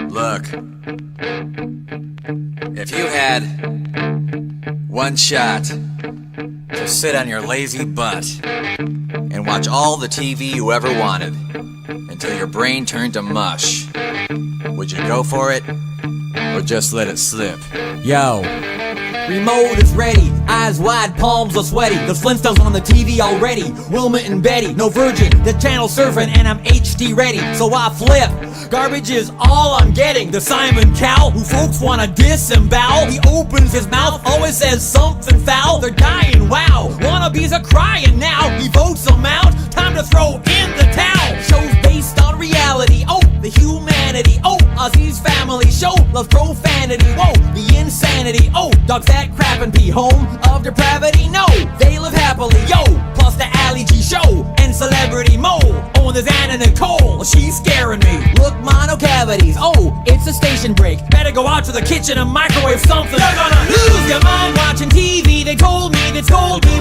Look, if you had one shot to sit on your lazy butt and watch all the TV you ever wanted until your brain turned to mush, would you go for it or just let it slip? Yo, remote is ready, eyes wide, palms are sweaty. The Flintstones on the TV already, Wilma and Betty. No Virgin, the channel surfing, and I'm HD ready. So I flip, garbage is all I'm getting. The Simon Cowell, who folks wanna disembowel. He opens his mouth, always says something foul. They're dying, wow, wannabes are crying now. He votes them out, time to throw in the towel. Shows based on reality, oh, the humanity, oh, Ozzy's family show loves profanity, whoa, the insanity, oh, dogs that crap and pee, home of depravity, no, they live happily, yo, plus the Ali G show, and celebrity Mo, oh, and there's Anna Nicole, she's scaring me, look, mono cavities, oh, it's a station break, better go out to the kitchen and microwave something. You're gonna lose your mind watching TV, they told me,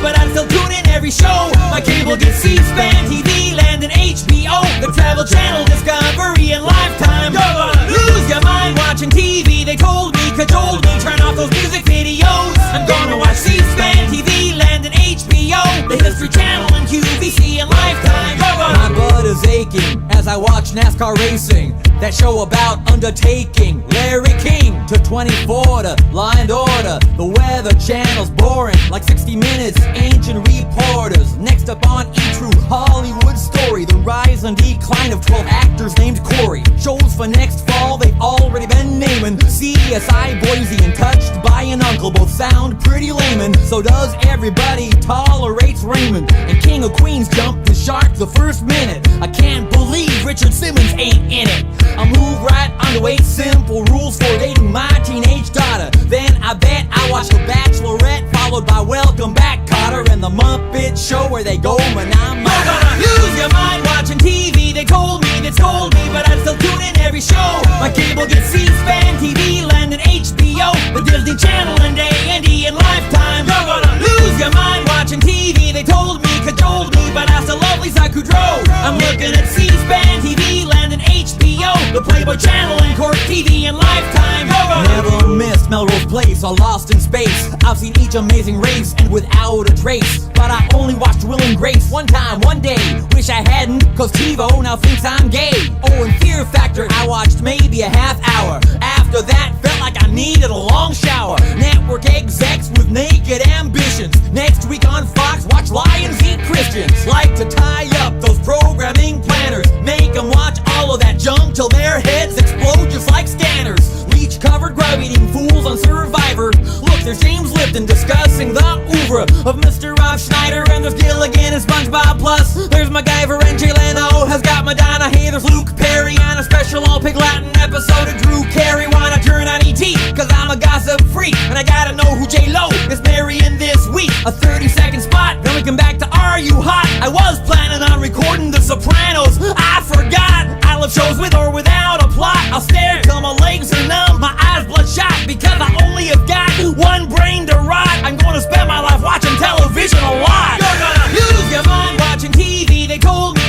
but I still tune in every show, my cable gets C-SPAN, TV Land, and HBO, the Travel Channel, Discovery, and Lifetime. You're gonna lose your mind watching TV, they told me, cajoled me, turn off those music videos. I'm gonna watch C-SPAN, TV Land, and HBO, the History Channel, and QVC, and Lifetime. My butt is aching as I watch NASCAR racing, that show about undertaking, Larry King to 24 to Law and Order, the Weather Channel's boring, like 60 Minutes, ancient reporters. Next up on E-True, Hollywood Story, the rise and decline of 12 actors named Corey. Shows for next fall they've already been naming, CSI Boise and Touched by an Uncle, both sound pretty layman. So does Everybody Tolerates Raymond, and King of Queens jumped the shark the first minute. I can't believe Richard Simmons ain't in it. I'll move right on to 8 simple rules for dating my teenage daughter. Then I bet I watch The Bachelorette, followed by Welcome Back, Kotter, and The Muppet Show, where they go manama. You're gonna lose your mind watching TV, they told me, but I still tune in every show. My cable gets C-SPAN, TV Land, and HBO, the Disney Channel, and A&E, and Lifetime. You're gonna lose your mind watching TV, they told me, cajoled me, but I still love Lisa Kudrow. I'm looking at C-SPAN, TV Land, and HBO, the Playboy Channel, and Court TV, and Lifetime. Never missed Melrose Place or Lost in Space. I've seen each amazing race and without a trace, but I only watched Will and Grace one time, one day. Wish I hadn't, cause TiVo now thinks I'm gay. Oh, and Fear Factor I watched maybe a half hour. After that felt like I needed a long shower. Network execs with naked ambitions. Next week on Fox, watch Lions Eat Christians. Like to tie up those programming planners, make them watch all of that junk till their heads explode just like scanners. Leech covered grub eating fools on Survivor. Look, there's James Lipton discussing the oeuvre of Mr. Rob Schneider, and there's Gilligan and SpongeBob. Plus there's MacGyver and Jay Leno has got Madonna. Hey, there's Luke Perry on a special all Pig Latin episode of Drew Carey. Wanna turn on ET, cause I'm a gossip freak, and I gotta know who J-Lo is marrying this week. A 30-second spot, then we come back to Are You Hot? I was planning on recording The Sopranos, I forgot. I love shows with or without a plot. I'll stare till my legs are numb, my eyes bloodshot, because I only have got one brain to rot. I'm gonna spend my life watching television a lot. You're gonna lose your mind watching TV, they told me,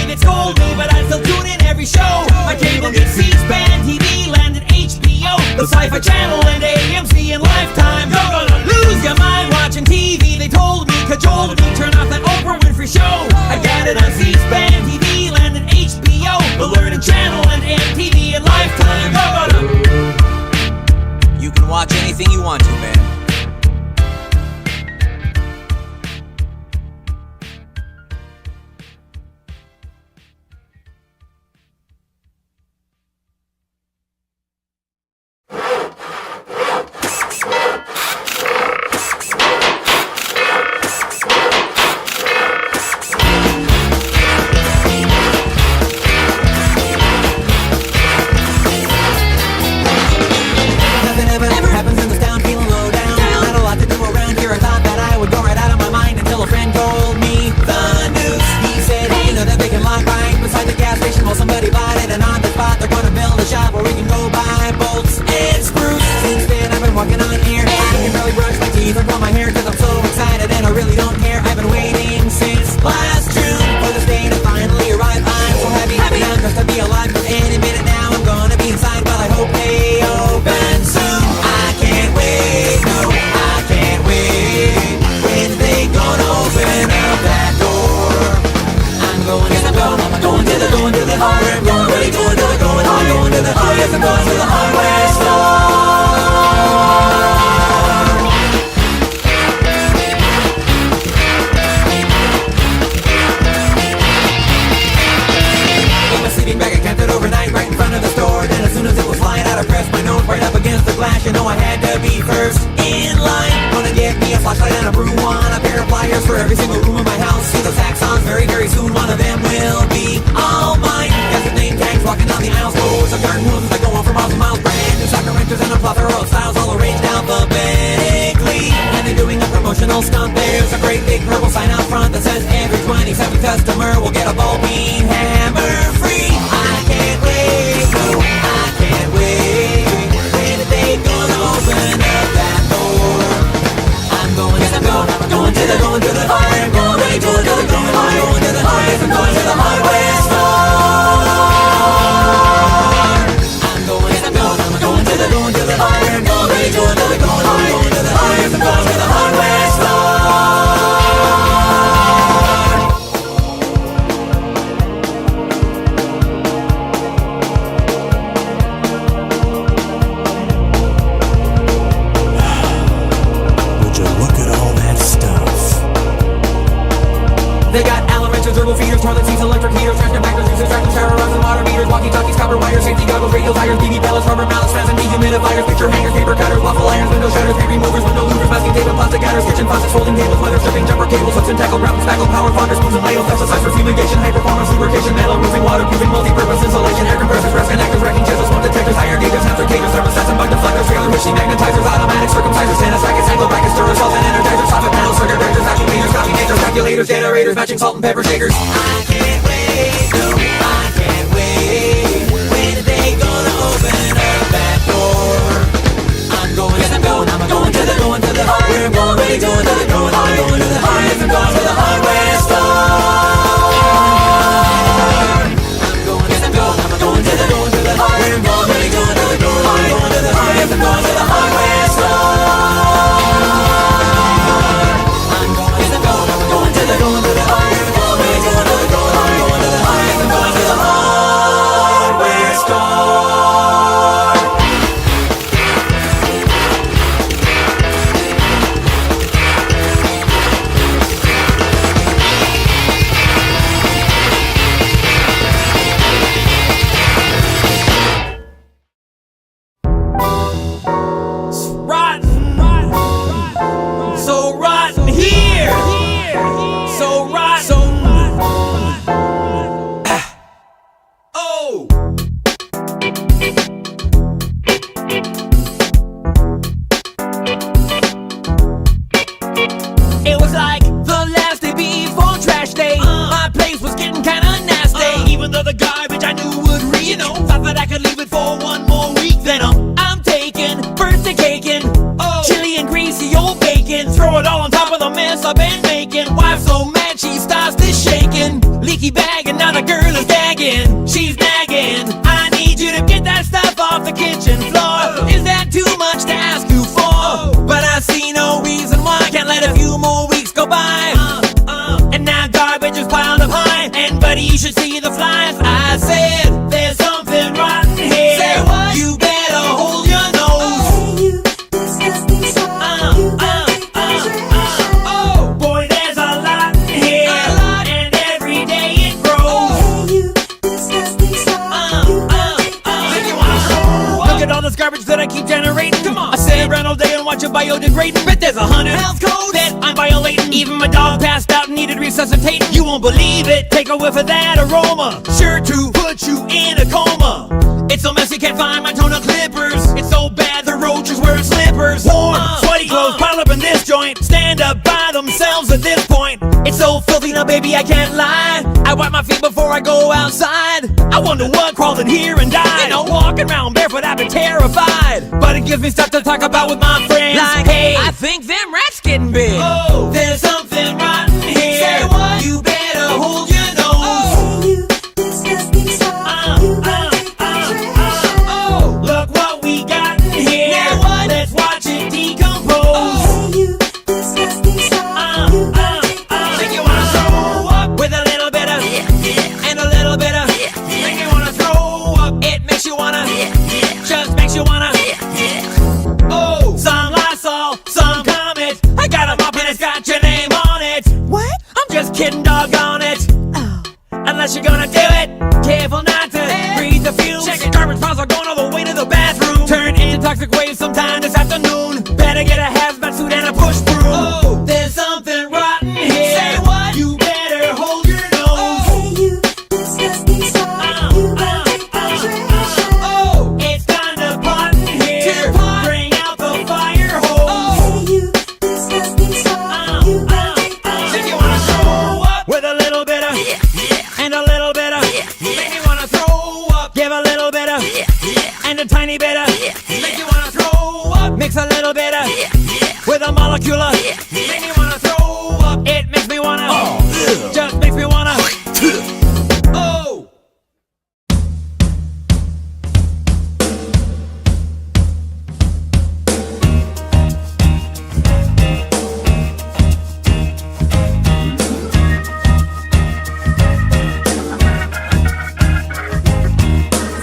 but I still tune in every show. My cable gets C-SPAN, TV Land, and HBO, the Sci-Fi Channel, and AMC, and Lifetime. You're gonna lose your mind watching TV, they told me, cajoled me, turn off that Oprah Winfrey Show. I got it on C-SPAN, TV Land, and HBO, the Learning Channel, and MTV, and Lifetime. You're gonna... You can watch anything you want to, man. fire, safety goggles, radial tires, BB pellets, rubber mallets, fans and dehumidifiers, picture hangers, paper cutters, waffle irons, window shutters, paper removers, window louvers, masking tape and plastic gutters, kitchen faucets, folding tables, weather stripping, jumper cables, hooks and tackle, ground spackle, power fonders, spoons and ladles, pesticides for fumigation, high performance, lubrication, metal roofing, waterproofing, multi-purpose insulation, air compressors, rest connectors, wrecking chisels, smoke detectors, higher gauges, applications, thermostats and bug deflectors, trailer machine magnetizers, automatic circumcisers, sanitizer, angle brackets, stirrers, and energizers, soffit panels, circuit breakers, vacuum cleaners, coffee makers, calculators, generators, matching salt and pepper shakers. I can't wait, no, I can't wait. When are they gonna open up that door? I'm going, yes I'm going to the, where I'm going, really going to the, I'm going to the, yes I'm going to the hardware store. I'm going, yes I'm going to the, where I'm going, really going to the, I'm going to the, yes I'm going to the hardware store. I'm going, yes I'm going to the, where I'm going, really going to the, I'm going to the, yes I'm going to the hardware store. So rotten here, so rotten. Oh. It was like the last day before trash day. My place was getting kinda nasty. Even though the garbage I knew would reach, thought that I could leave it for one more week. Then I'm taking birthday caking, chili and greasy old bacon. Throw it all on top of the mess I've been making. Wife so mad she starts to shaking. Leaky bag and now the girl is gagging. She's nagging. I need you to get that stuff off the kitchen floor. Is that too much to ask you for? But I see no reason why I can't let a few more weeks go by. And now garbage is piled up high. And buddy, you should see the flies. I said, there's something rotten here. Say what? You better hold your nose. Hey, you disgusting slob. You got the trash. Oh, boy, there's a lot in here. And every day it grows. Hey, you disgusting slob. You got the Think you wanna show? Look at all this garbage that I keep generating. Come on, I sit around all day and watch it biodegrading. But there's 100 health codes that I'm violating. Even my dog passed out and needed resuscitating. You won't believe it. Take a whiff of that aroma, sure to put you in a coma. It's so messy, can't find my toner clippers. It's so bad the roaches wearing slippers. Warm, sweaty clothes pile up in this joint. Stand up by themselves at this point. It's so filthy now, baby, I can't lie. I wipe my feet before I go outside. I wonder what crawled in here and died. Walking around barefoot, I've been terrified. But it gives me stuff to talk about with my friends. Like, hey, I think them rats getting big. Oh, there's something rotten here. Say what? You better hold your nose. Hey, you disgusting slob. You got the trash. Oh, look what we got in here. Now what? Let's watch it decompose. Hey, you disgusting slob. You got the Think you wanna throw up with a little bit of and a little bit of. Think you wanna throw up? It makes you wanna, just makes you wanna. Oh, some Lysol, some Comet. I got a mop and it's got your name on it. What? I'm just kidding, doggone it. Oh. Unless you're gonna do it, careful not to breathe the fumes. Check it, garbage piles are going all the way to the bathroom. Turn into toxic waves sometime this afternoon. Better get a hazmat suit and a push broom. Oh, there's something rotten here. Say what? You better hold your nose. Hey, you disgusting slob. You got the trash. Oh, it's time to pot in here. Bring out the fire hose. Hey, you disgusting slob. You got the Think you wanna show up with a little bit of and a little bit of. Make me wanna throw up. Give a little bit of and a tiny bit of. Make you wanna throw up. Mix a little bit of with a molecule of. Make me wanna throw up. It makes me wanna. Just makes me wanna. Oh.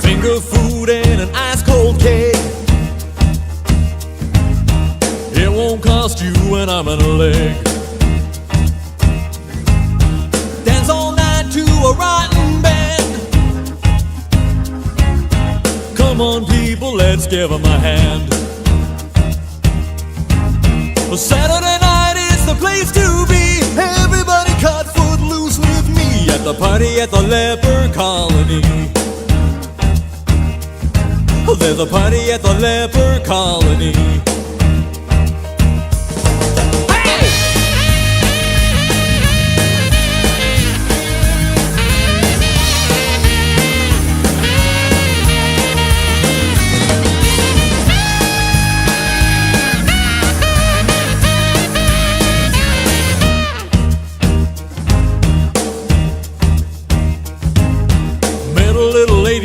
Finger food and an ice cold cake. It won't cost you an arm and a leg. Dance all night to a rotten band. Come on, people, let's give 'em a hand. Saturday night is the place to be. Everybody cut foot loose with me at the party at the leper colony. There's a party at the leper colony.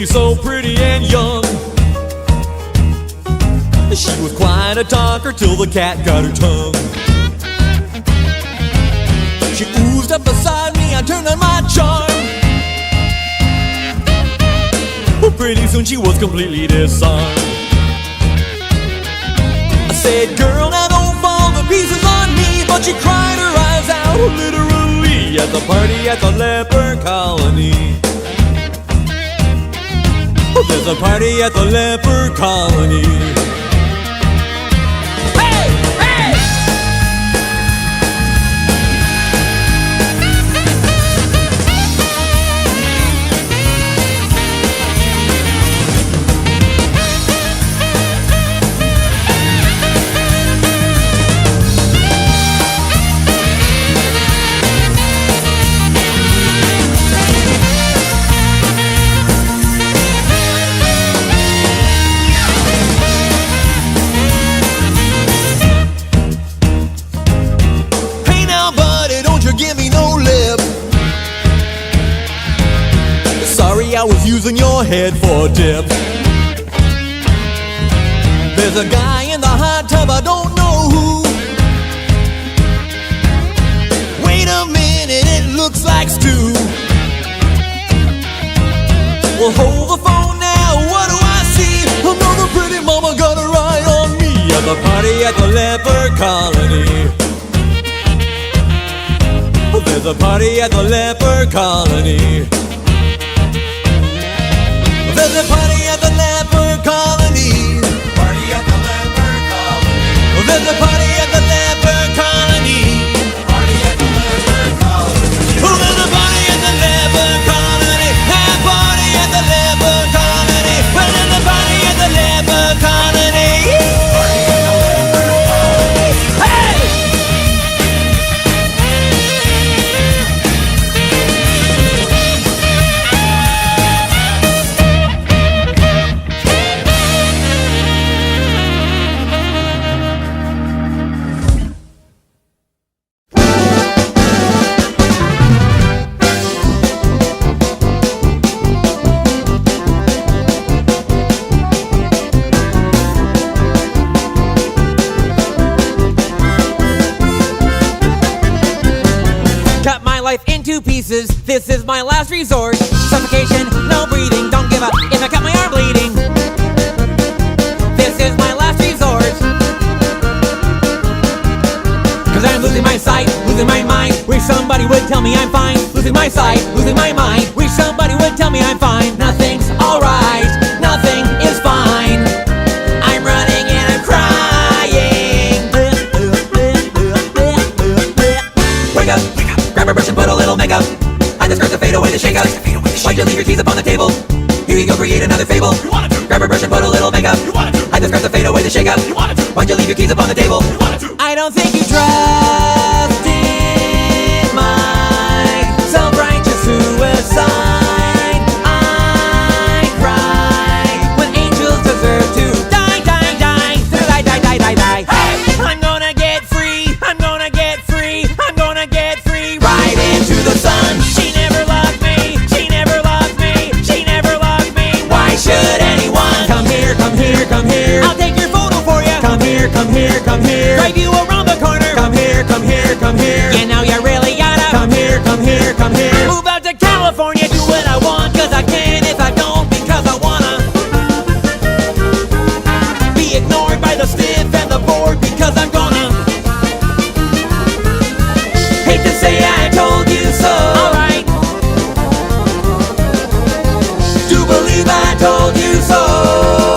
So pretty and young. She was quite a talker till the cat got her tongue. She oozed up beside me, I turned on my charm. Well, pretty soon she was completely disarmed. I said, girl, now don't fall to pieces on me. But she cried her eyes out, literally, at the party at the leper colony. There's a party at the leper colony. Hey! Hey! I was using your head for a dip. There's a guy in the hot tub, I don't know who. Wait a minute, it looks like stew. Well, hold the phone now, what do I see? Another pretty mama got a eye on me at the party at the leper colony. There's a party at the leper colony. There's a party at the leper colony. Party at the leper colony. There's a party at the leper colony. Party at the leper colony. Oh, there's a party at the leper colony. A party at the leper colony. Well, there's a party at the leper colony. Party at the leper colony. Hey! Pieces, this is my last resort. Suffocation, no breathing, don't give up if I cut my arm bleeding. This is my last resort. Cause I'm losing my sight, losing my mind. Wish somebody would tell me I'm fine. Losing my sight, losing my mind. Wish somebody would tell me I'm fine. Nothing's alright, nothing is fine. I'm running and I'm crying. Wake up, grab a brush and put a little makeup. Hide the skirts to fade away the shake-up. Why'd you leave your keys up on the table? Here you go, create another fable. Grab a brush and put a little makeup. Hide the skirts to fade away the shake-up. Why'd you leave your keys up on the table? I don't think you trust in my self-righteous suicide. I cry when angels deserve to die, die, die. Die, die, die, die, die. Hey! I'm gonna get free. I'm gonna get free. I'm gonna get free. Right into the sun. She never loved me. She never loved me. She never loved me. Why should anyone come here? Come here. Come here. I'll take your photo for you. Come here. Come here. Come here. Drive you around the corner. Come here. Come here. Come here. Yeah, now you really gotta come here. Come here. Come here. Move out to California. Do what I want 'cause I can. If I don't, because I wanna. Be ignored by the stiff and the bored because I'm gonna. Hate to say I told you so. Alright. Do believe I told you so.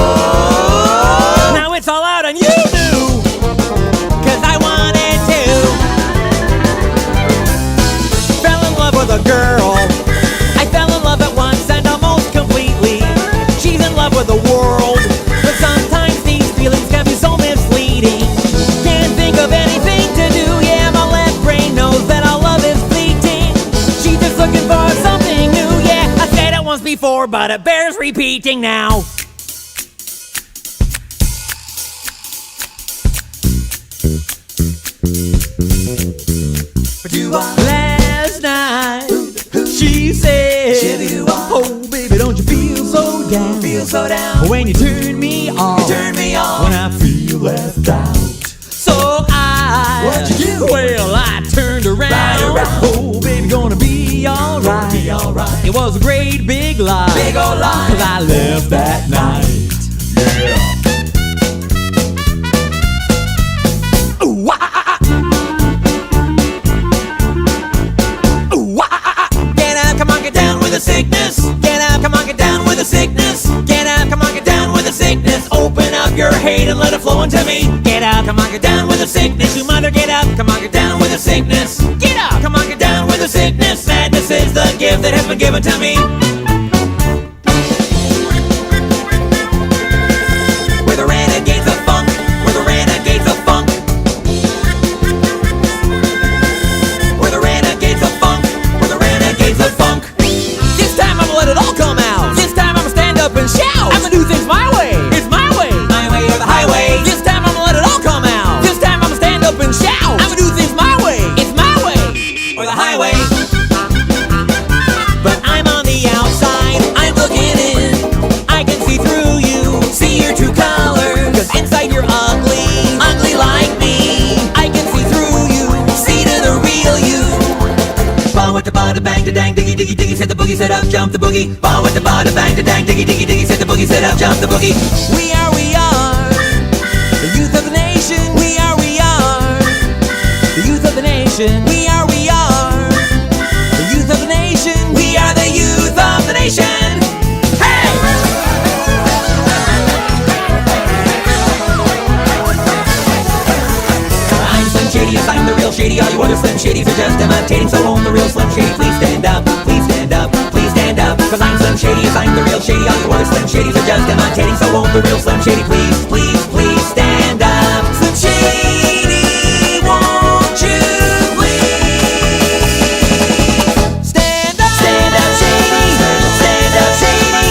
before, but it bears repeating now. Last night, she said, oh baby, don't you feel so down? When you turn me on, when I feel left out. So What'd you do? well, I turned around. Oh baby, gonna be alright. It was a great big lie, Big old lie. 'cause I left that night. Ooh, ah. Ooh, ah. Get up, come on, get down with the sickness. Get up, come on, get down with the sickness. Get up, come on, get down with the sickness. Open up your hate and let it flow into me. Get up, come on, get down with the sickness. You mother, get up, come on, get down with the sickness. Get up, come on, get down with the sickness. Madness is the gift that has been given to me. We're the renegades of funk. We're the renegades of funk. We're the renegades of funk. We're the renegades of funk. This time I'ma let it all come out. This time I'ma stand up and shout. I'ma do things my way. It's my way. My way or the highway. This time I'ma let it all come out. This time I'ma stand up and shout. I'ma do things my way. It's my way. Or the highway. But I'm on the outside. I'm looking in. I can see through you. See your true colors. 'Cause inside you're ugly. Ugly like me. I can see through you. See to the real you. Ball with the bada bang, da dang, diggy, diggy, diggy, set the boogie, set up, jump the boogie. Ball with the bada bang, da dang, diggy, diggy, diggy, set the boogie, set up, jump the boogie. We are the youth of the nation. We are the youth of the nation. We are the youth of the nation. We are the youth of the nation. Hey! I'm Slim Shady, yes, I'm the real Shady. All you other Slim Shadys are just imitating. So won't the real Slim Shady please stand up? Please stand up, please stand up. 'Cause I'm Slim Shady, yes, I'm the real Shady. All you other Slim Shadys are just imitating. So won't the real Slim Shady please, please, please stand up? Slim Shady, won't you please Stand up. stand up, Shady? Stand up, Shady.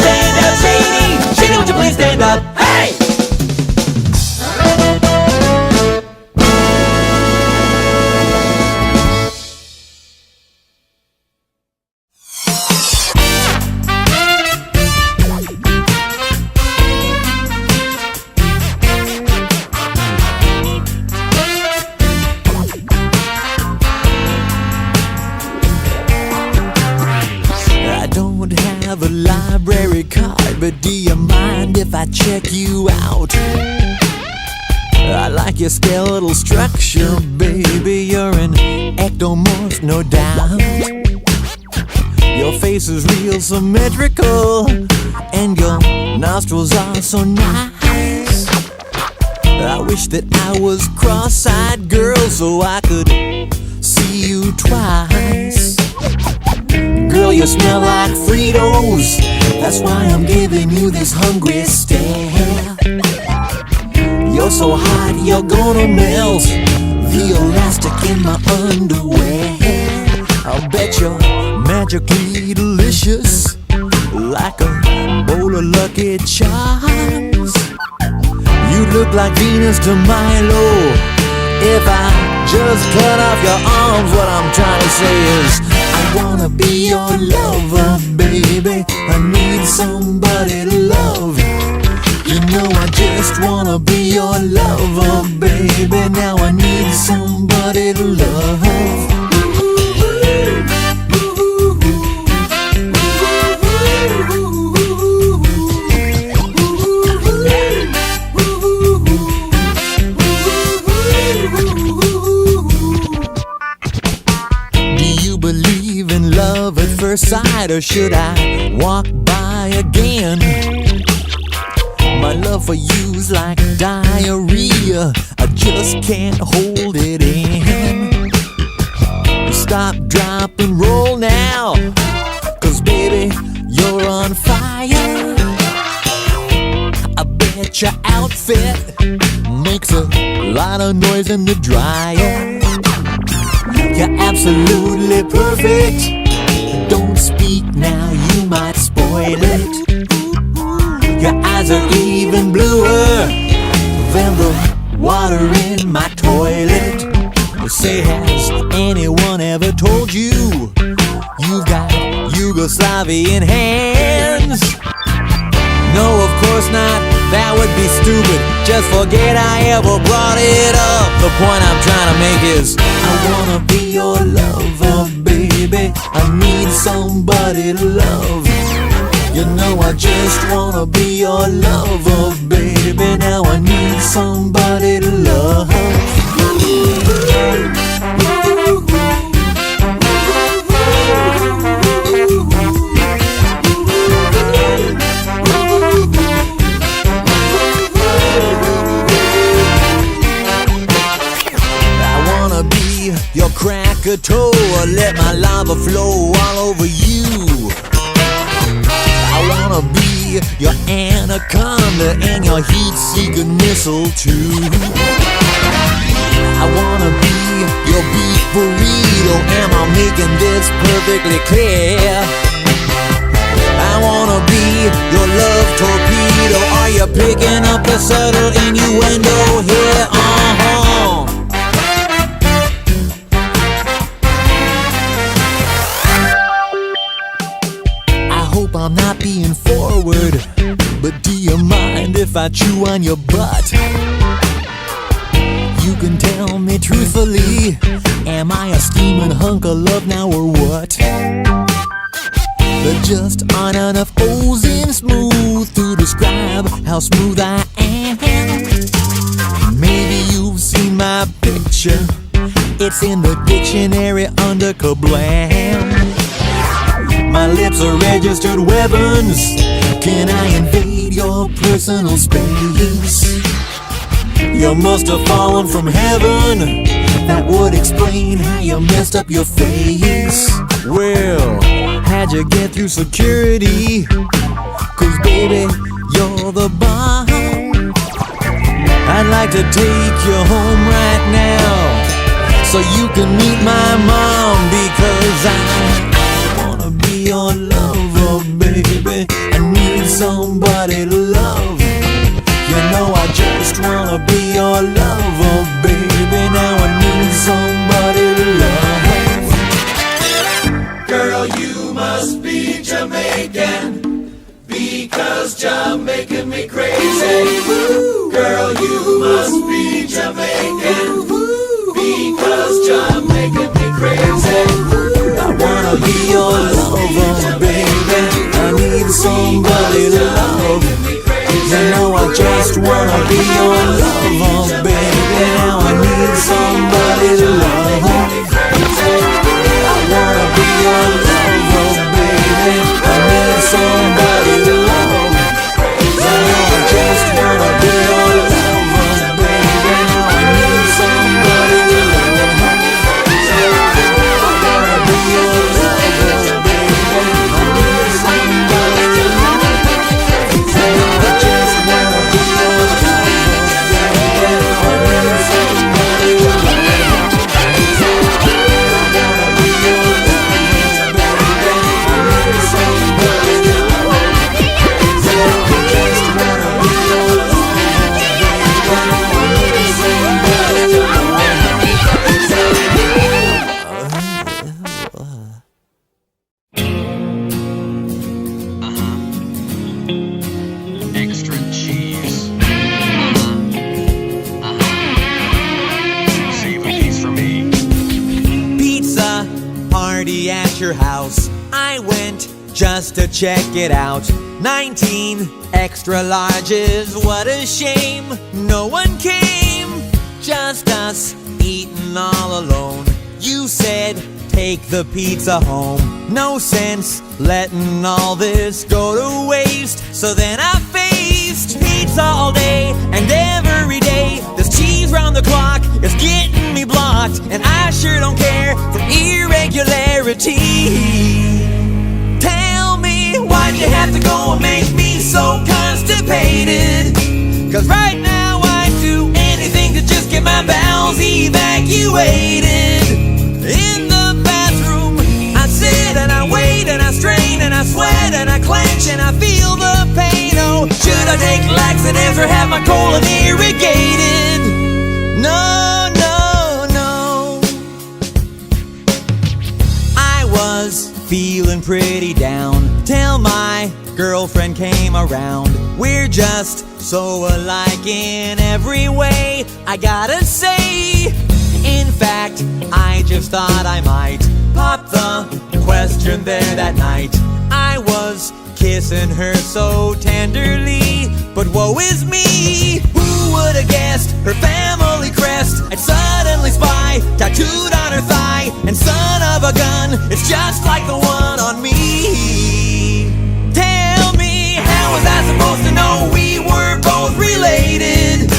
Stand up, Shady. Shady, won't you please stand up? Hey! I don't have a library card, but do you mind if I check you out? I like your skeletal structure, baby. You're an ectomorph, no doubt. Your face is real symmetrical, and your nostrils are so nice. I wish that I was cross-eyed, girl, so I could see you twice. Girl, you smell like Fritos. That's why I'm giving you this hungry stare. You're so hot, you're gonna melt the elastic in my underwear. I'll bet you're magically delicious, like a bowl of Lucky Charms. You look like Venus de Milo. If I just cut off your arms, what I'm trying to say is I wanna be your lover, baby. I need somebody to love. You know I just wanna be your lover, baby. Now I need somebody to love. Do you believe in love at first sight, or should I walk by again? My love for you's like diarrhea, I just can't hold it in. Stop, drop, and roll now, 'cause baby, you're on fire. I bet your outfit makes a lot of noise in the dryer. You're absolutely perfect. Don't speak now, you might spoil toilet. Your eyes are even bluer than the water in my toilet. Say, has anyone ever told you you've got Yugoslavian hands? No, of course not, that would be stupid. Just forget I ever brought it up. The point I'm trying to make is I wanna be your lover, baby. I need somebody to love. You know I just wanna be your lover, baby. Now I need somebody to love. Your Krakatoa, let my lava flow all over you. I wanna be your anaconda and your heat-seeking missile too. I wanna be your beef burrito. Am I making this perfectly clear? I wanna be your love torpedo. Are you picking up the subtle innuendo here? I'm not being forward, but do you mind if I chew on your butt? You can tell me truthfully, am I a scheming hunk of love now or what? There just aren't enough O's in smooth to describe how smooth I am. Maybe you've seen my picture, it's in the dictionary under kablam. My lips are registered weapons. Can I invade your personal space? You must have fallen from heaven. That would explain how you messed up your face. Well, how'd you get through security? 'Cause baby, you're the bomb. I'd like to take you home right now, so you can meet my mom. Because I wanna be your lover, baby. I need somebody to love. You know I just wanna be your lover, baby. Now I need somebody to love. Girl, you must be Jamaican, because Jamaican me crazy. Girl, you must be Jamaican, because Jamaican me crazy. I wanna be your lover, baby. I need somebody to love. You know I just wanna be your lover, baby. Now I need somebody to love. I wanna be your lover, baby. I need somebody to love. You know I just wanna be your lover, baby. Now I need somebody to love. I wanna be your lover, baby. I need somebody to love. I just wanna be your lover, baby. I need somebody to love. I wanna be your lover, baby. I need somebody to love. I just wanna be your lover, baby. I need somebody to Extra cheese. Save a piece for me. Pizza party at your house. I went just to check it out. 19 extra larges, what a shame. No one came, just us eating all alone. You said take the pizza home. No sense letting all this go to waste. So then I faced pizza all day and every day. This cheese round the clock is getting me blocked, and I sure don't care for irregularity. Tell me, why'd you have to go and make me so constipated? 'Cause right now I'd do anything to just get my bowels evacuated. In the bathroom I sit and I wait and I strain and I sweat and I clench and I feel the pain. Oh, should I take laxatives or have my colon irrigated? No, no, no. I was feeling pretty down till my girlfriend came around. We're just so alike in every way, I gotta say. In fact, I just thought I might pop the question there that night. I was kissing her so tenderly, but woe is me. Who would have guessed her family crest I'd suddenly spy tattooed on her thigh? And son of a gun, it's just like the one on me. Tell me, how was I supposed to know we were both related?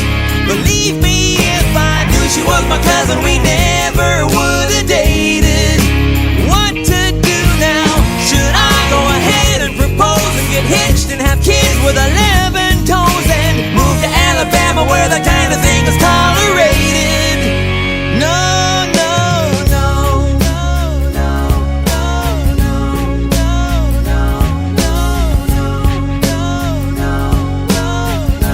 Believe me, if I knew she was my cousin, we never would have dated. What to do now? Should I go ahead and propose and get hitched and have kids with 11 toes and move to Alabama where that kind of thing is tolerated? No, no, no, no, no, no, no, no, no, no, no, no.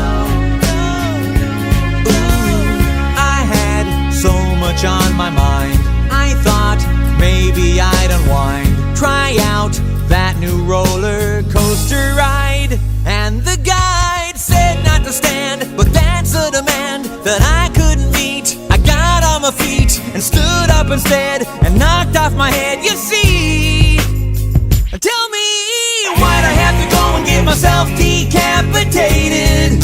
I had so much on my mind, I thought maybe I'd unwind, try out that new roller coaster ride. And the guide said not to stand, but that's a demand that I couldn't meet. I got on my feet and stood up instead and knocked off my head. You see, tell me, why'd I have to go and get myself decapitated?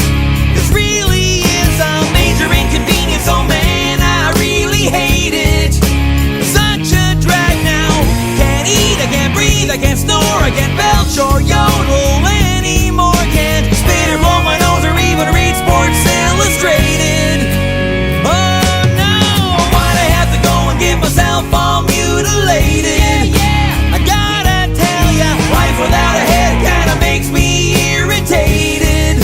This really is a major inconvenience, oh man, I really hate it. Such a drag now, can't eat, I can't breathe, I can't snore, I can't belch or yodel anymore. Can't spit or blow my nose or even read Sports Illustrated. Oh no, why'd I have to go and get myself all mutilated? I gotta tell ya, life without a head kinda makes me irritated.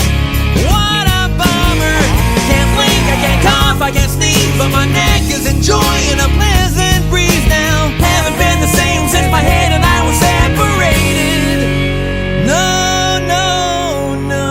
What a bummer, I can't blink, I can't cough, I can't sneeze, but my neck is enjoying a pleasant breeze now. Haven't been the same since my head and I was separated. No, no, no.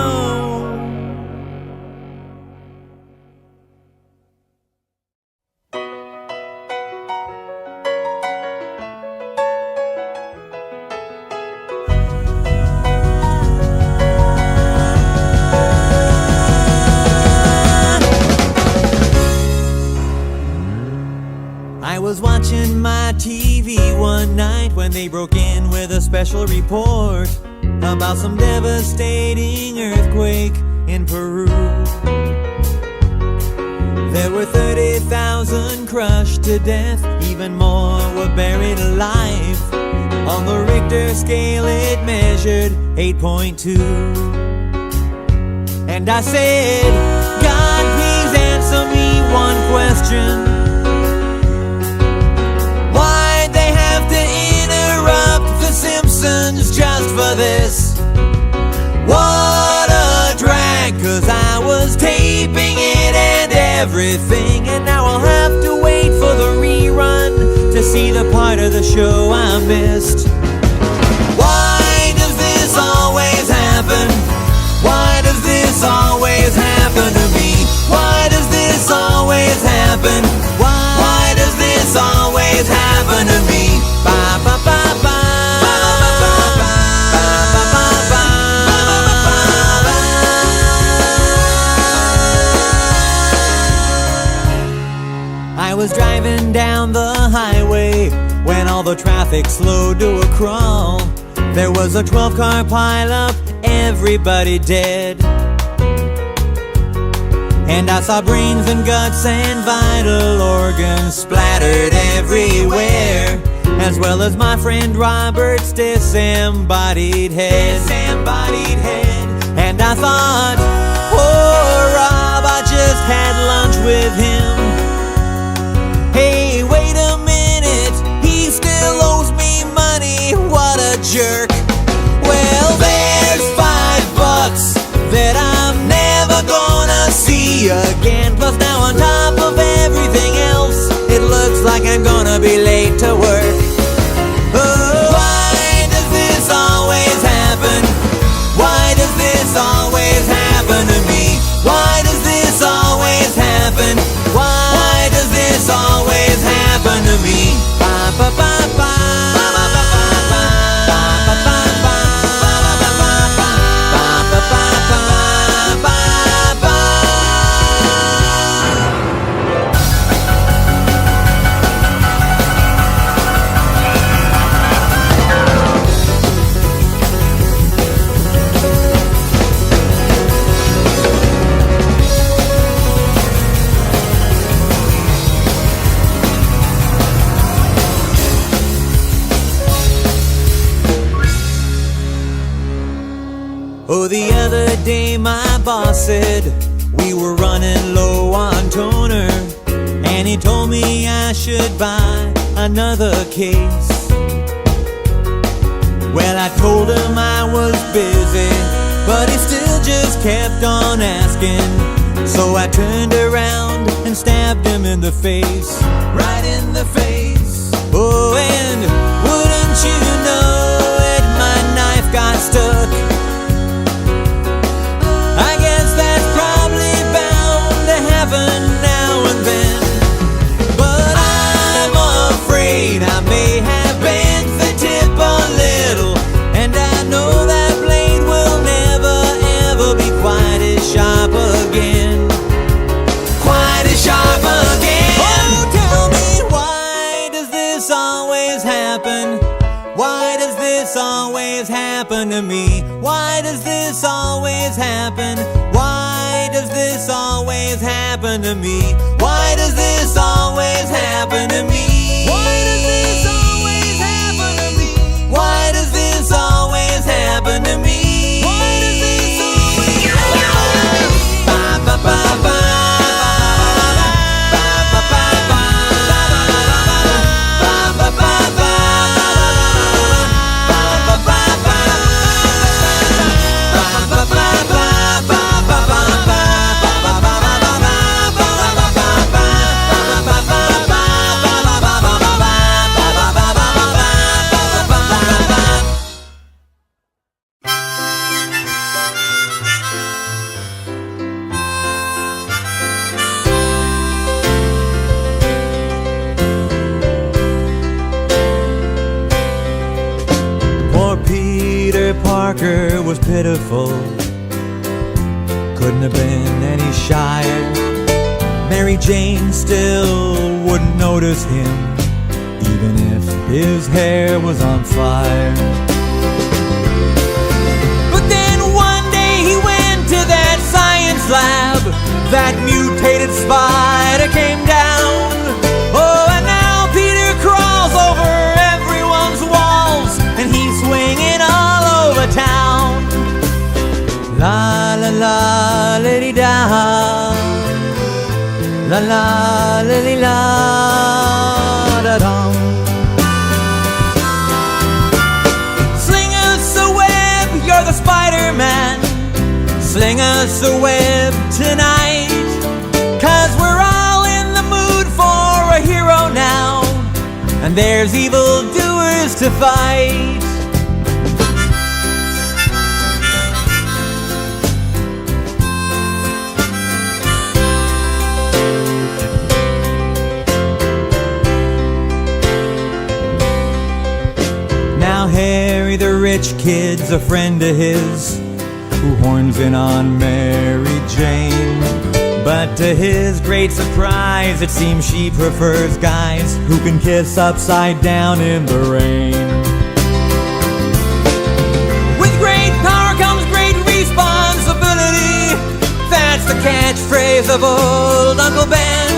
I was watching my TV one night when they broke in with a special report about some devastating earthquake in Peru. There were 30,000 crushed to death, even more were buried alive. On the Richter scale it measured 8.2. And I said, God, please answer me one question. Why'd they have to interrupt The Simpsons just for this? What a drag, 'cause I was taping it and everything, and now I'll have to wait for the rerun to see the part of the show I missed. Why does this always happen? Why does this always happen to me? Why does this always happen? Why does this always happen to me? Ba ba ba ba. I was driving down the highway when all the traffic slowed to a crawl. There was a 12-car pileup, everybody dead. And I saw brains and guts and vital organs splattered everywhere, as well as my friend Robert's disembodied head. And I thought, oh Rob, I just had lunch with him. Hey, wait a minute, he still owes me money, what a jerk. Well, there's $5 that I'm never gonna see again. Plus now on top of everything else, it looks like I'm gonna be late to work. Oh, why does this always happen? day my boss said we were running low on toner, and he told me I should buy another case. Well, I told him I was busy, but he still just kept on asking. So I turned around and stabbed him in the face, right in the face. Oh, and wouldn't you know it, my knife got stuck. I guess that's probably bound to happen now and then. But I'm afraid I may have bent the tip a little, and I know that blade will never ever be quite as sharp again. Quite as sharp again. Oh, tell me, why does this always happen? Why does this always happen to me? Why does this always happen? Why does this always happen to me? Why does this always happen to me? Why does this always happen to me? Why does this always happen to me? Why does this always happen? Ba ba ba ba. Parker was pitiful, couldn't have been any shyer. Mary Jane still wouldn't notice him, even if his hair was on fire. But then one day he went to that science lab. That mutated spider came down. Oh, and now Peter crawls over everyone's walls, and he's swinging all over town. La la la lady da, la la lily la da dum. Sling us a web, you're the Spider-Man. Sling us a web tonight, 'cause we're all in the mood for a hero now, and there's evil doers to fight. Now Harry the rich kid's a friend of his, who horns in on Mary Jane. But to his great surprise, it seems she prefers guys who can kiss upside down in the rain. With great power comes great responsibility. That's the catchphrase of old Uncle Ben.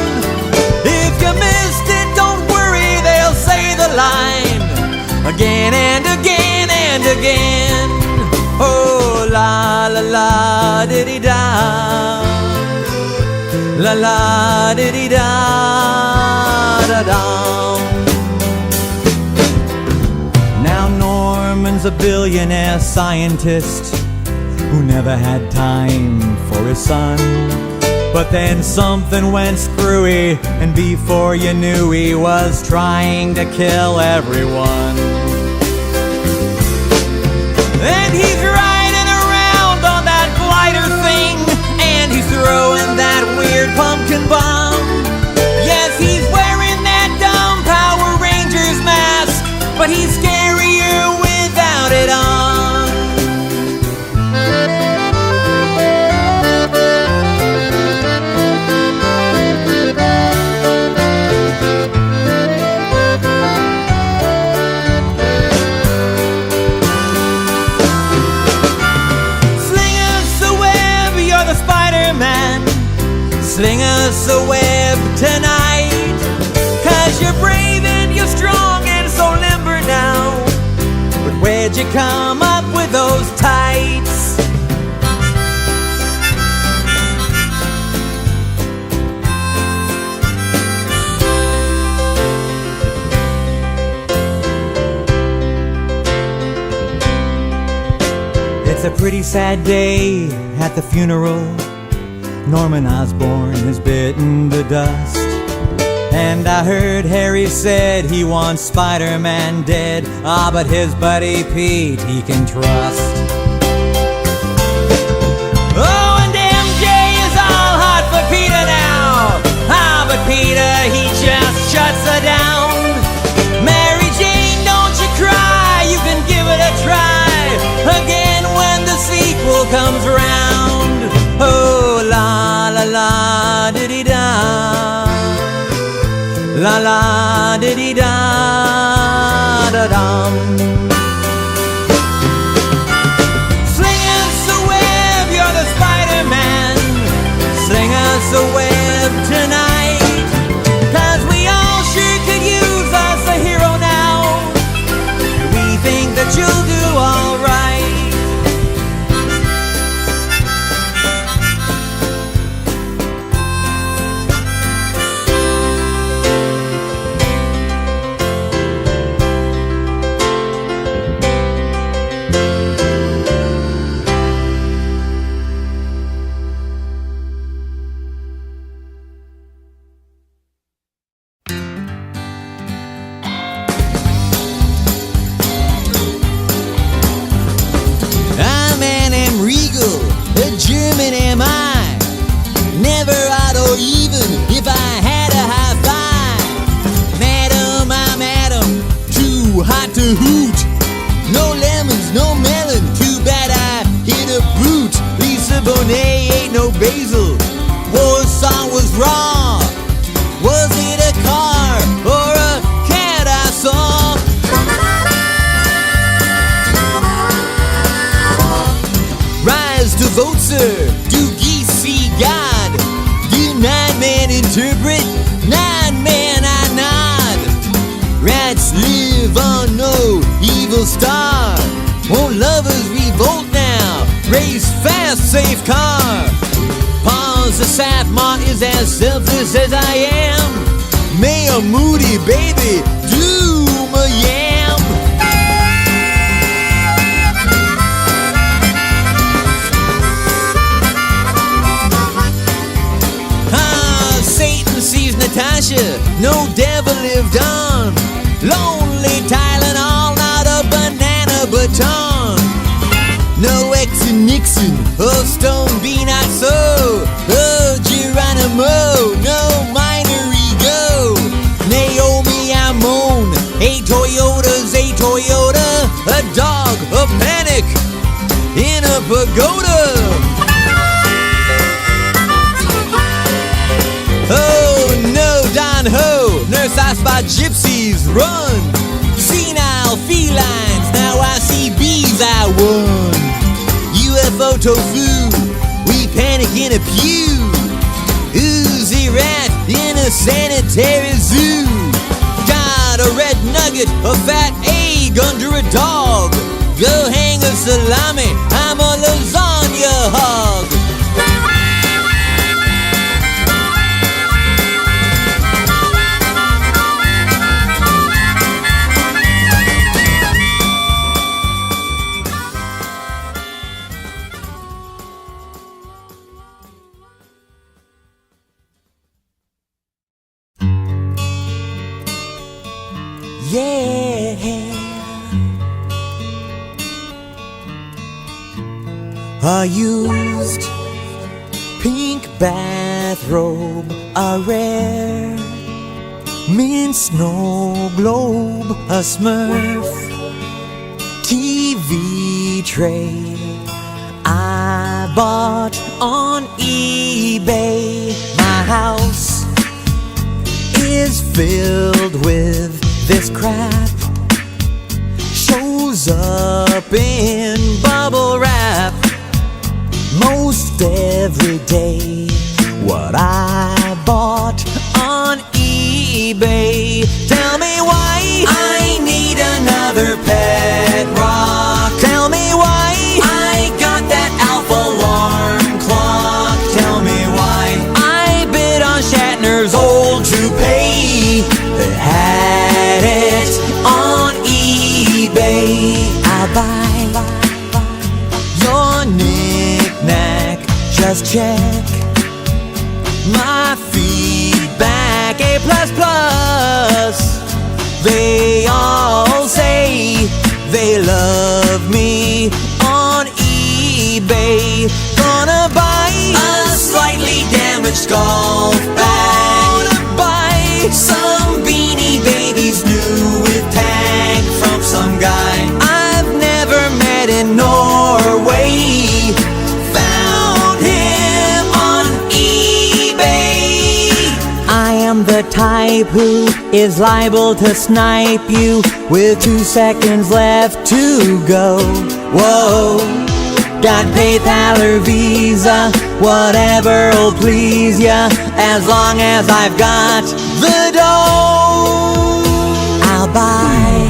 If you missed it, don't worry, they'll say the line again and again and again. Oh, la la la diddy da, la la diddy da da da. Now Norman's a billionaire scientist who never had time for his son. But then something went screwy, and before you knew, he was trying to kill everyone. And he's riding around on that glider thing, and he's throwing that weird pumpkin bomb. Yes, he's wearing that dumb Power Rangers mask, but he's scarier without it on. Sling us a web tonight, 'cause you're brave and you're strong and so limber now. But where'd you come up with those tights? pretty sad day at the funeral. Norman Osborn is bitten the dust, and I heard Harry said he wants Spider-Man dead. Ah, but his buddy Pete he can trust. Oh, and MJ is all hot for Peter now. Ah, but Peter he just shuts her down. Mary Jane, don't you cry, you can give it a try again when the sequel comes round. Oh, la la la diddy da, la la diddy da da dum. Sling us a web, you're the Spider-Man. Sling us a web tonight, 'cause we all sure could use us a hero now. We think that you'll do alright. A German am I, never odd or even if I had a high five. Madam, I'm Adam, too hot to hoot. No lemons, no melon, too bad I hit a boot. Lisa Bonet ain't no basil, Warsaw was raw. Was it a car or a cat I saw? Rise to vote, sir, do geese see God? Do 9 men interpret, 9 men I nod. Rats live on no evil star. Won't lovers revolt now? Race fast, safe car. Pause the Saffmont is as selfless as I am. Mayor Moody, baby, do my yam. Satan sees Natasha, no devil lived on. Lonely Tylenol, not a banana baton. No X and Nixon, oh Stone B not so. Oh Geronimo, no minor ego. Naomi Amon, a Toyota's a Toyota. A dog, a panic, in a pagoda. Oh no, Don Ho, nurse I spot gypsies run. Senile felines, now I see bees I won. UFO tofu, we panic in a pew. Oozy rat in a sanitary zoo. Got a red nugget, a fat egg under a dog. Go hang a salami, I'm a lasagna hog. Yeah, a used pink bathrobe, a rare mint snow globe, a Smurf TV tray I bought on eBay. My house is filled with this crap, shows up in bubble wrap most every day. What I bought on eBay. Tell me why I need another pet rock. Tell me why I got that Alpha alarm clock. Tell me why I bid on Shatner's old toupee that had it on eBay. I'll buy your just check my feedback, A++. They all say they love me on eBay. Gonna buy a slightly damaged golf bag. Gonna buy some Beanie Babies new with tag from some guy I've never met in Norway. Found him on eBay. I am the type who is liable to snipe you with 2 seconds left to go. Whoa, got PayPal or Visa, whatever'll please ya, as long as I've got the dough. I'll buy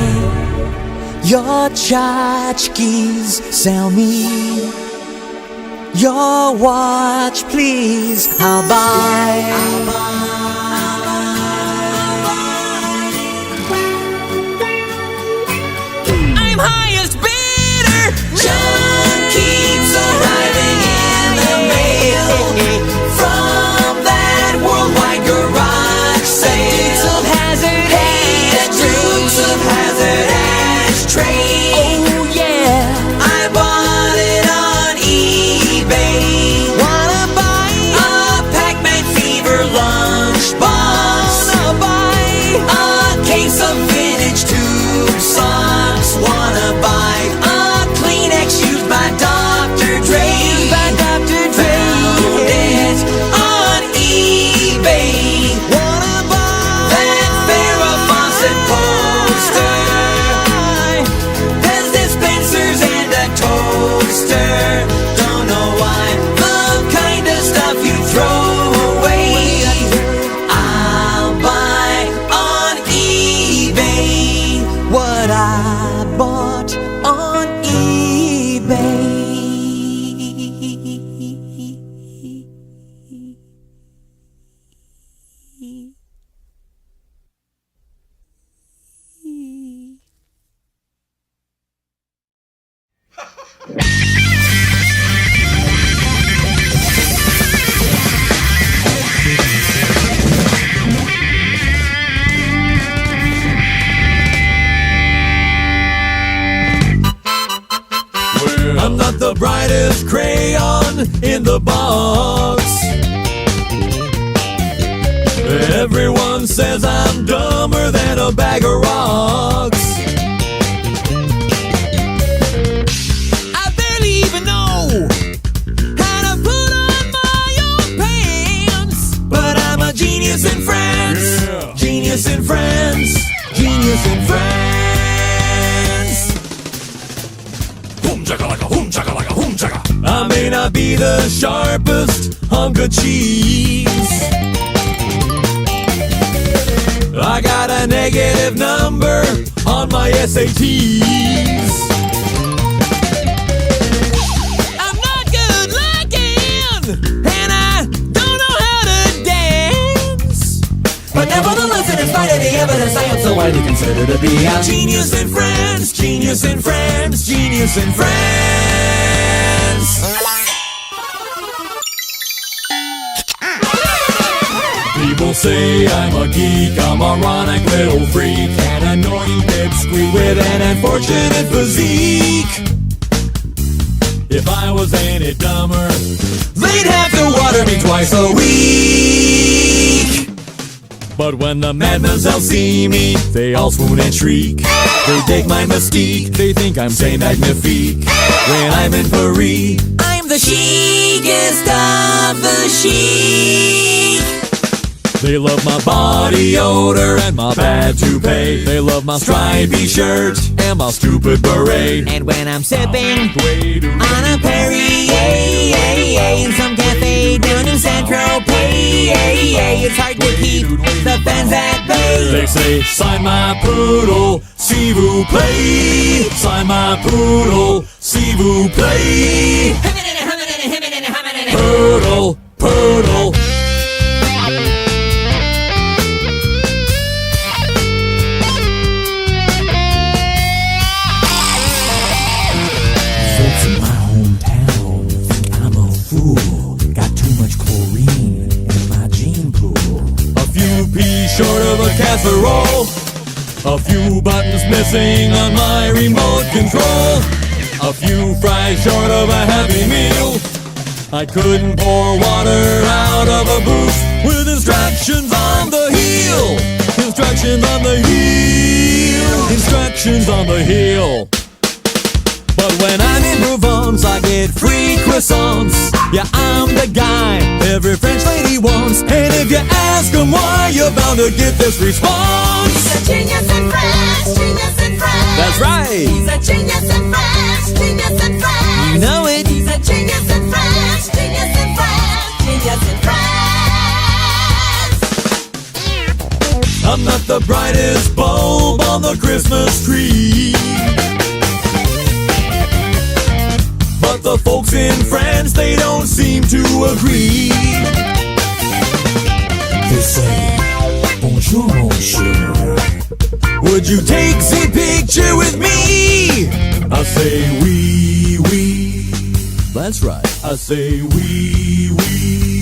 your tchotchkes, sell me your watch, please. I'll buy. I'm highest bidder. John keeps arriving in the mail from that worldwide garage sale. Of hazard, hey, Dukes of Hazard ashtray. Oh yeah, I bought it on eBay. Wanna buy a Pac-Man Fever lunchbox? Wanna buy a case of vintage tube socks? Wanna buy a Kleenex used by Dr. Dre? Found it on eBay. Wanna buy that Farrah Fawcett poster? Has dispensers and a toaster. Don't know why. The kind of stuff you throw away. I'll buy on eBay what I bought on eBay. I'm not the brightest crayon in the box. Everyone says I'm dumber than a bag of rocks. I barely even know how to put on my own pants. But I'm a genius in France. Yeah. Genius in France. Genius in France. I may not be the sharpest hunk of cheese. I got a negative number on my SATs. I'm not good looking, and I don't know how to dance. But nevertheless, in spite of the evidence, I am so widely considered to be a genius in France. Genius in France. Genius in France. People say I'm a geek, a moronic little freak, an annoying pipsqueak with an unfortunate physique. If I was any dumber, they'd have to water me twice a week. But when the mademoiselles see me, they all swoon and shriek. They take my mystique, they think I'm Saint Magnifique. When I'm in Paris, I'm the chicest of the chic. They love my body odor and my bad toupee. They love my stripy shirt and my stupid beret. And when I'm sipping on a Perrier in some cafe down in Saint-Tropez, it's hard to keep the fans at bay. They say, sign my poodle, s'il vous plaît. Sign my poodle, s'il vous plaît. Poodle, poodle. casserole. A few buttons missing on my remote control. A few fries short of a Happy Meal. I couldn't pour water out of a booth with instructions on the heel. Instructions on the heel. Instructions on the heel. But when I'm in Provence, I get free croissants. Yeah, I'm the guy every French lady wants. And if you ask them why, you're bound to get this response. He's a genius in France, genius in France. That's right. He's a genius in France, genius in France. You know it. He's a genius in France, genius in France, genius in France. I'm not the brightest bulb on the Christmas tree, but the folks in France, they don't seem to agree. They say, bonjour, monsieur. Would you take the picture with me? I say, oui, oui. That's right. I say, oui, oui.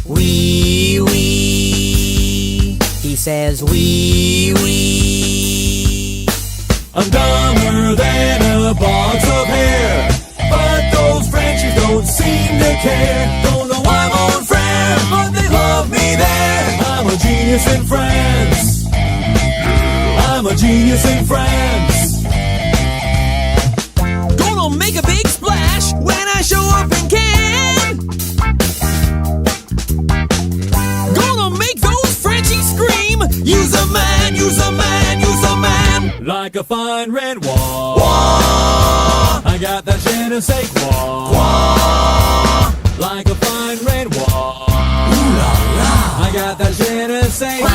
Wee wee. He says wee wee. I'm dumber than a box of hair, but those Frenchies don't seem to care. Don't know why I'm on France, but they love me there. I'm a genius in France. I'm a genius in France. Gonna make a big splash when I show up in Cannes. Gonna make those Frenchies scream. Use a man, use a man, use a man. Like a fine red wall. I got that je ne sais quoi. Like a fine red wall. I got that je ne sais quoi.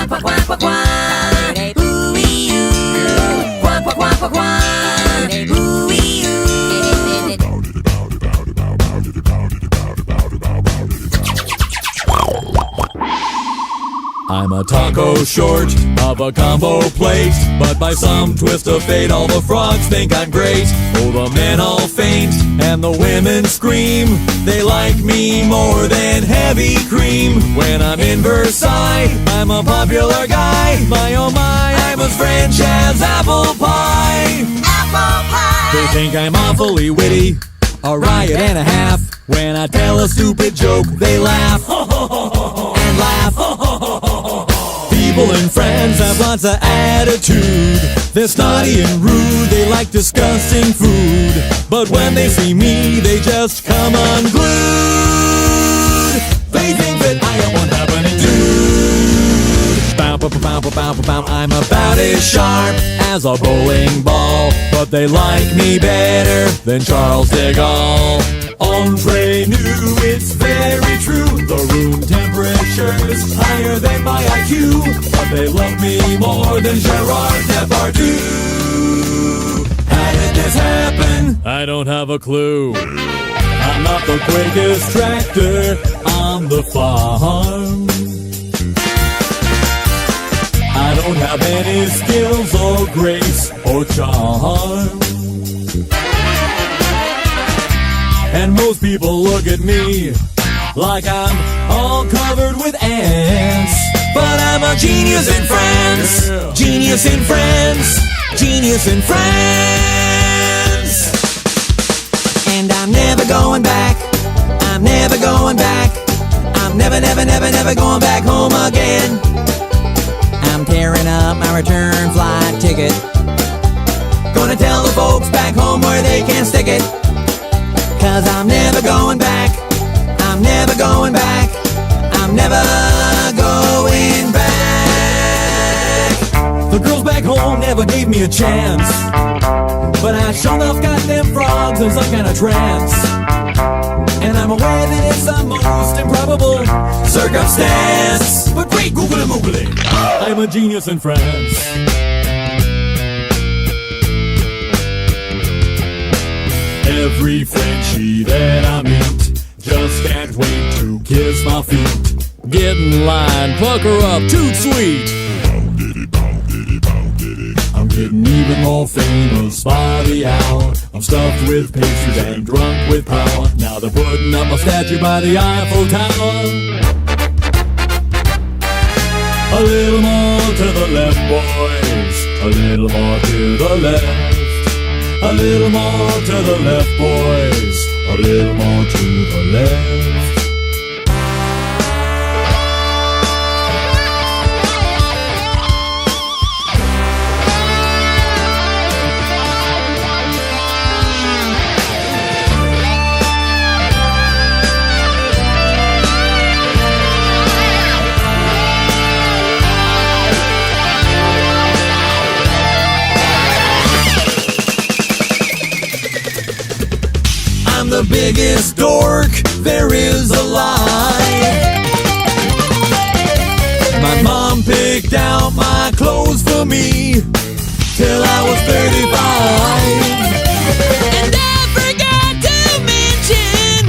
I'm a taco short of a combo plate, but by some twist of fate all the frogs think I'm great. Oh, the men all faint and the women scream. They like me more than heavy cream. When I'm in Versailles, I'm a popular guy. My oh my, I'm as French as apple pie. Apple pie. They think I'm awfully witty, a riot and a half. When I tell a stupid joke, they laugh and laugh. People in France have lots of attitude. They're snotty and rude, they like disgusting food. But when they see me, they just come unglued. They think that I am one happening dude. Bow, bow, bow, bow, bow, bow, bow. I'm about as sharp as a bowling ball, but they like me better than Charles de Gaulle. Entre nous, it's very true. The room temperature's higher than my IQ, but they love me more than Gerard Depardieu. How did this happen? I don't have a clue. I'm not the quickest tractor on the farm. I don't have any skills or grace or charm. And most people look at me like I'm all covered with ants. But I'm a genius in France. Genius in France. Genius in France. And I'm never going back. I'm never going back. I'm never, never, never, never going back home again. I'm tearing up my return flight ticket. Gonna tell the folks back home where they can stick it. 'Cause I'm never going back. I'm never going back. I'm never going back. The girls back home never gave me a chance, but I sure enough got them frogs in some kind of trance. And I'm aware that it's the most improbable circumstance, but great googly moogly, I'm a genius in France. Every Frenchie that I meet just can't wait to kiss my feet. Get in line, pucker up, toot sweet. I'm getting even more famous by the hour. I'm stuffed with pastries and drunk with power. Now they're putting up a statue by the Eiffel Tower. A little more to the left, boys. A little more to the left. A little more to the left, boys. A little more to the left. I'm the biggest dork there is alive. My mom picked out my clothes for me till I was 35. And I forgot to mention,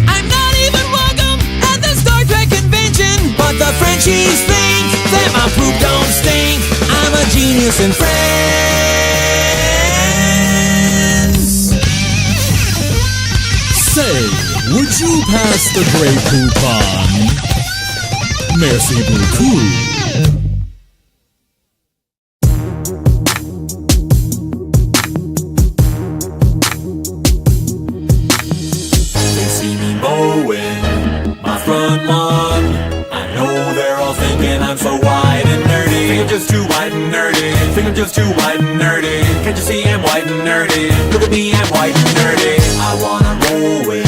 I'm not even welcome at the Star Trek convention. But the Frenchies think that my poop don't stink. I'm a genius in France. Say, would you pass the Grey Poupon? Merci beaucoup. They see me mowing my front lawn. I know they're all thinking I'm so white and nerdy. Think I'm just too white and nerdy. Think I'm just too white and nerdy. Can't you see I'm white and nerdy? Look at me, I'm white and nerdy. I wanna roll with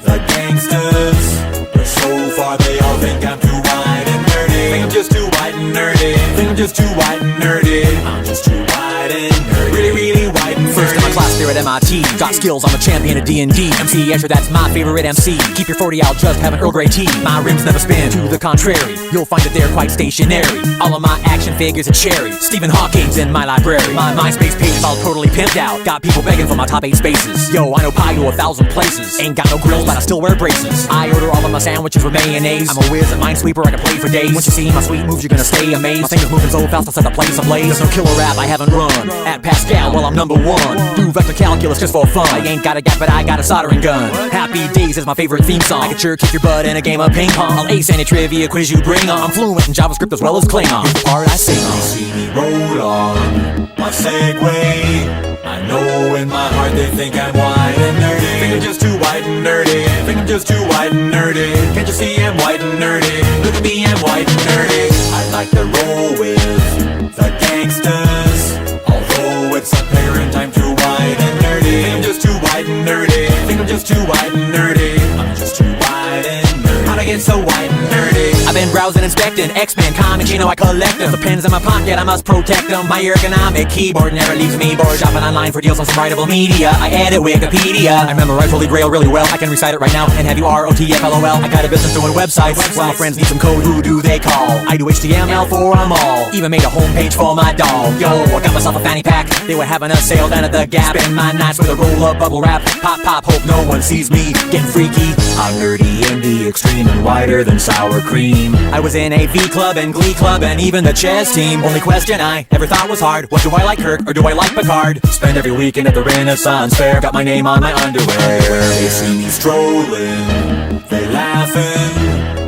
the gangsters, but so far they all think I'm too white and nerdy. Think I'm just too white and nerdy. Think I'm just too white and nerdy. I'm just too white and nerdy. Really, really white and nerdy. First in my class there at MIT. Got skills, I'm a champion of D&D. MC Escher, that's my favorite MC. Keep your 40 out, just have an Earl Grey tea. My rims never spin, to the contrary. You'll find that they're quite stationary. All of my action figures are cherry. Stephen Hawking's in my library. My MySpace page is all totally pimped out. Got people begging for my top 8 spaces. Yo, I know pie to 1,000 places. Ain't got no grills, but I still wear braces. I order all of my sandwiches with mayonnaise. I'm a whiz at Minesweeper, I can play for days. Once you see my sweet moves, you're gonna stay amazed. My fingers moving so fast, I'll set the place ablaze. There's no killer rap I haven't run. At Pascal, well, I'm number 1. Do vector calculus just for fun. I ain't got a gap, but I got a soldering gun. Happy Days is my favorite theme song. I can sure kick your butt in a game of ping pong. I'll ace any trivia quiz you bring on. I'm fluent in JavaScript as well as Klingon. Here's the part I sing on. See me roll on my Segway. I know in my heart they think I'm white and nerdy. Think I'm just too white and nerdy. Think I'm just too white and nerdy. Can't you see I'm white and nerdy? Look at me, I'm white and nerdy. I like to roll with the gangsters, although it's apparent I'm too white and nerdy. Think I'm just too white and nerdy. Think I'm just too white and nerdy. I'm just too white and nerdy. How'd I get so white and nerdy? I've been browsing, inspecting X-Men comics, you know I collect them. The pens in my pocket, I must protect them. My ergonomic keyboard never leaves me bored. Shopping online for deals on some writable media. I edit Wikipedia. I memorize Holy Grail really well. I can recite it right now and have you ROTFLOL. I got a business doing websites. Well, my friends need some code, who do they call? I do HTML for them all. Even made a homepage for my dog. Yo, I got myself a fanny pack. They were having a sale down at the Gap. Spend my nights with a roll-up bubble wrap. Pop, pop, hope no one sees me getting freaky. I'm nerdy in the extreme and whiter than sour cream. I was in a V Club and Glee Club and even the chess team. Only question I ever thought was hard, what do I like, Kirk or do I like Picard? Spend every weekend at the Renaissance Fair. Got my name on my underwear. They see me strolling, they laughing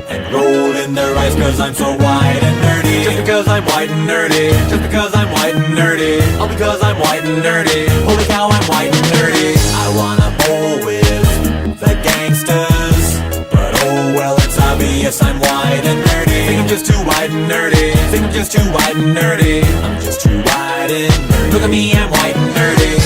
and rolling their eyes cause I'm so white and nerdy. Just because I'm white and nerdy. Just because I'm white and nerdy. All because I'm white and nerdy. Holy cow, I'm white and nerdy. I wanna bowl with the gangsters, but oh well, it's obvious I'm white and nerdy. Think I'm just too white and nerdy. Think I'm just too white and nerdy. I'm just too white and nerdy. Look at me, I'm white and nerdy.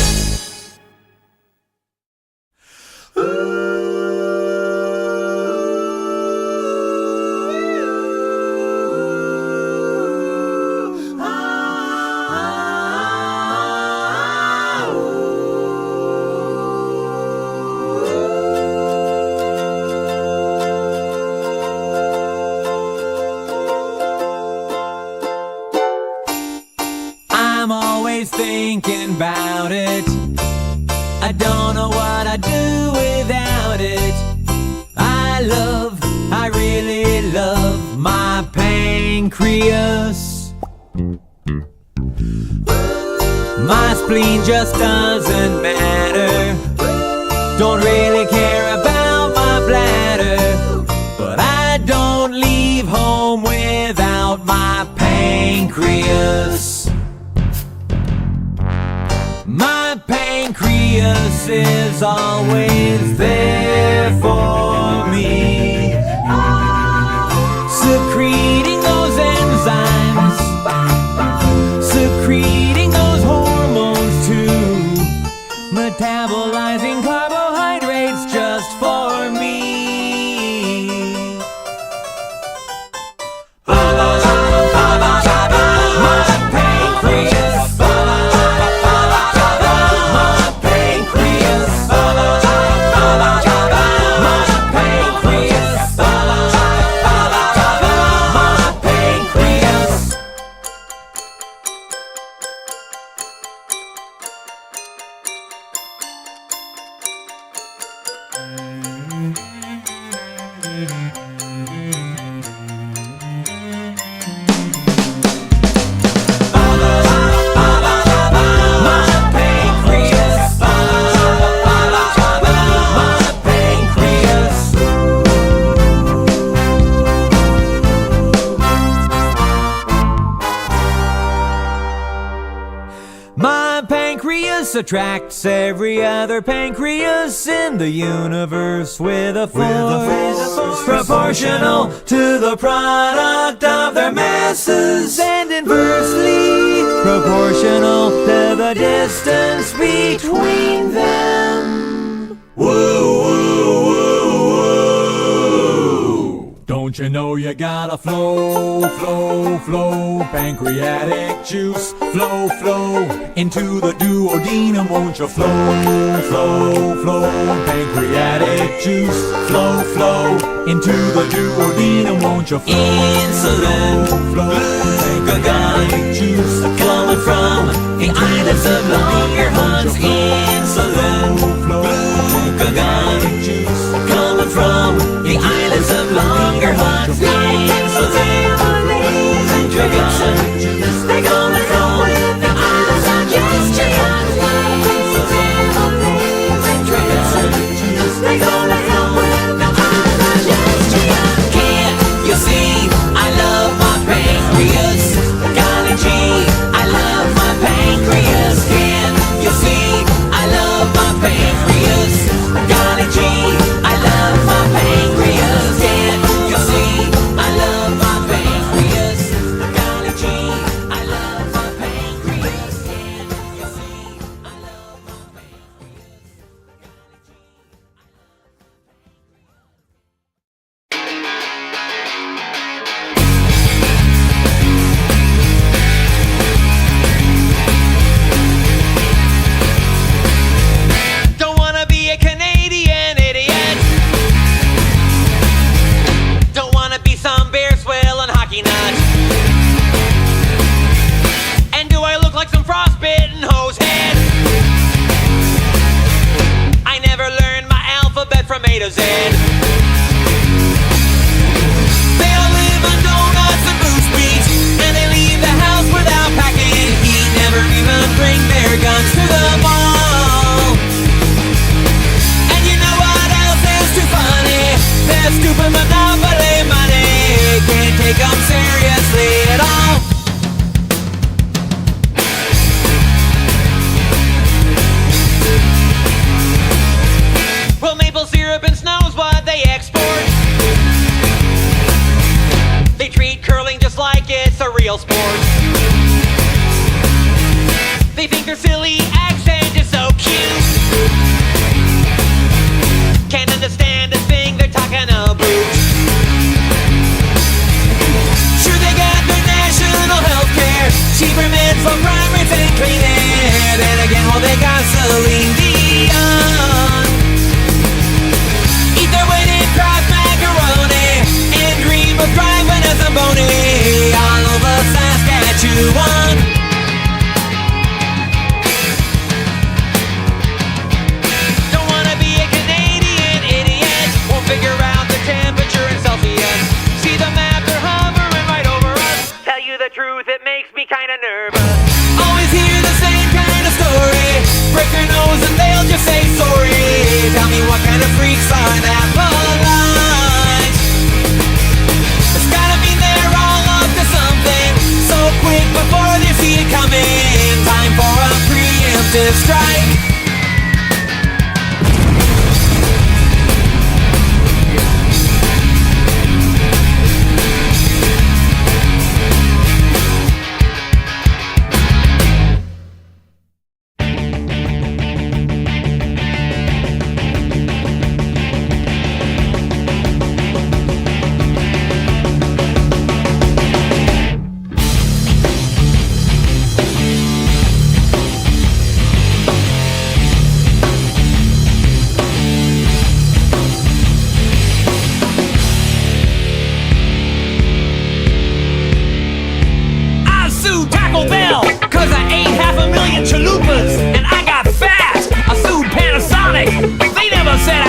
I'm always thinking about it. I don't know what I'd do without it. I really love my pancreas. My spleen just doesn't matter. Don't really care about my bladder. But I don't leave home without my pancreas is always there for me, secreting those enzymes, secreting those hormones too, metabolizing carbohydrates just for me. My pancreas attracts every other pancreas in the universe with a force proportional to the product of their masses, and inversely proportional to the distance between them. Woo, woo, woo, woo. Don't you know you gotta flow, flow, flow, pancreatic juice, flow, flow, into the duodenum, won't you flow, flow, flow, pancreatic juice, flow, flow, into the duodenum, won't you flow, Insulin, flow, pancreatic juice, coming from the islets of Langerhans. Insulin, flow, pancreatic juice, coming from the islets of Langerhans. Insulin, pancreatic juice, they coming from the islets of Langerhans. They coming from the islets of Langerhans. Can't you see I love my pancreas? Golly gee, I love my pancreas. Can't you see I love my pancreas? Golly gee, I love my pancreas. Can't you see I love my pancreas? Golly gee, I love my pancreas. Can't you see I love my pancreas? Don't wanna be a Canadian idiot. Don't wanna be some beer swill and hockey nut. And do I look like some frostbitten hose head? I never learned my alphabet from A to Z. They all live on donuts and booze beats, and they leave the house without packing heat. Never even bring their guns to the mall. And you know what else is too funny? Their stupid monopoly money. Can't take them seriously at all. Well, maple syrup and snow's what they export. They treat curling just like it's a real sport. They think their silly accent is so cute. Can't understand a thing they're talking about. Sure, they got their national health care, cheaper meds for prime rates and clean air. Then again, well, they got Celine Dion. Eat their weight in Kraft macaroni and dream of driving a Zamboni all over Saskatchewan.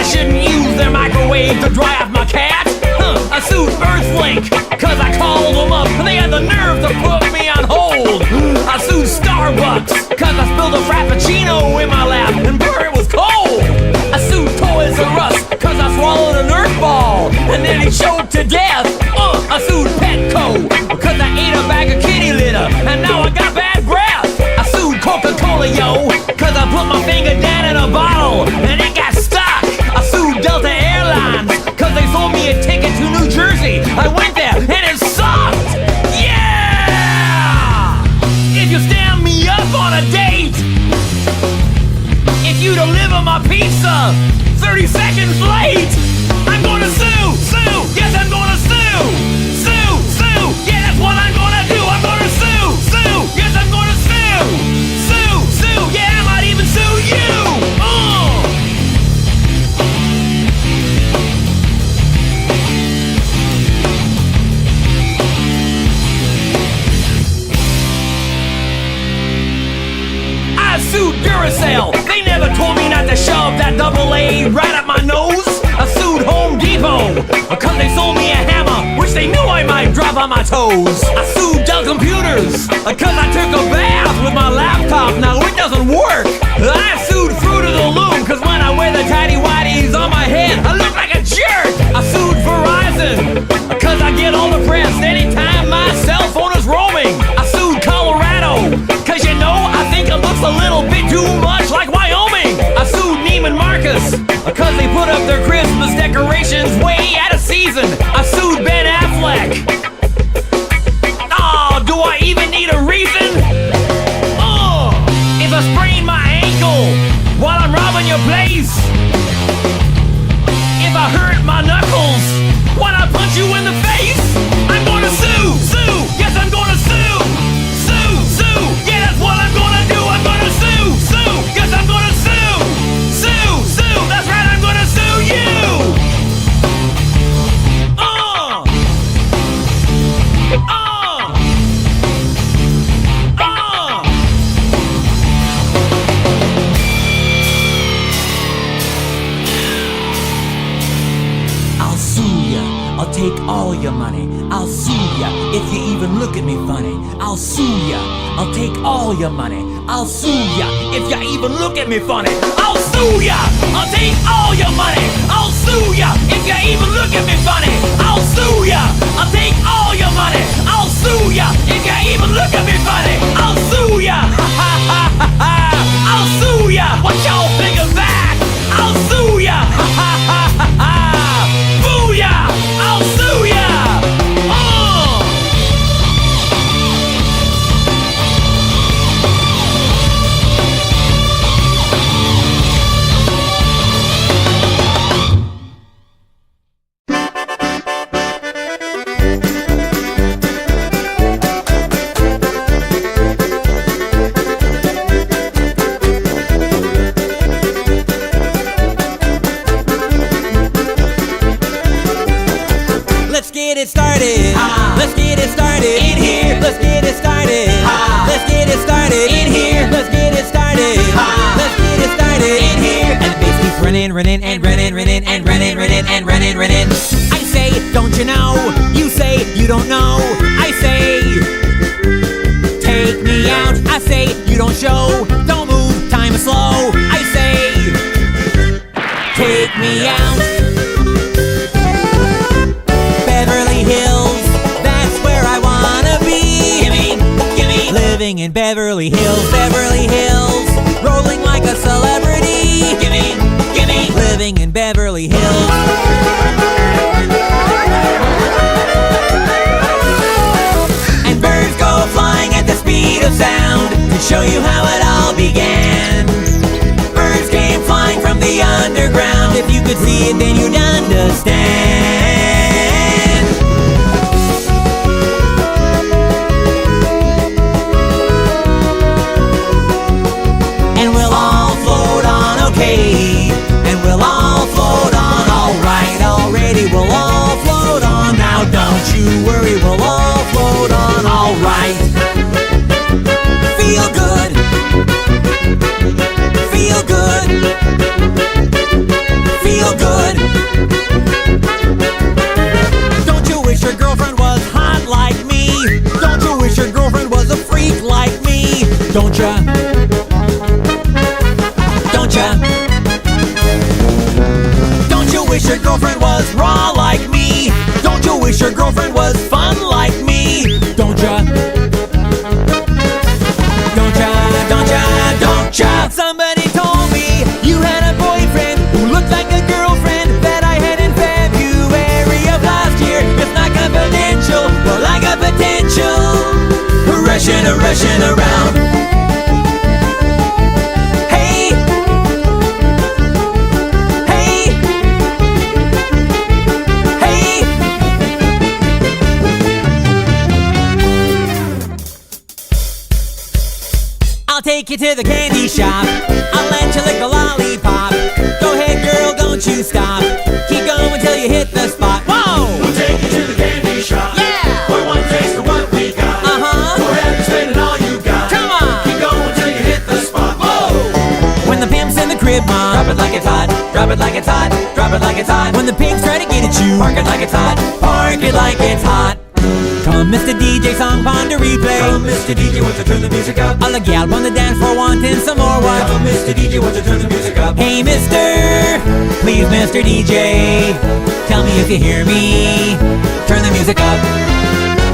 shouldn't use their microwave to dry off my cat. I sued Earthlink, cause I called them up and they had the nerve to put me on hold. I sued Starbucks, cause I spilled a Frappuccino in my lap and it was cold. I sued Toys R Us, cause I swallowed a Nerf ball and then he choked to death. I sued Petco, cause I ate a bag of kitty litter and now I got bad breath. I sued Coca-Cola, yo, cause I put my finger down in a bottle and it got stuck. I sued Delta Airlines, cause they sold me a ticket to New Jersey. I went there and it sucked. Yeah! If you stand me up on a date, if you deliver my pizza 30 seconds late, I'm gonna sue, sue, yes I'm gonna sue, sue, sue, yeah that's what I'm gonna do, I'm gonna sue, sue, yes I'm gonna sue, sue, sue, yeah I might even sue you. I sued Duracell, they never told me not to shove that AA right up my nose. I sued Home Depot, cause they sold me a hammer, which they knew I might drop on my toes. I sued Dell Computers, cause I took a bath with my laptop, now it doesn't work. I sued Fruit of the Loom, cause when I wear the tighty-whities on my head, I look like a jerk. I sued Verizon, cause I get all depressed anytime my cell phone is roaming. I sued Colorado, cause you know, I think it looks a little bit too much like Wyoming. I sued Neiman Marcus, cause they put up their Christmas decorations way out of season. I sued Ben Affleck. Oh, do I even need a reason? Oh, if I sprain my ankle while I'm robbing your place, if I hurt my knuckles when I punch you in the face, I'm gonna sue, sue, yes I'm gonna sue, sue, sue, yeah that's what I'm gonna do, I'm gonna sue, sue, yes I'm gonna sue, sue, sue, that's right I'm gonna sue you. I'll sue ya, I'll take all your money. I'll sue ya if you even look at me funny. I'll sue ya, I'll take all your money. I'll sue ya if you even look at me funny. I'll sue ya, I'll take all your money. I'll sue ya if you even look at me funny. I'll sue ya, I'll take all your money. I'll sue ya if you even look at me funny. I'll sue ya, ha ha ha ha ha. I'll sue ya, what y'all think of that? I'll sue ya, ha ha ha ha ha. Booyah, I'll sue ya. Let's get it started. Let's get it started in here. Let's get it started. Let's get it started in here. Let's get it started. Let's get it started in here. And the bass keeps running, running, and running, running, and running, running, and running, running. I say, don't you know? You say, you don't know. I say, take me out. I say, you don't show. Don't move, time is slow. I say, take me out. Hills, that's where I wanna be. Gimme, living in Beverly Hills, Beverly Hills, rolling like a celebrity. Gimme, living in Beverly Hills. And birds go flying at the speed of sound to show you how it all began. Birds came flying from the underground. If you could see it, then you'd understand. And we'll all float on, alright, already we'll all float on. Now don't you worry, we'll all float on, alright. Feel good. Feel good. Feel good. Don't ya? Don't ya? Don't you wish your girlfriend was raw like me? Don't you wish your girlfriend was fun like me? Don't ya? Don't ya? Don't ya? Don't ya? Somebody told me you had a boyfriend who looked like a girlfriend that I had in February of last year. It's not confidential, but I got potential. Rushing around. Hey, hey, hey. I'll take you to the candy shop. I'll let you lick a lollipop. Go ahead, girl, don't you stop. Keep going till you hit the spot. Whoa! We'll take you to the candy shop. Yeah! For one taste of what we got. Go ahead and spend it all you got. Come on! Keep going till you hit the spot. Whoa! When the pimp's in the crib, mom, Drop it like it's hot, drop it like it's hot, drop it like it's hot. when the pigs try to get at you, Park it like it's hot, park it like it's hot. Come, Mr. DJ, song pond to replay. Come, Mr. DJ, wants to turn the music up. All the gal on the dance floor wanting some more what? Come, Mr. DJ, wants to turn the music up. Hey, mister, please, Mr. DJ, tell me if you hear me. Turn the music up.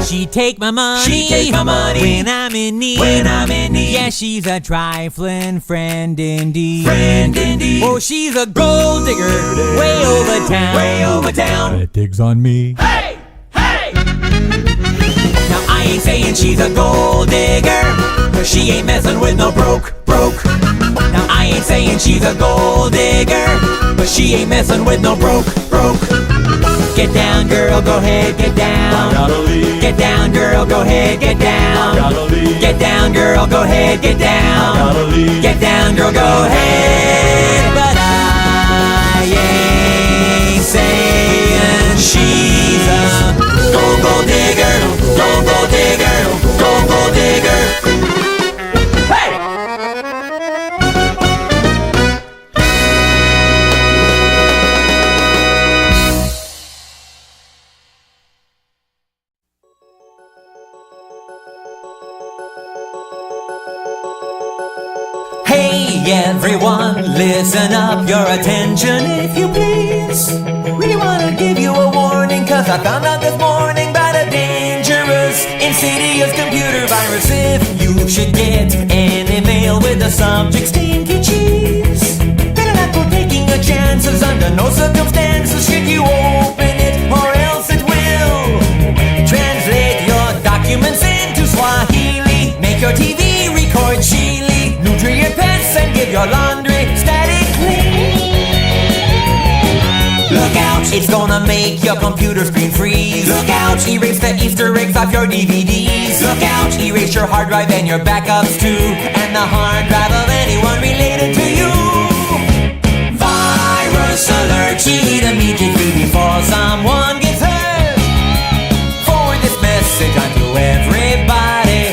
She take my money. She take my money. When I'm in need. When I'm in need. Yeah, she's a trifling friend indeed. Friend indeed. Oh, she's a gold digger. Way over town. Way over town. It digs on me. Hey! Hey! Now I ain't saying she's a gold digger, 'cause she ain't messing with no broke. Now I ain't saying she's a gold digger, but she ain't messing with no broke. Get down, girl, go ahead, get down. Gotta leave. Get down, girl, go ahead, get down. Gotta leave. Get down, girl, go ahead, get down. Gotta leave. Get down, girl, go ahead. But I ain't saying she's a gold digger, gold digger, gold digger. Hey! Hey everyone, listen up, your attention if you please. Really wanna give you a warning, 'cause I found out this morning about a dangerous, insidious computer virus. If you should get an email with the subject stinky cheese, better not go taking your chances. Under no circumstances should you open it, or else it will translate your documents into Swahili, make your TV record Chile, neuter your pets and give your laundry static clean. Look out, it's gonna make your computer screen freeze. Look out, erase the Easter eggs off your DVDs. Look out, erase your hard drive and your backups too, and the hard drive of anyone related to you. Virus alert, delete immediately before someone gets hurt. Forward this message onto everybody.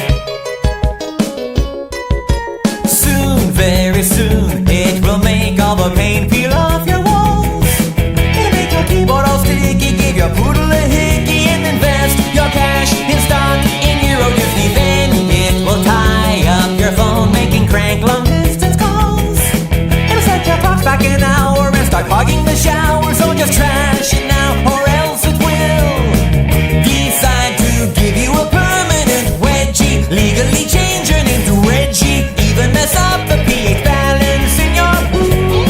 Soon, very soon, it will make all the paint peel off your walls. It'll make your keyboard all sticky, give your poodle a hickey, and invest your cash in stock in Euro Disney. Then it will tie up your phone, making crank long distance calls. It'll set your clocks back an hour and start hogging the shower. So just trash it now, or else it will decide to give you a permanent wedgie, legally change it into Reggie, even mess up the pH balance in your pool.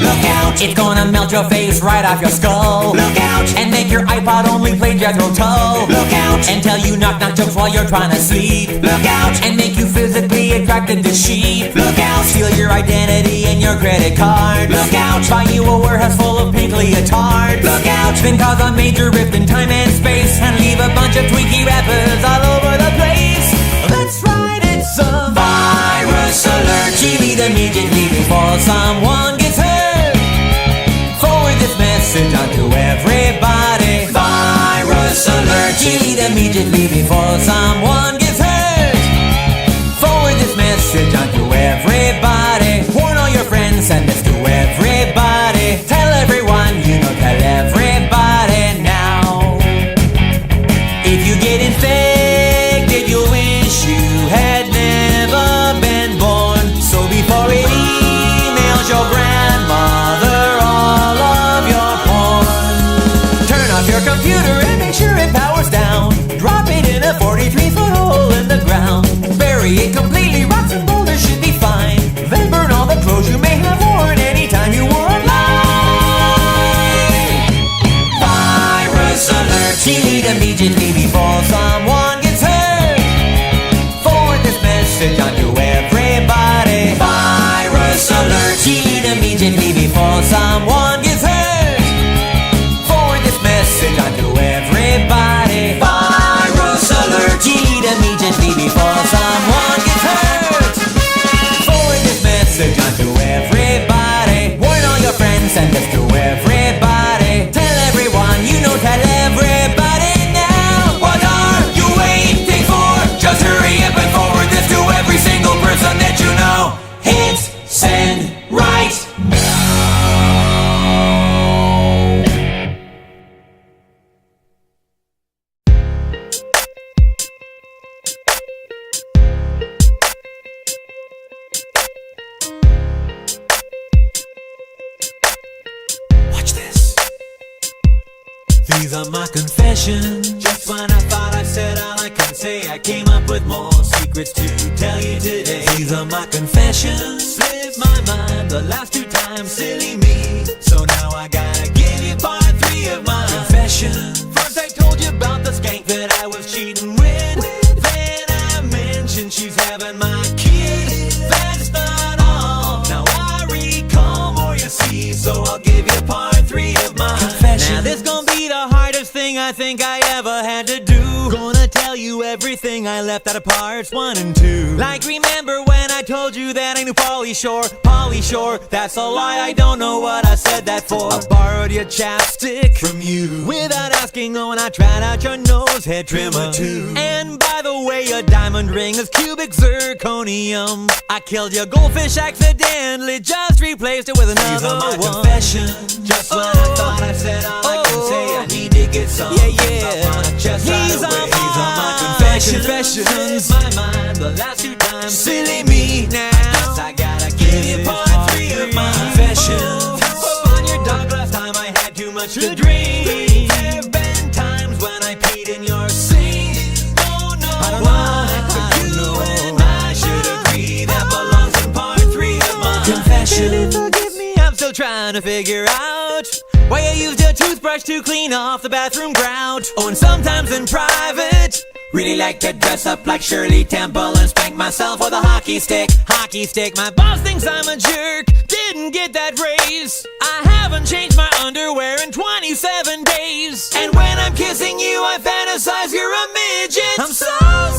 Look out, it's gonna melt your face right off your skull. Look out, and make your iPod only play Jethro Tull. Look out, and tell you knock jokes while you're trying to sleep. Look out, and make you physically attracted to sheep. Look out, steal your identity and your credit card. Look out, buy you a warehouse full of pink leotards. Look out, then cause a major rift in time and space, and leave a bunch of tweaky rappers all over the place. That's right, it's a virus alert. Delete immediately before someone gets hurt. Forward this message onto everybody. Virus alert. Delete immediately before someone gets hurt. Forward this message onto everybody. Warn all your friends, send this to everybody. Tell everyone you know, tell everybody now. If you get infected, you'll wish you alert. She need immediately before someone gets hurt. Forward this message onto everybody. Virus alert. She need immediately before someone gets hurt. Forward this message onto everybody. Virus alert. She need immediately before someone gets hurt. Forward this message onto everybody. Warn all your friends, send this to everybody. Tell everyone you know, tell everybody now. What are you waiting for? Just hurry up and forward this to every single person that you know. Hit send right now. Watch this. These are my confessions. Just when I thought I said all I can say, I came up with more secrets to tell you today. These are my confessions. Slipped my mind the last two times, silly me. So now I gotta give you part 3 of my confessions. First I told you about the skank that I was cheating with. Then I mentioned she's having my kid. That's not all. Now I recall more, you see. So I'll give you part 3 of my confessions. Now this gonna be the hardest thing I think I ever had to do. Gonna tell you everything I left out of parts 1 and 2. Like remember when I told you that I knew Pauly Shore? Pauly Shore, that's a lie, I don't know what I said that for. I borrowed your chapstick from you without asking, oh, and I tried out your nose hair trimmer too. And by the way, your diamond ring is cubic zirconium. I killed your goldfish accidentally, just replaced it with another. These are my confessions. Just when I thought I said all I can say, I need to get some. These are my confessions. My mind the last 2 times, silly me. Now I guess I gotta give you part 3 of my confessions. On your dog last time I had too much to drink. There've been times when I peed in your sink. Don't know why, but you and I should agree that belongs in part 3 of my confessions. Forgive me, I'm still trying to figure out why you used your toothbrush to clean off the bathroom grout. Oh, and sometimes in private, really like to dress up like Shirley Temple and spank myself with a hockey stick. Hockey stick, my boss thinks I'm a jerk. Didn't get that raise. I haven't changed my underwear in 27 days. And when I'm kissing you, I fantasize you're a midget. I'm so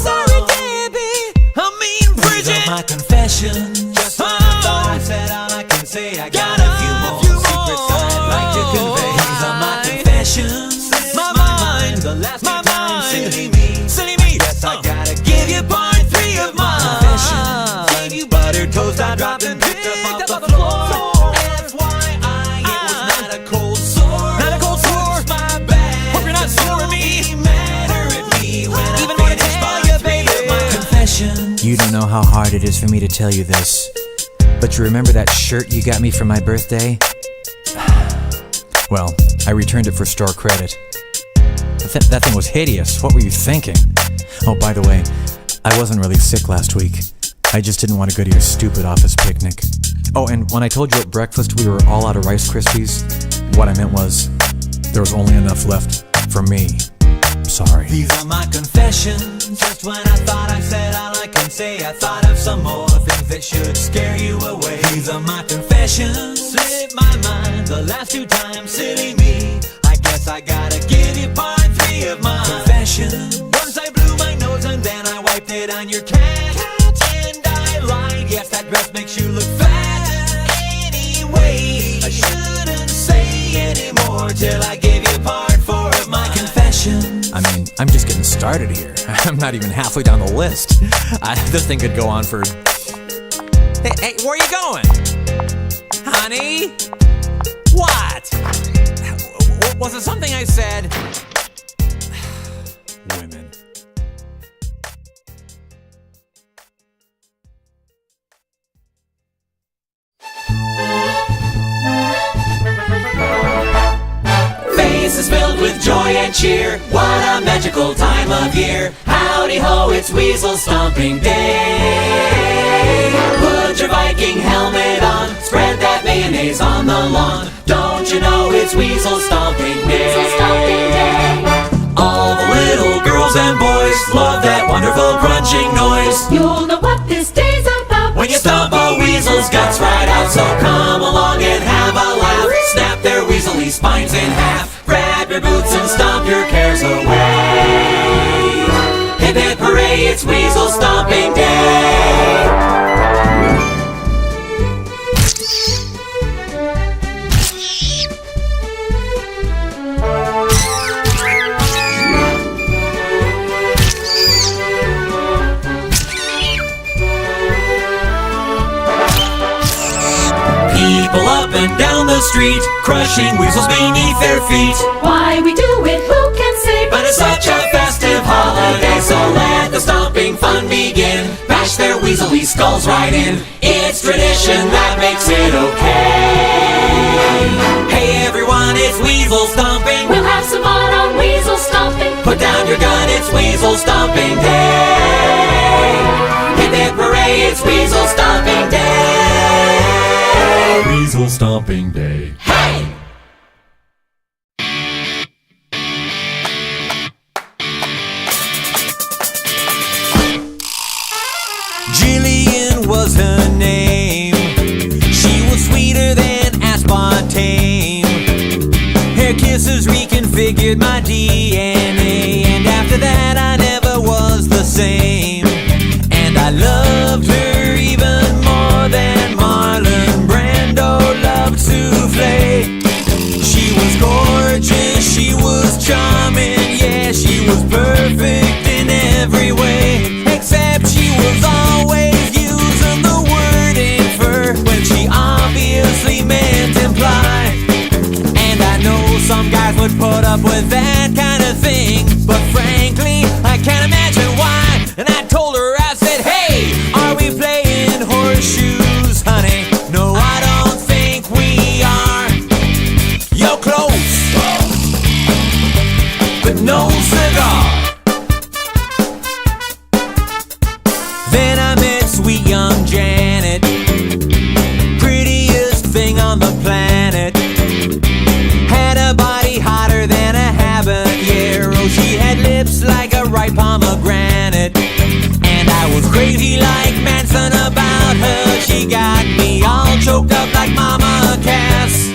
sorry, Debbie. I mean, Bridget. These are my confessions. Just when I thought I said all I can say, I got a few more secrets I'd like to convey. These are my confessions. My mind, the last 2 times, silly me. Silly me. Yes, I gotta give you part 3 of my confessions. Gave you buttered toast I dropped and picked up off the floor. FYI, it was not a cold sore. Not a cold sore. It's my bad. Hope you're not sore at me. Matter at me when even I finish part 3 of my confessions. You don't know how hard it is for me to tell you this, but you remember that shirt you got me for my birthday? Well, I returned it for store credit. That thing was hideous. What were you thinking? Oh, by the way, I wasn't really sick last week. I just didn't want to go to your stupid office picnic. Oh, and when I told you at breakfast we were all out of Rice Krispies, what I meant was there was only enough left for me. Sorry. These are my confessions. Just when I thought I said all I can say, I thought of some more things that should scare you away. These are my confessions. Slipped my mind the last 2 times, silly me. I guess I gotta give you part 3 of my confessions. Once I blew my nose and then I wiped it on your cat. And I lied, yes, that dress makes you look fat. Anyway, I shouldn't say anymore till I give you part 4 of my confessions. I mean, I'm just getting started here. I'm not even halfway down the list. This thing could go on for... Hey, where are you going? Honey? What? Was it something I said? Women. Faces filled with joy and cheer. What a magical time of year. Howdy ho, it's Weasel Stomping Day. Put your Viking helmet on, spread that mayonnaise on the lawn. Don't you know it's Weasel Stomping Day? Love that wonderful crunching noise. You'll know what this day's about When you stomp a weasel's guts right out. So come along and have a laugh. Snap their weaselly spines in half. Grab your boots and stomp your cares away. Hip hip hooray, it's Weasel Stomping Day. People up and down the street, crushing weasels beneath their feet. Why we do it, who can say? But it's such a festive holiday, so let the stomping fun begin. Bash their weaselly skulls right in. It's tradition that makes it okay. Hey everyone, it's Weasel Stomping. We'll have some fun on Weasel Stomping. Put down your gun, it's Weasel Stomping Day. Hip hip hooray, it's Weasel Stomping Day. Weasel Stomping Day. Hey! Jillian was her name. She was sweeter than aspartame. Her kisses reconfigured my DNA, and after that I never was the same. And I loved her even more than Marlon Brando loved souffle. She was gorgeous, she was charming, yeah, she was perfect in every way. Except she was always using the word infer when she obviously meant imply. And I know some guys would put up with that kind of thing, but frankly, I can't imagine why. And I told her, I said, hey, are we playing horseshoes, honey? No, I don't think we are. You're close, but no cigar. Then I met sweet young Janet, prettiest thing on the planet. Had a body hotter than a habanero. She had lips like a ripe pomegranate. And I was crazy like Manson about her. She got me all choked up like Mama Cass.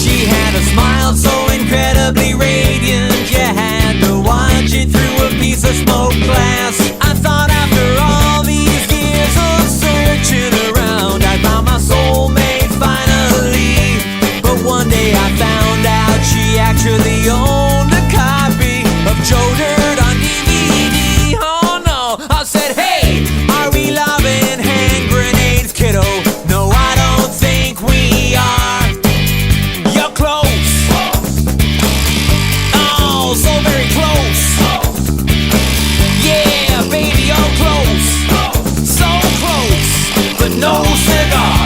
She had a smile so incredibly radiant, you had to watch it through a piece of smoked glass. I thought after all these years of searching around, I found my soulmate finally. But one day I found out she actually owned a copy of Joe Dirt on DVD. Oh no, I said, hey, are we lobbing hand grenades, kiddo? No, I don't think we are. You're close. Oh, so very close. Yeah, baby, you're close. So close, but no cigar.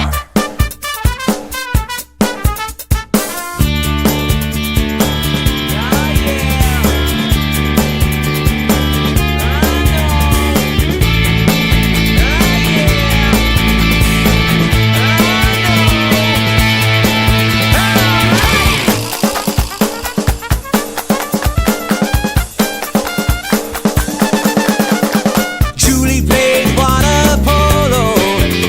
Julie played water polo.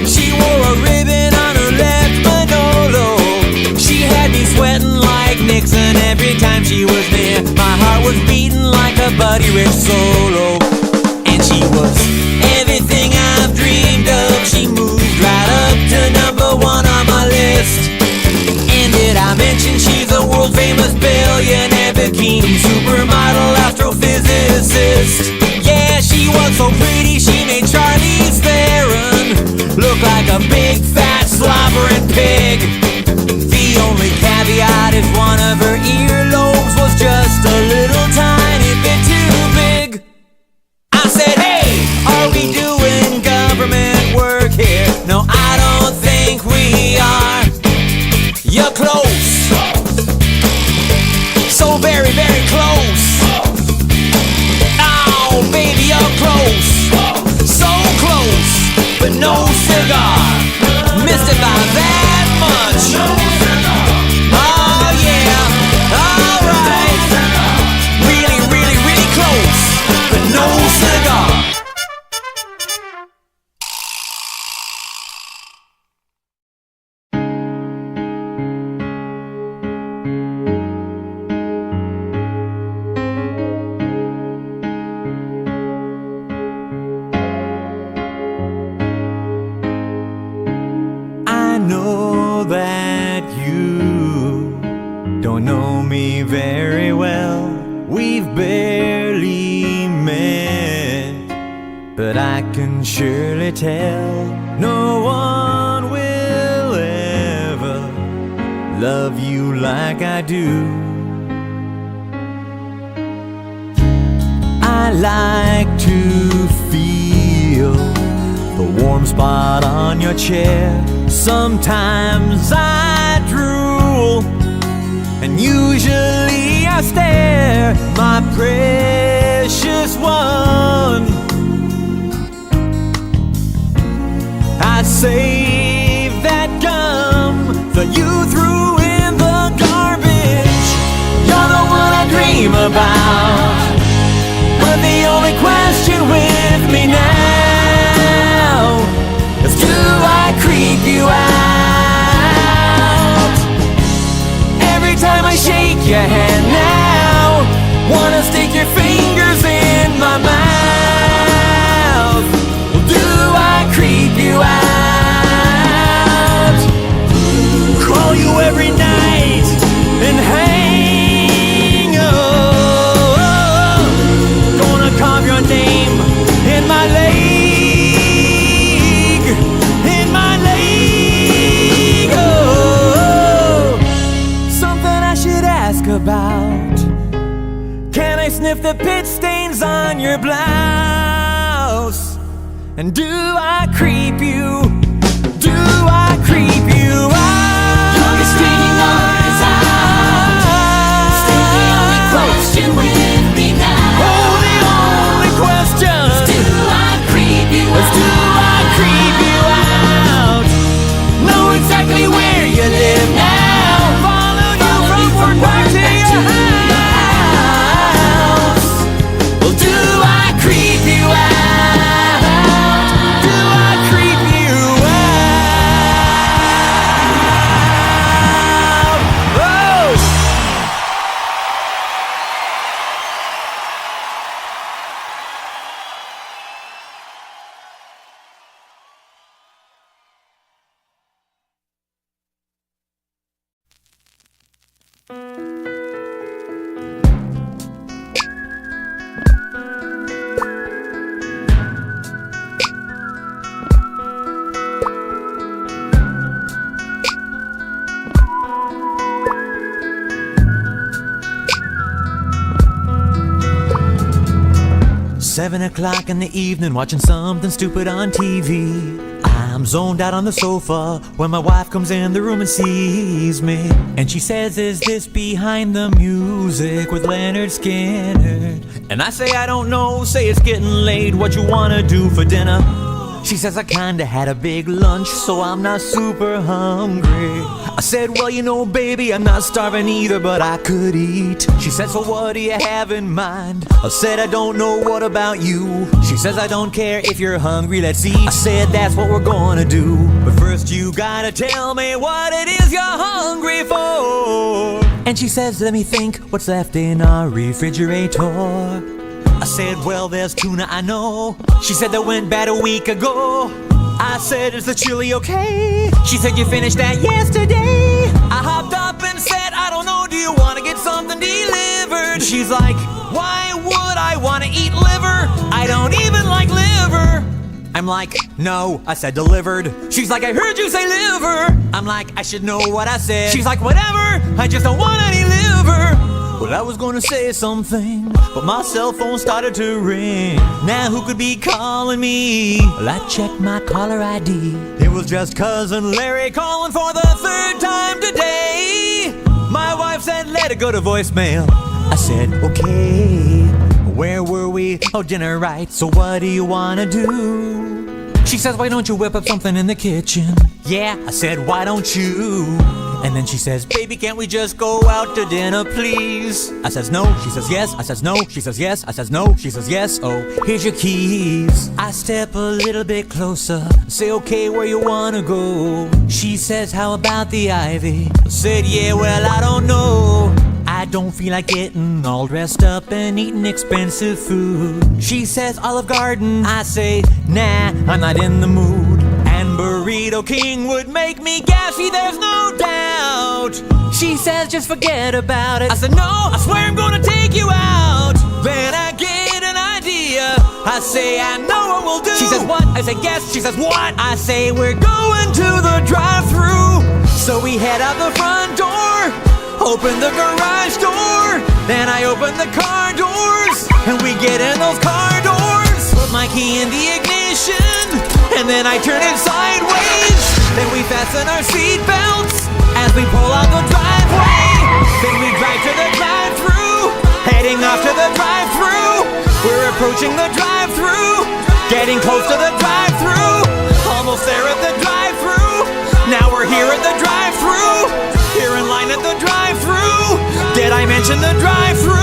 She wore a ribbon on her left manolo. She had me sweating like Nixon every time she was near. My heart was beating like a Buddy Rich solo. And she was everything I've dreamed of. She moved right up to #1 on my list. And did I mention she's a world famous billionaire, bikini supermodel, astrophysicist? Yeah, she was so pretty she made Charlize Theron look like a big fat slobbering pig. The only caveat is one of her earlobes was just a little tiny bit too big. I said, hey, are we doing government work here? No, I don't think we are. You're close. So very, very close. Oh, baby, you're close. So close, but no cigar. Missed it by that much. Oh, yeah. All right. Really, really, really close, but no cigar. don't know me very well. We've barely met, but I can surely tell no one will ever love you like I do. I like to feel the warm spot on your chair. Sometimes I drool, and usually I stare. My precious one, I saved that gum that you threw in the garbage. You're the one I dream about, but the only question with me now is, do I creep you out? Every time I shake your hand now, wanna stick your fingers in my mouth. Well, do I creep you out? Call you every night and hang up. Gonna carve your name in my leg, in my leg. Oh, something I should ask about. Can I sniff the pit stains on your blouse? And do I creep you? Do I creep you out? You're just stringing others out. Still the only question with me now. Oh, the only question is, do I creep you is, do I creep you out? Know exactly where you live now. Follow you from work to your house. Well, do I creep you out? Do I creep you out? Oh! Seven o'clock in the evening, watching something stupid on TV. I'm zoned out on the sofa when my wife comes in the room and sees me. And she says, is this Behind the Music with Leonard Skinner? And I say, I don't know, say it's getting late, what you wanna do for dinner? She says, I kinda had a big lunch, so I'm not super hungry. I said, well, you know, baby, I'm not starving either, but I could eat. She said, so what do you have in mind? I said, I don't know, what about you? She says, I don't care if you're hungry, let's eat. I said, that's what we're gonna do. But first you gotta tell me what it is you're hungry for. And she says, let me think, what's left in our refrigerator? I said, well, there's tuna, I know. She said, that went bad a week ago. I said, is the chili okay? She said, you finished that yesterday. I hopped up and said, I don't know, do you want to get something delivered? She's like, why would I want to eat liver? I don't even like liver. I'm like, no, I said delivered. She's like, I heard you say liver. I'm like, I should know what I said. She's like, whatever, I just don't want any liver. Well, I was gonna say something, but my cell phone started to ring. Now who could be calling me? Well, I checked my caller ID. It was just cousin Larry calling for the third time today. My wife said, let it go to voicemail. I said, okay. Where were we? Oh, dinner, right. So what do you wanna do? She says, why don't you whip up something in the kitchen? Yeah, I said, why don't you? And then she says, baby, can't we just go out to dinner, please? I says, no. She says, yes. I says, no. She says, yes. I says, no. She says, yes. Oh, here's your keys. I step a little bit closer, say, okay, where you wanna go? She says, how about the Ivy? I said, yeah, well, I don't know. I don't feel like getting all dressed up and eating expensive food. She says, Olive Garden. I say, nah, I'm not in the mood. And Burrito King would make me gassy, there's no doubt. out. She says, just forget about it. I said, no, I swear I'm gonna take you out. Then I get an idea. I say, I know what we'll do. She says, what? I say, guess. She says, what? I say, we're going to the drive-thru. So we head out the front door, open the garage door, then I open the car doors, and we get in those car doors. Put my key in the ignition, and then I turn it sideways. Then we fasten our seat belts as we pull out the driveway. Then we drive to the drive-thru, heading off to the drive-thru. We're approaching the drive-thru, getting close to the drive-thru, almost there at the drive-thru. Now we're here at the drive-thru, here in line at the drive-thru. Did I mention the drive-thru?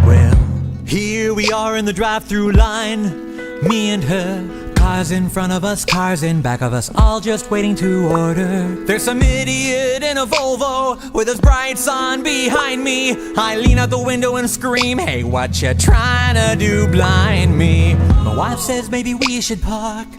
Well, here we are in the drive-thru line, me and her. Cars in front of us, cars in back of us, all just waiting to order. There's some idiot in a Volvo with his brights on behind me. I lean out the window and scream, hey, what you trying to do, blind me? My wife says maybe we should park,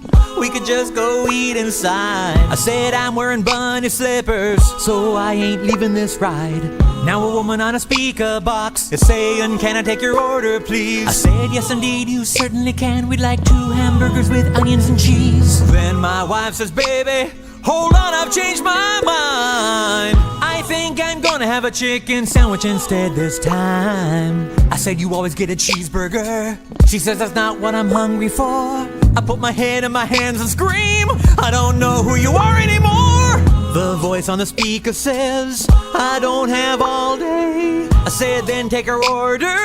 we could just go eat inside. I said I'm wearing bunny slippers, so I ain't leaving this ride. Now a woman on a speaker box is saying, can I take your order, please? I said, yes indeed, you certainly can. We'd like 2 hamburgers with onions and cheese. Then my wife says, baby, hold on, I've changed my mind. I think I'm gonna have a chicken sandwich instead this time. I said, you always get a cheeseburger. She says, that's not what I'm hungry for. I put my head in my hands and scream, I don't know who you are anymore. The voice on the speaker says, I don't have all day. I said, then take our order,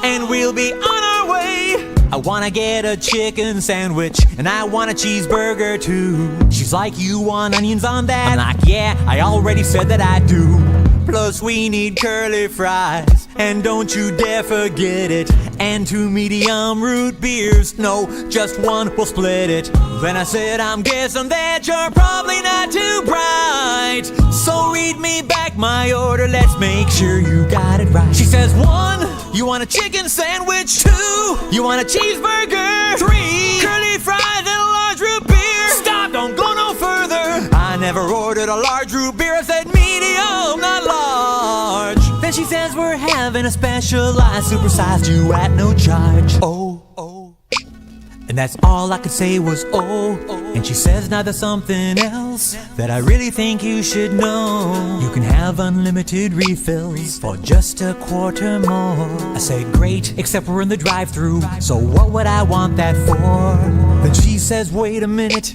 and we'll be on our way. I wanna get a chicken sandwich, and I want a cheeseburger too. She's like, you want onions on that? I'm like, yeah, I already said that I do. Plus we need curly fries, and don't you dare forget it. And 2 medium root beers, no, just 1, we'll split it. Then I said, I'm guessing that you're probably not too bright, so read me back my order, let's make sure you got it right. She says, 1, you want a chicken sandwich. 2, you want a cheeseburger. 3, curly fries and a large root beer. Stop, don't go no further. I never ordered a large root beer, I said medium, not large. Then she says, we're having a specialized supersized you at no charge. Oh. And that's all I could say was oh. And she says, now there's something else that I really think you should know. You can have unlimited refills for just a quarter more. I said, great, except we're in the drive-thru, so what would I want that for? Then she says, wait a minute,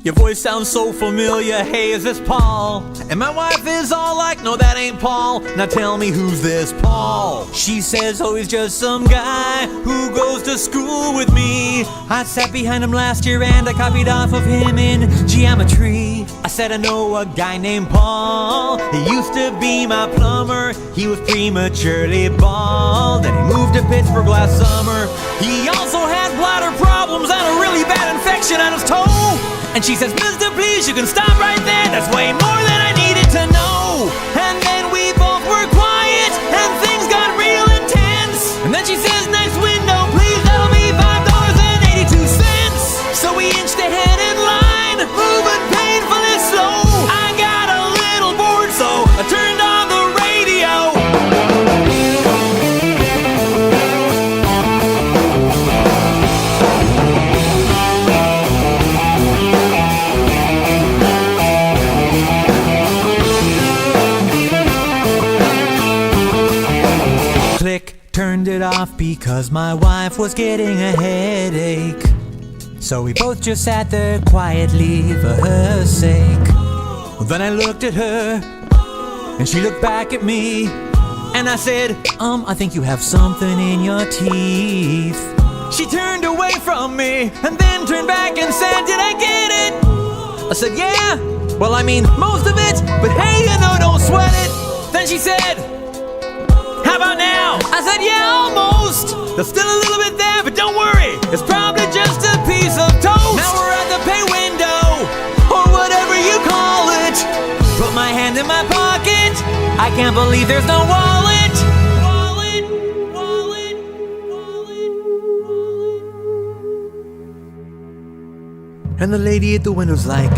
your voice sounds so familiar, hey, is this Paul? And my wife is all like, no, that ain't Paul. Now tell me, who's this Paul? She says, oh, he's just some guy who goes to school with me. I sat behind him last year and I copied off of him in geometry. I said, I know a guy named Paul. He used to be my plumber. He was prematurely bald, then he moved to Pittsburgh last summer. He also had bladder problems and a really bad infection on his toe. And she says, mister, please, you can stop right there. That's way more than I needed to know. And then we both were quiet, and things got real intense. And then she says, next window, please, that'll be $5.82. So we inched ahead in line, moving painfully slow. I got a little bored, so I turned on the radio. Turned it off because my wife was getting a headache. So we both just sat there quietly for her sake. Well, then I looked at her and she looked back at me, and I said, I think you have something in your teeth. She turned away from me and then turned back and said, did I get it? I said, yeah, well, I mean, most of it, but hey, you know, don't sweat it. Then she said, how about now? I said, yeah, almost. There's still a little bit there, but don't worry, it's probably just a piece of toast. Now we're at the pay window, or whatever you call it. Put my hand in my pocket, I can't believe there's no wallet. And the lady at the window's like,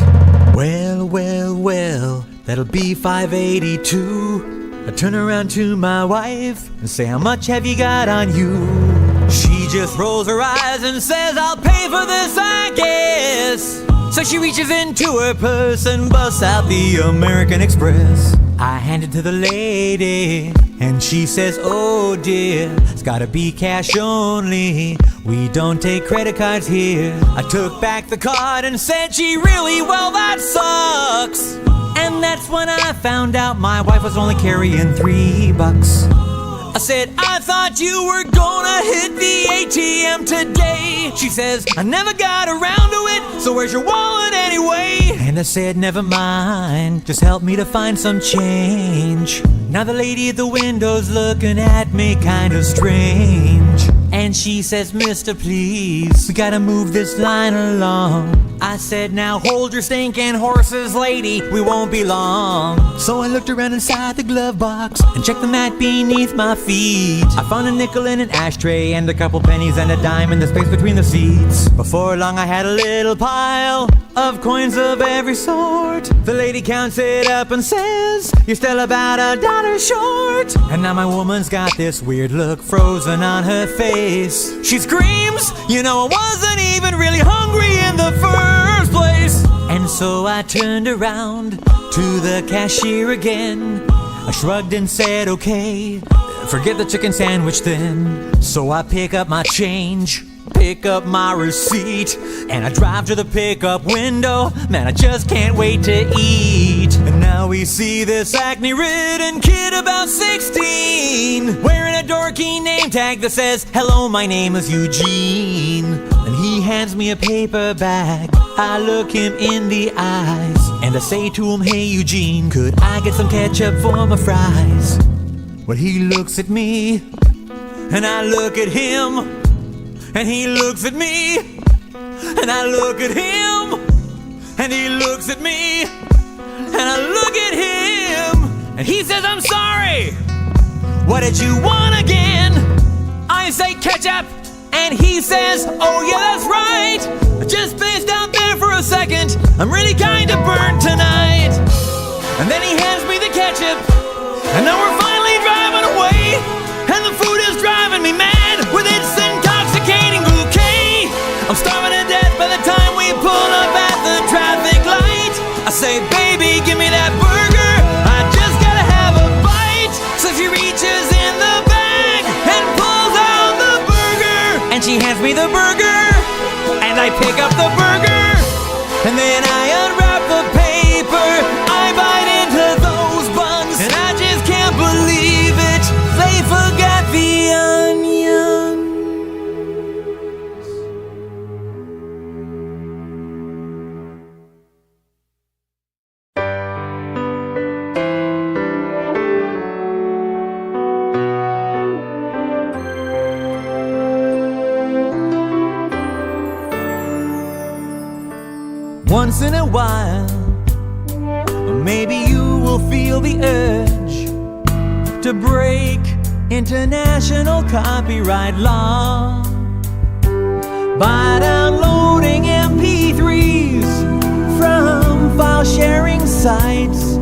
well, well, well, that'll be $5.82. I turn around to my wife and say, how much have you got on you? She just rolls her eyes and says, I'll pay for this, I guess. So she reaches into her purse and busts out the American Express. I hand it to the lady and she says, oh dear, it's gotta be cash only. We don't take credit cards here. I took back the card and said, gee, really? Well, that sucks. And that's when I found out my wife was only carrying $3. I said, I thought you were gonna hit the ATM today. She says, I never got around to it, so where's your wallet anyway? And I said, never mind, just help me to find some change. Now the lady at the window's looking at me kind of strange. And she says, mister, please, we gotta move this line along. I said, now hold your stinking horses, lady, we won't be long. So I looked around inside the glove box and checked the mat beneath my feet. I found a nickel in an ashtray and a couple pennies and a dime in the space between the seats. Before long I had a little pile of coins of every sort. The lady counts it up and says, you're still about $1 short. And now my woman's got this weird look frozen on her face. She screams, you know I wasn't even really hungry in the first place. And so I turned around to the cashier again. I shrugged and said, okay, forget the chicken sandwich then. So I pick up my change, pick up my receipt, and I drive to the pickup window. Man, I just can't wait to eat. And now we see this acne-ridden kid about 16, wearing a dorky name tag that says, hello, my name is Eugene. And he hands me a paper bag. I look him in the eyes and I say to him, hey Eugene, could I get some ketchup for my fries? Well, he looks at me and I look at him, and he looks at me, and I look at him, and he looks at me, and I look at him, and he says, I'm sorry, what did you want again? I say ketchup, and he says, oh yeah, that's right, I just spaced out there for a second, I'm really kinda burnt tonight. And then he hands me the ketchup, and now we're finally driving away, and the food is driving me mad with its intoxicating bouquet. I'm starving to death by the time we pull up at the traffic light. I say, baby, give me that burger, I just gotta have a bite. So she reaches in the bag and pulls out the burger, and she hands me the burger, and I pick up the burger, and then I unwrap the paper, I bite into those buns, and I just can't believe it, they forgot the onion. Once in a while, maybe you will feel the urge to break international copyright law by downloading MP3s from file sharing sites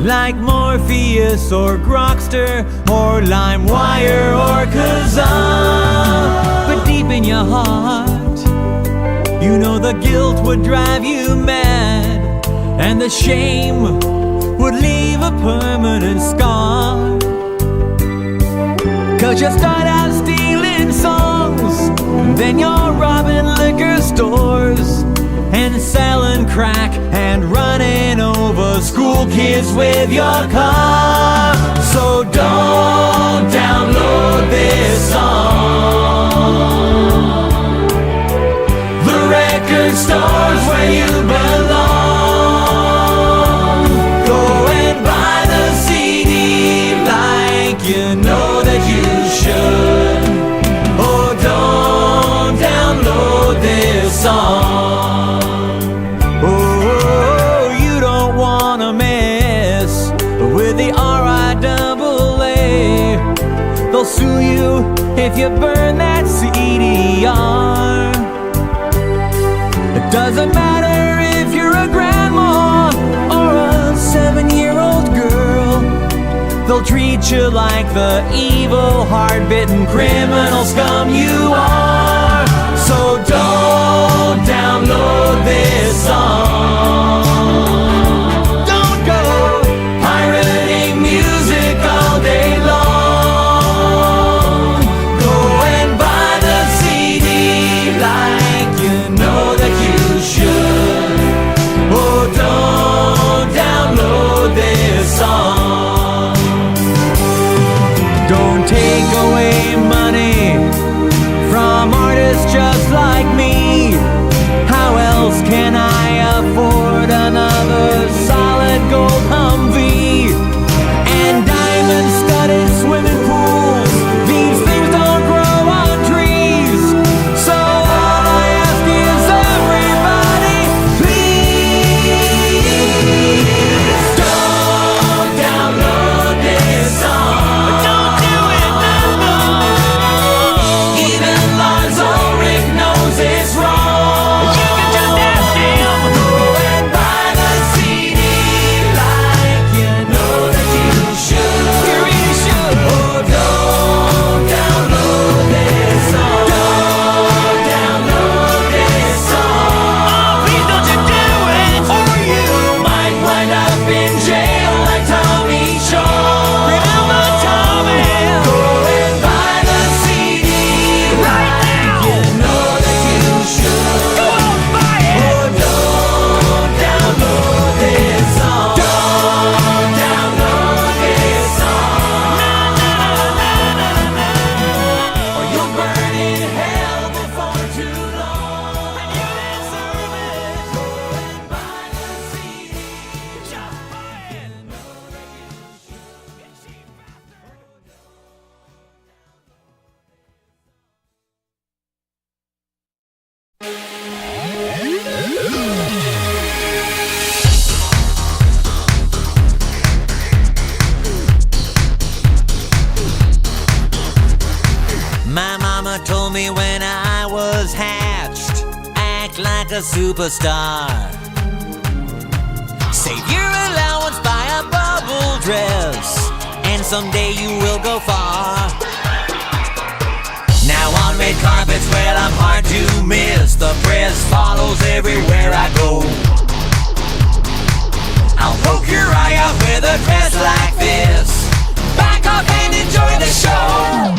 like Morpheus or Grokster or LimeWire or Kazaa. But deep in your heart, you know the guilt would drive you mad, and the shame would leave a permanent scar. 'Cause you start out stealing songs, then you're robbing liquor stores and selling crack and running over school kids with your car. So don't download this song. The record store's where you belong. Go and buy the CD like you know that you should. Oh, don't download this song. Oh, you don't wanna mess with the RIAA. They'll sue you if you burn that CDR. It doesn't matter they'll treat you like the evil, hard-bitten criminal scum you are. So don't download this song. Don't go pirating music all day long. Go and buy the CD like you know that you should. Oh, don't download this song. Don't take away money from artists just like me. How else can I afford another solid gold Humvee and diamond-studded swimming pools? These things don't grow on trees. So all I ask is everybody, please don't download this song. Don't do it, no. Even Lars Ulrich knows it's wrong. You can just ask him. Go and buy the CD like you know that you should. You really should. Oh, don't download this song. Don't download this song. Oh, please don't you do it, or you might wind up in jail like Tommy Shaw. Remember Tommy? Go and buy the CD right now. You know that you should. Go on, buy it. Oh, don't download this song. Don't download this song. Or you'll burn in hell before too long. And you deserve it. Go and buy the CD. Just buy it. You know that you should. You cheap bastard. My mama told me when I was hatched, act like a superstar. Save your allowance, buy a bubble dress, and someday you will go far. Now on red carpets, well, I'm hard to miss. The press follows everywhere I go. I'll poke your eye out with a dress like this. Back off and enjoy the show.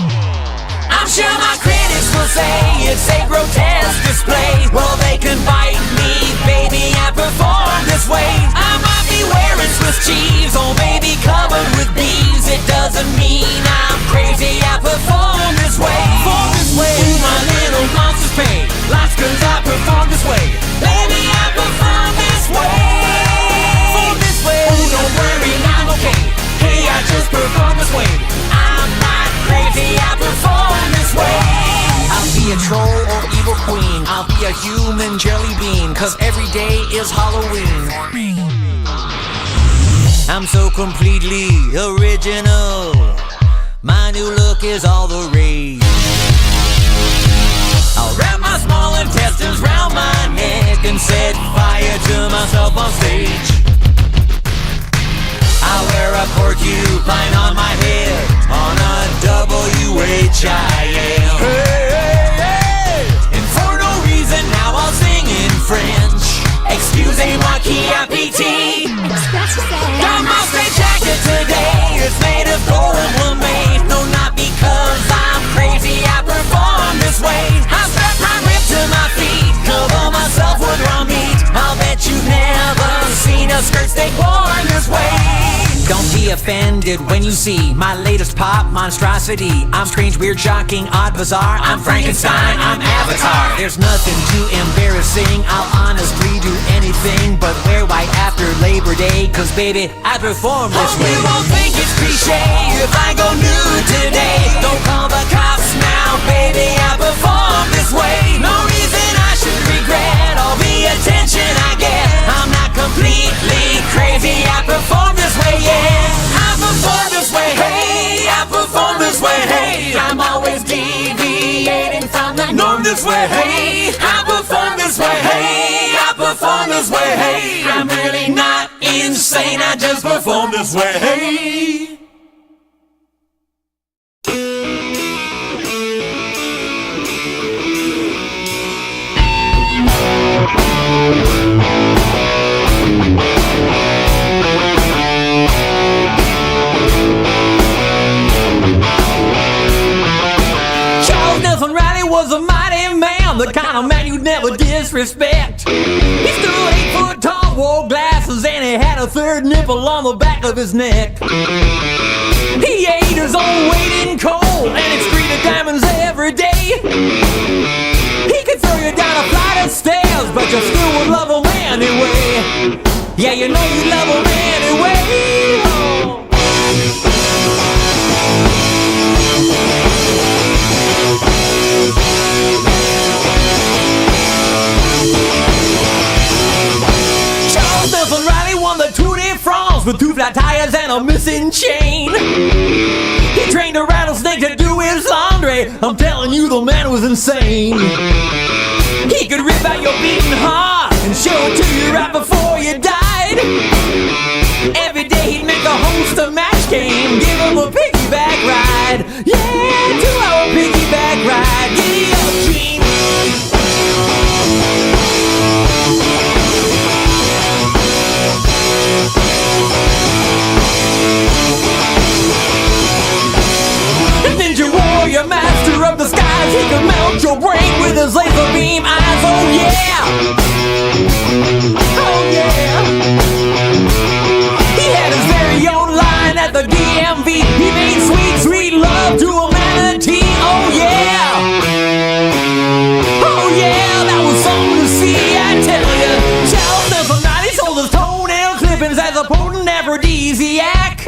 I'm sure my critics will say it's a grotesque display. Well, they can bite me, baby, I perform this way. I might be wearing Swiss cheese, or maybe covered with bees. It doesn't mean I'm crazy, I perform this way. Ooh, my little monsters pay lots 'cause I perform this way. Baby, I perform this way. Ooh, don't worry, I'm okay. Hey, I just perform this way. I'm not crazy, I perform this way. I'll be a troll or evil queen. I'll be a human jelly bean, 'cause every day is Halloween. I'm so completely original. My new look is all the rage. I'll wrap my small intestines round my neck and set fire to myself on stage. I'll wear a porcupine on my head on a WHIM. Hey. And for no reason now I'll sing in French. Excusez-moi qui appétit. Got my straight jacket today. It's made of gold lame. No, not because I'm crazy, I perform this way. I strap my grip to my feet, cover myself with raw meat. I'll bet you've never seen a skirt stay worn this way. Don't be offended when you see my latest pop monstrosity. I'm strange, weird, shocking, odd, bizarre. I'm Frankenstein, I'm Avatar. There's nothing too embarrassing. I'll honestly do anything but wear white after Labor Day. 'Cause baby, I perform this way. You won't think it's cliche if I go nude today. Don't call the cops now, baby, I perform this way. No reason I should regret all the attention I get. I'm not completely crazy, I perform this way, yeah. I perform this way, hey, I perform this way, hey. I'm always deviating from the norm this way, hey. I perform this way, hey, I perform this way, hey. I'm really not insane, I just perform this way, hey. kind of man you'd never disrespect. He stood 8 foot tall, wore glasses, and he had a third nipple on the back of his neck. He ate his own weight in coal and excreted diamonds every day. He could throw you down a flight of stairs, but you still would love him anyway. Yeah, you know you love him anyway. Oh. Charles Nelson Riley won the Tour de France with 2 flat tires and a missing chain. He trained a rattlesnake to do his laundry. I'm telling you, the man was insane. He could rip out your beating heart and show it to you right before you died. Every day he'd make a host a match game, give him a piggyback ride. Yeah, 2-hour piggyback ride. Giddy up, Gene. Ninja warrior, master of the skies, he could melt your brain with his laser beam eyes. Oh yeah, oh yeah. He had his very own line at the DMV. He made sweet, sweet love to a manatee. Oh yeah, oh yeah, that was something to see, I tell ya. Charles Nelson Riley sold his toenail clippings as a potent aphrodisiac.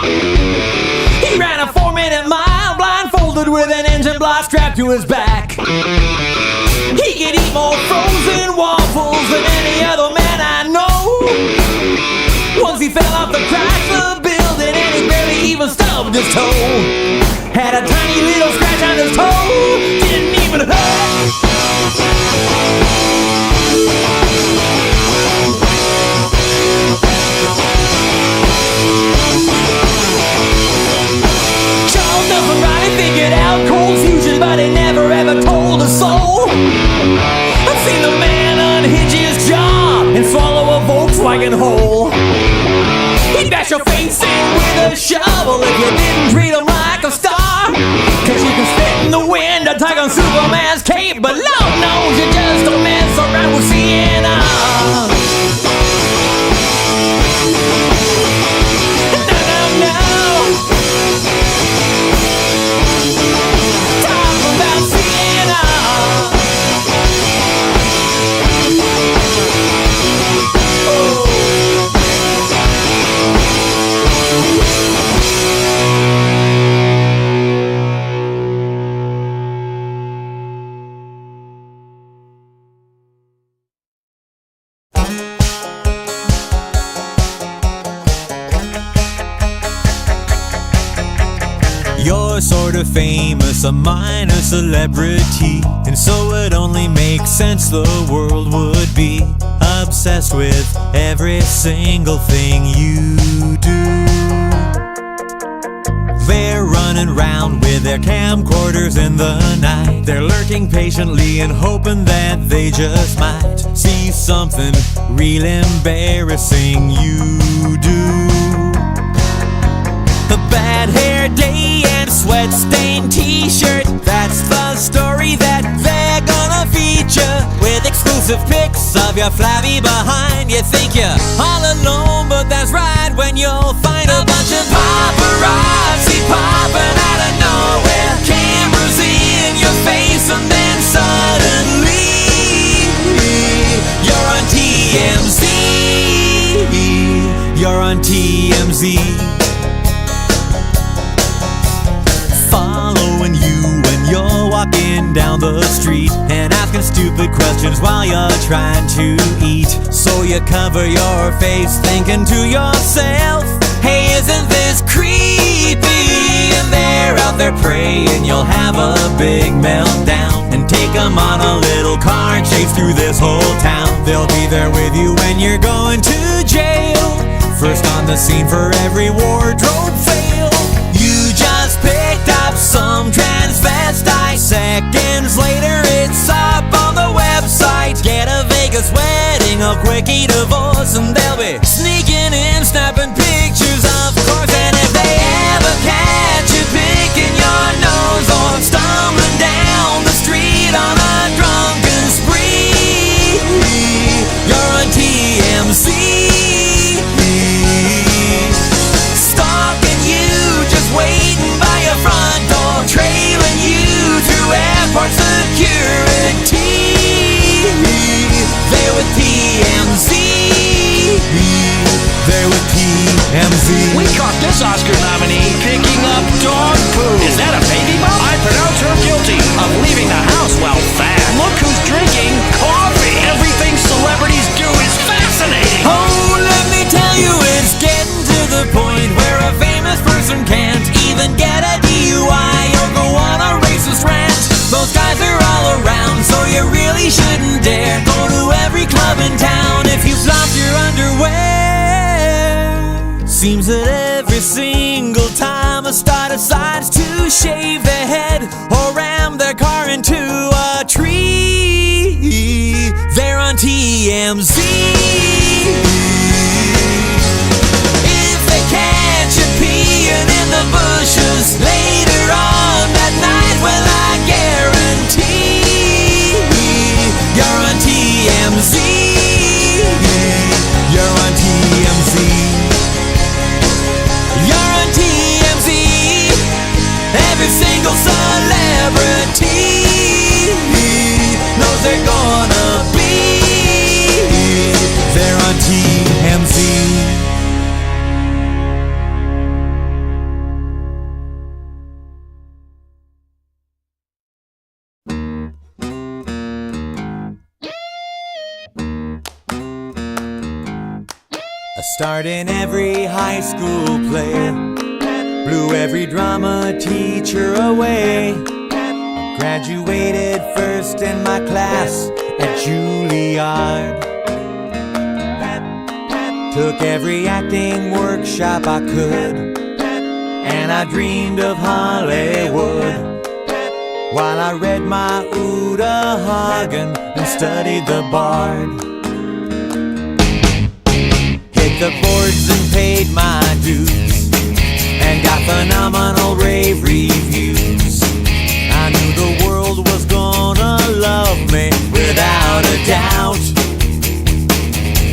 He ran a 4-minute mile blindfolded with an engine block strapped to his back. He could eat more frozen waffles than any other man I know. Once he fell off the Chrysler building and he barely even stubbed his toe. Had a tiny little scratch on his toe, didn't even hurt. Charles Nelson Riley figured out cold fusion, but he never ever told a soul. I've seen the man unhinge his jaw and swallow a Volkswagen whole. He'd bash your face in with a shovel if you didn't treat him like a star. Cause you can spit in the wind and tug on Superman's cape, but Lord knows you just don't mess around with Sienna. You're sort of famous, a minor celebrity, and so it only makes sense the world would be obsessed with every single thing you do. They're running round with their camcorders in the night. They're lurking patiently and hoping that they just might see something real embarrassing you do. A bad hair day and sweat-stained t-shirt, that's the story that they're gonna feature. With exclusive pics of your flabby behind. You think you're all alone, but that's right, when you'll find a bunch of paparazzi popping out of nowhere. Cameras in your face and then suddenly you're on TMZ. You're on TMZ. Following you when you're walking down the street and asking stupid questions while you're trying to eat. So you cover your face thinking to yourself, hey, isn't this creepy? And they're out there praying you'll have a big meltdown and take them on a little car chase through this whole town. They'll be there with you when you're going to jail, first on the scene for every wardrobe fail. You just picked up some transvestite. Seconds later it's up on the website. Get a Vegas wedding, a quickie divorce, and they'll be sneaking in, snapping pictures, of course. And if they ever catch you picking your nose or stumbling down the street on a drunken spree, there with TMZ. We caught this Oscar nominee picking up dog poo. Is that a baby bump? I pronounce her guilty of leaving the house while fat. Look who's drinking coffee. Everything celebrities do is fascinating. Oh, let me tell you, it's getting to the point where a famous person can't even get a DUI or go on a racist rant. Those guys are all around, so you really shouldn't dare go to every club in town if you flopped your underwear. Seems that every single time a star decides to shave their head or ram their car into a tree, they're on TMZ. If they catch you peeing in the bushes later on that night, well, I guarantee you're on TMZ. You're on TMZ. You're on TMZ. Every single celebrity knows they're gonna be. They're on TMZ. A start in every high school play blew every drama teacher away. I graduated first in my class at Juilliard. Took every acting workshop I could, and I dreamed of Hollywood while I read my Uta Hagen and studied the Bard. Hit the boards and paid my dues and got phenomenal rave reviews. I knew the world was gonna love me without a doubt.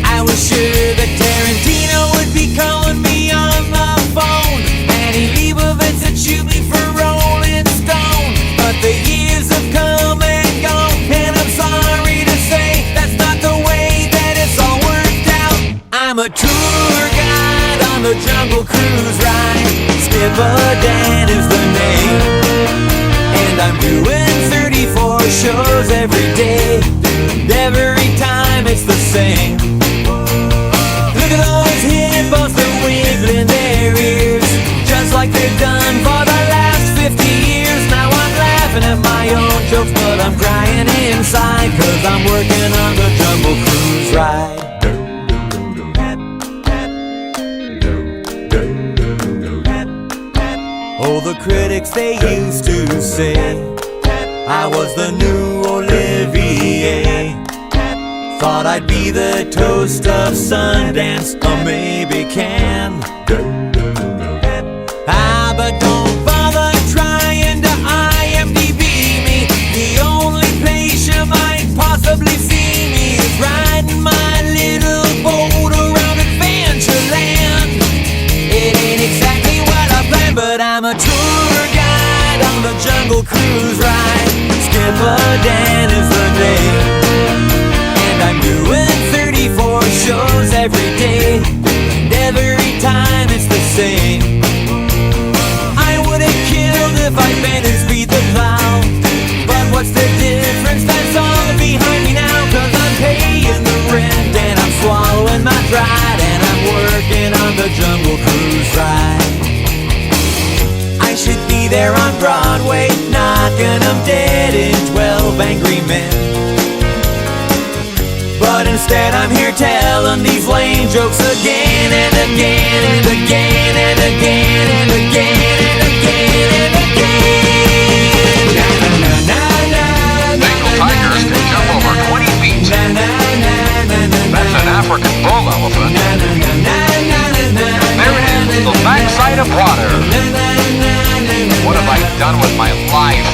I was sure that Tarantino would be calling me on the phone, Annie Leibovitz would shoot me for Rolling Stone. But the years have come and gone, and I'm sorry to say that's not the way that it's all worked out. I'm a tour guide on the Jungle Cruise ride. Skipper Dan is the name, and I'm doing 34 shows every day. And every time it's the same. Look at those hippos, they're wiggling their ears, just like they've done for the last 50 years. Now I'm laughing at my own jokes, but I'm crying inside, 'cause I'm working on the Jungle Cruise ride. Oh, the critics, they used to say I was the new Olivier. Thought I'd be the toast of Sundance, or maybe Cannes. But don't bother trying to IMDb me. The only place you might possibly see me is riding my little boat around Adventureland. It ain't exactly what I planned, but I'm a tour guide on the Jungle Cruise ride. Skipper Dan is the name, and I'm doing 34 shows every day, and every time it's the same. I would have killed if I'd been in Speed the Plow, but what's the difference? That's all behind me now, 'cause I'm paying the rent, and I'm swallowing my pride, and I'm working on the Jungle Cruise ride. I should be there on Broadway, knocking them dead in 12 Angry Men. But instead I'm here telling these lame jokes again and again and again and again and again and again and again. Bengal tigers can jump over 20 feet. That's an African bull elephant. There it is, the backside of water. What have I done with my life?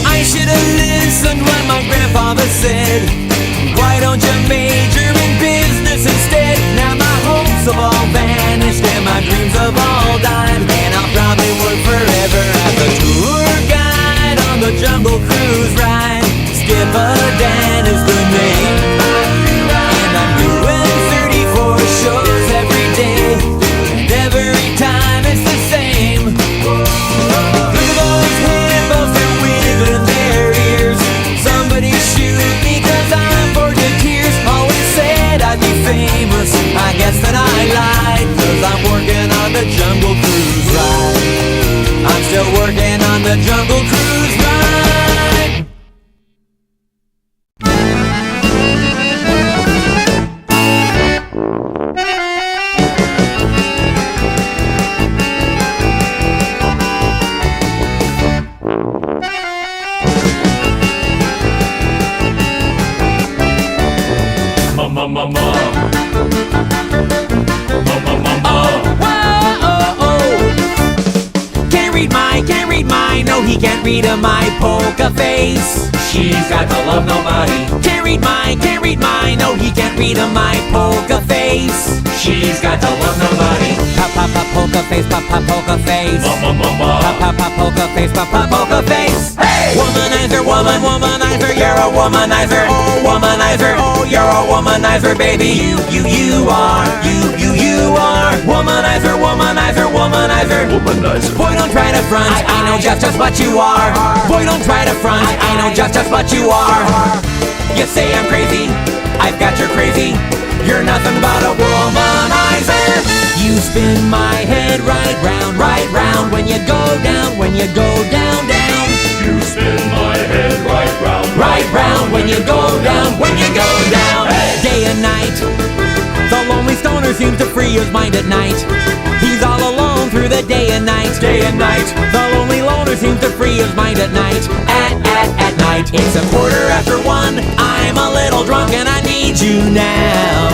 I should have listened when my grandfather said, why don't you major in business instead? Now my hopes have all vanished and my dreams have all died, and I'll probably work forever as a tour guide on the Jungle Cruise ride. Skipper Dan is the name, and I'm doing 34 shows every day, No, he can't read my polka face. She's got to love nobody. Can't read mine. No, he can't read my polka face. She's got to love nobody. Pop, pop, pop, polka face, pop, pop, polka face. Pop, pop, pop, polka face, pop, pop, polka face. Hey! Womanizer, womanizer, you're a womanizer. Oh, womanizer, oh, you're a womanizer, baby. You are. You are. Womanizer, womanizer, womanizer. Boy, don't try to front. I know just what you are. Boy, don't try to front. I know just what you are. You say I'm crazy. I've got your crazy. You're nothing but a womanizer. You spin my head right round when you go down, down. You spin my head Right round when you go down, Hey! Day and night, the lonely stoner seems to free his mind at night. He's all alone through the day and night. The lonely loner seems to free his mind at night. At night. It's 1:15. I'm a little drunk and I need you now.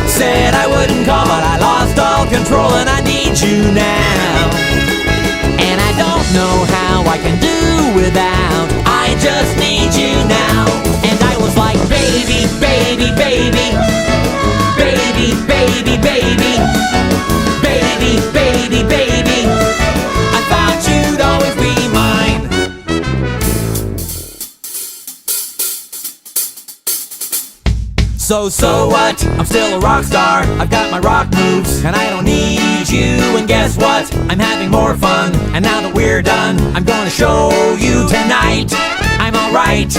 Said I wouldn't call, but I lost all control and I need you now. And I don't know how I can do without. I just need you now. And I was like, baby, baby, baby. Baby, baby, baby. Baby, baby, baby. I thought you'd always be mine. So what? I'm still a rock star. I've got my rock moves, and I don't need you. And guess what? I'm having more fun. And now that we're done, I'm gonna show you tonight. I'm alright.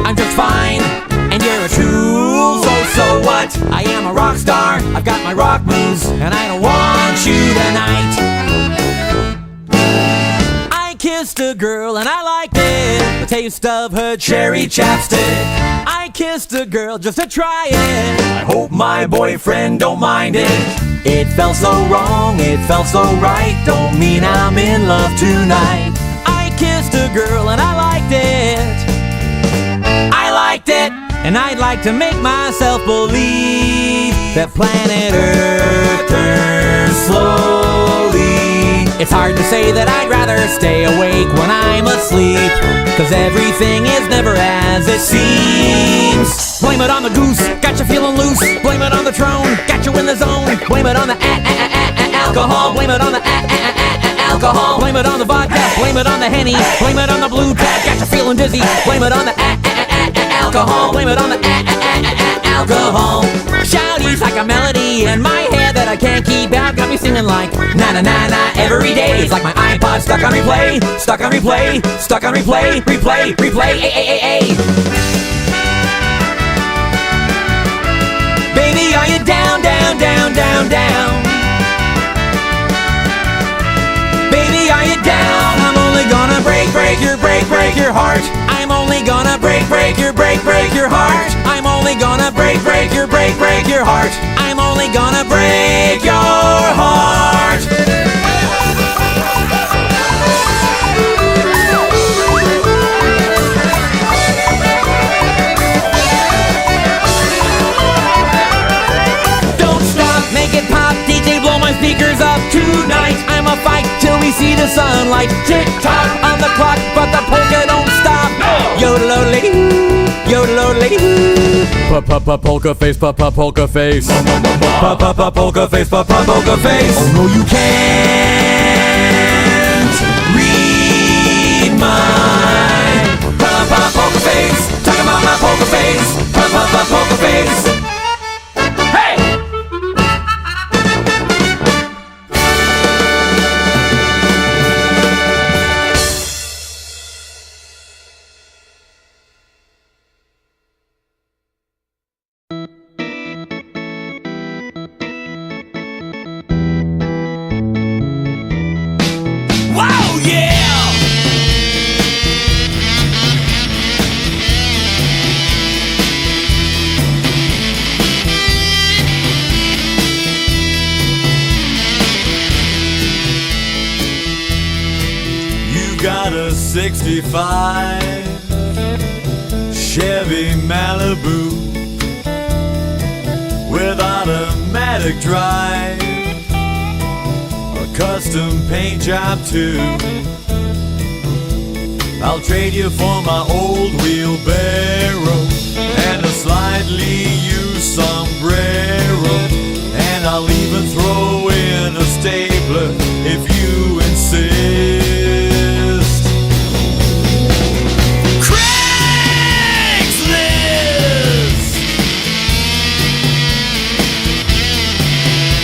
I'm just fine. And you're a tool. So what? I am a rock star. I've got my rock moves, and I don't want you tonight. I kissed a girl and I liked it. The taste of her cherry chapstick. I kissed a girl just to try it. I hope my boyfriend don't mind it. It felt so wrong, it felt so right. Don't mean I'm in love tonight. I kissed a girl and I liked it. I liked it. And I'd like to make myself believe that planet Earth turns slowly. It's hard to say that I'd rather stay awake when I'm asleep, 'cause everything is never as it seems. Blame it on the goose, got you feeling loose. Blame it on the throne, got you in the zone. Blame it on the alcohol. Blame it on the alcohol. Blame it on the vodka. Blame it on the Henny. Blame it on the blue tag, got you feeling dizzy. Blame it on the alcohol. Blame it on the alcohol. Shouties like a melody in my head that I can't keep out. Got me singing like na na na na every day. It's like my iPod stuck on replay, stuck on replay, stuck on replay, replay, replay. Ay. Baby, are you down, down, down, down, down? Baby, are you down? I'm only gonna break your heart. I'm only gonna break your heart. I'm only gonna break your heart. I'm only gonna break your heart. Don't stop, make it pop, DJ, blow my speakers up tonight. I'ma fight till we see the sunlight. Tick tock on the clock, but the polka don't stop. Yodel-odel-lady, yodel-odel-lady. Polka face, polka face. Polka face, polka face. Oh no, you can't read my polka face. Talk about my polka face, polka face. Hey! Wow, yeah! You got a 65 Chevy Malibu. automatic drive, a custom paint job too. I'll trade you for my old wheelbarrow and a slightly used sombrero, and I'll even throw in a stapler if you insist. Craigslist!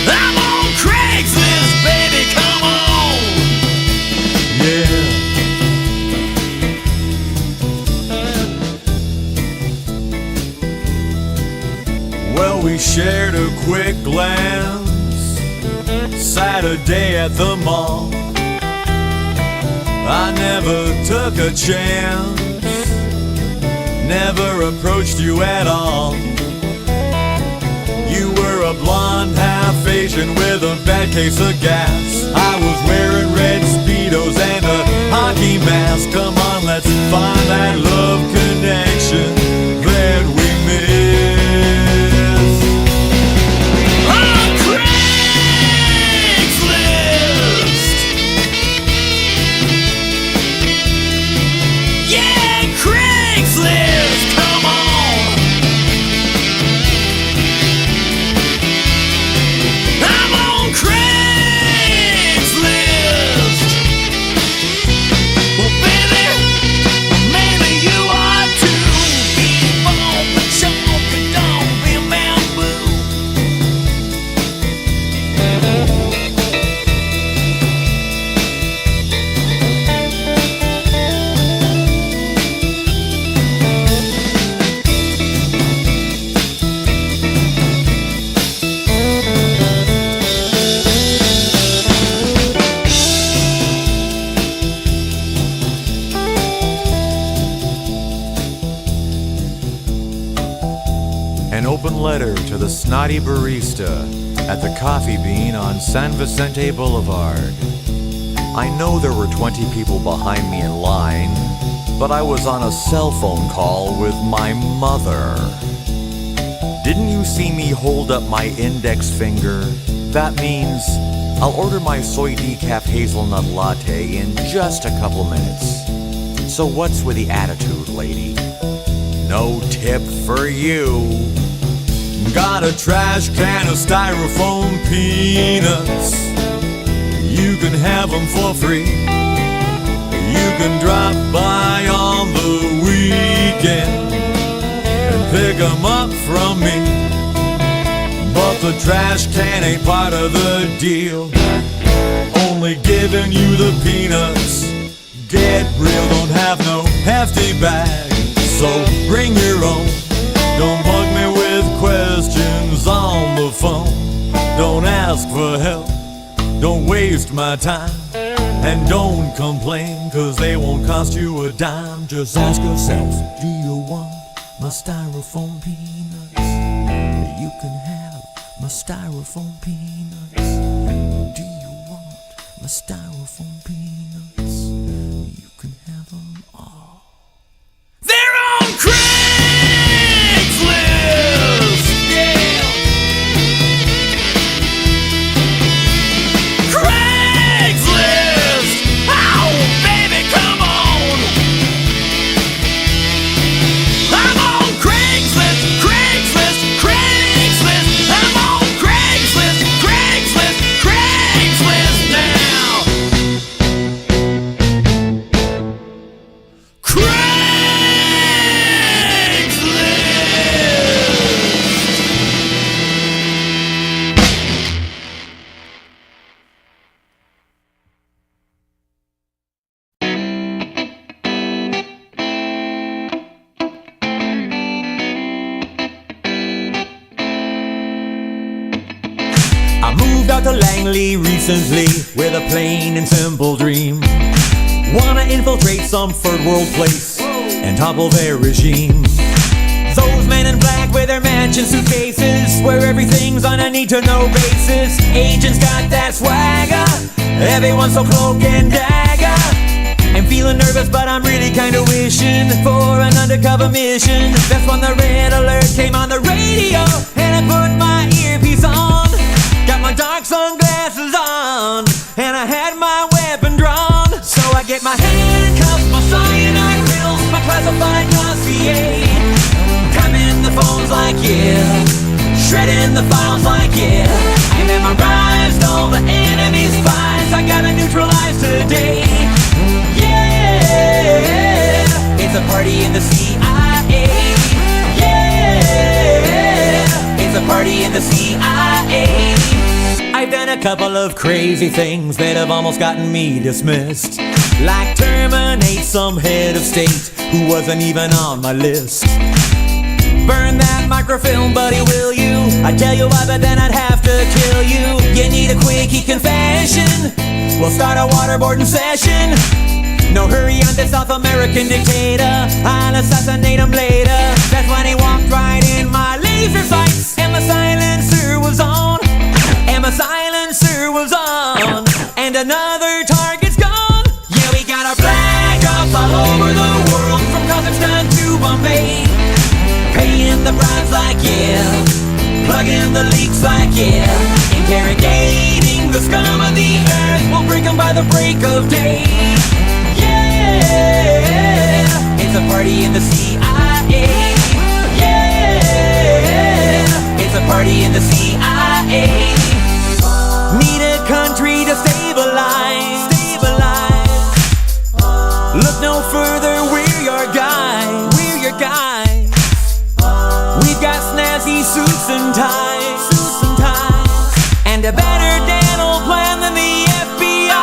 I'm on Craigslist, baby, come on! Yeah. Well, we shared a quick glance Saturday at the mall. I never took a chance, never approached you at all. You were a blonde half Asian with a bad case of gas. I was wearing red Speedos and a hockey mask. Come on, let's find that love connection that we missed. On Craigslist! Yeah, Craigslist, come on! I'm on Craigslist! Well, baby, maybe you are too. Beat on the chalk and don't be a bamboo. An open letter to the snotty barista at the Coffee Bean on San Vicente Boulevard. I know there were 20 people behind me in line, but I was on a cell phone call with my mother. Didn't you see me hold up my index finger? That means I'll order my soy decaf hazelnut latte in just a couple minutes. So what's with the attitude, lady? No tip for you. Got a trash can of styrofoam peanuts. You can have them for free. You can drop by on the weekend and pick them up from me. But the trash can ain't part of the deal. Only giving you the peanuts. Get real, don't have no hefty bag, so bring your own. Don't bug me with questions on the phone. Don't ask for help, don't waste my time. And don't complain, cause they won't cost you a dime. Just ask yourself, do you want my styrofoam peanuts? You can have my styrofoam peanuts. Do you want my styrofoam peanuts? You can have them all. They're on Craigslist! Yeah! Craigslist! Oh, baby, come on! I'm on Craigslist, Craigslist, Craigslist! I'm on Craigslist, Craigslist, Craigslist now! Craigslist! I moved out to Langley recently with a plain and simple dream. Wanna infiltrate some third world place and topple their regime. Those men in black with their mansion suitcases, where everything's on a need-to-know basis. Agents got that swagger, everyone's so cloak and dagger. I'm feeling nervous, but I'm really kinda wishing for an undercover mission. That's when the red alert came on the radio, and I put my earpiece drums like yeah, shredding the files like yeah. I memorized all the enemy's spies, I gotta neutralize today. Yeah, it's a party in the CIA. Yeah, it's a party in the CIA. I've done a couple of crazy things that have almost gotten me dismissed, like terminate some head of state who wasn't even on my list. Burn that microfilm, buddy, will you? I'd tell you why, but then I'd have to kill you. You need a quickie confession, we'll start a waterboarding session. No hurry on this South American dictator, I'll assassinate him later. That's when he walked right in my laser sights, and my silencer was on. And my silencer was on, and another target's gone. Yeah, we got our flag up all over the world, from Kazakhstan to Bombay. Paying the bribes like yeah, plugging the leaks like yeah, interrogating the scum of the earth, we'll break them by the break of day. Yeah, it's a party in the CIA. Yeah, it's a party in the CIA. Need a country to stabilize. Look no further, we're your guys. We've got snazzy suits and ties, and a better dental plan than the FBI's.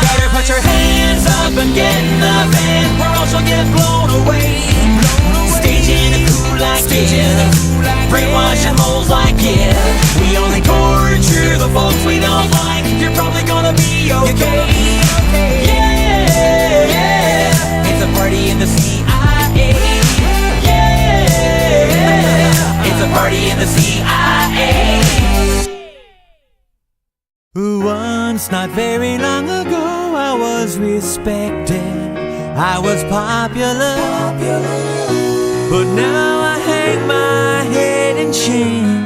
Better put your hands up and get in the van, or else you'll get blown away. Staging a coup like yeah, brainwashing moles like yeah. We only torture the folks we don't like. You're probably gonna be okay. Yeah, it's a party in the CIA. Yeah, it's a party in the CIA. Once, not very long ago, I was respected, I was popular. But now I hang my head in shame.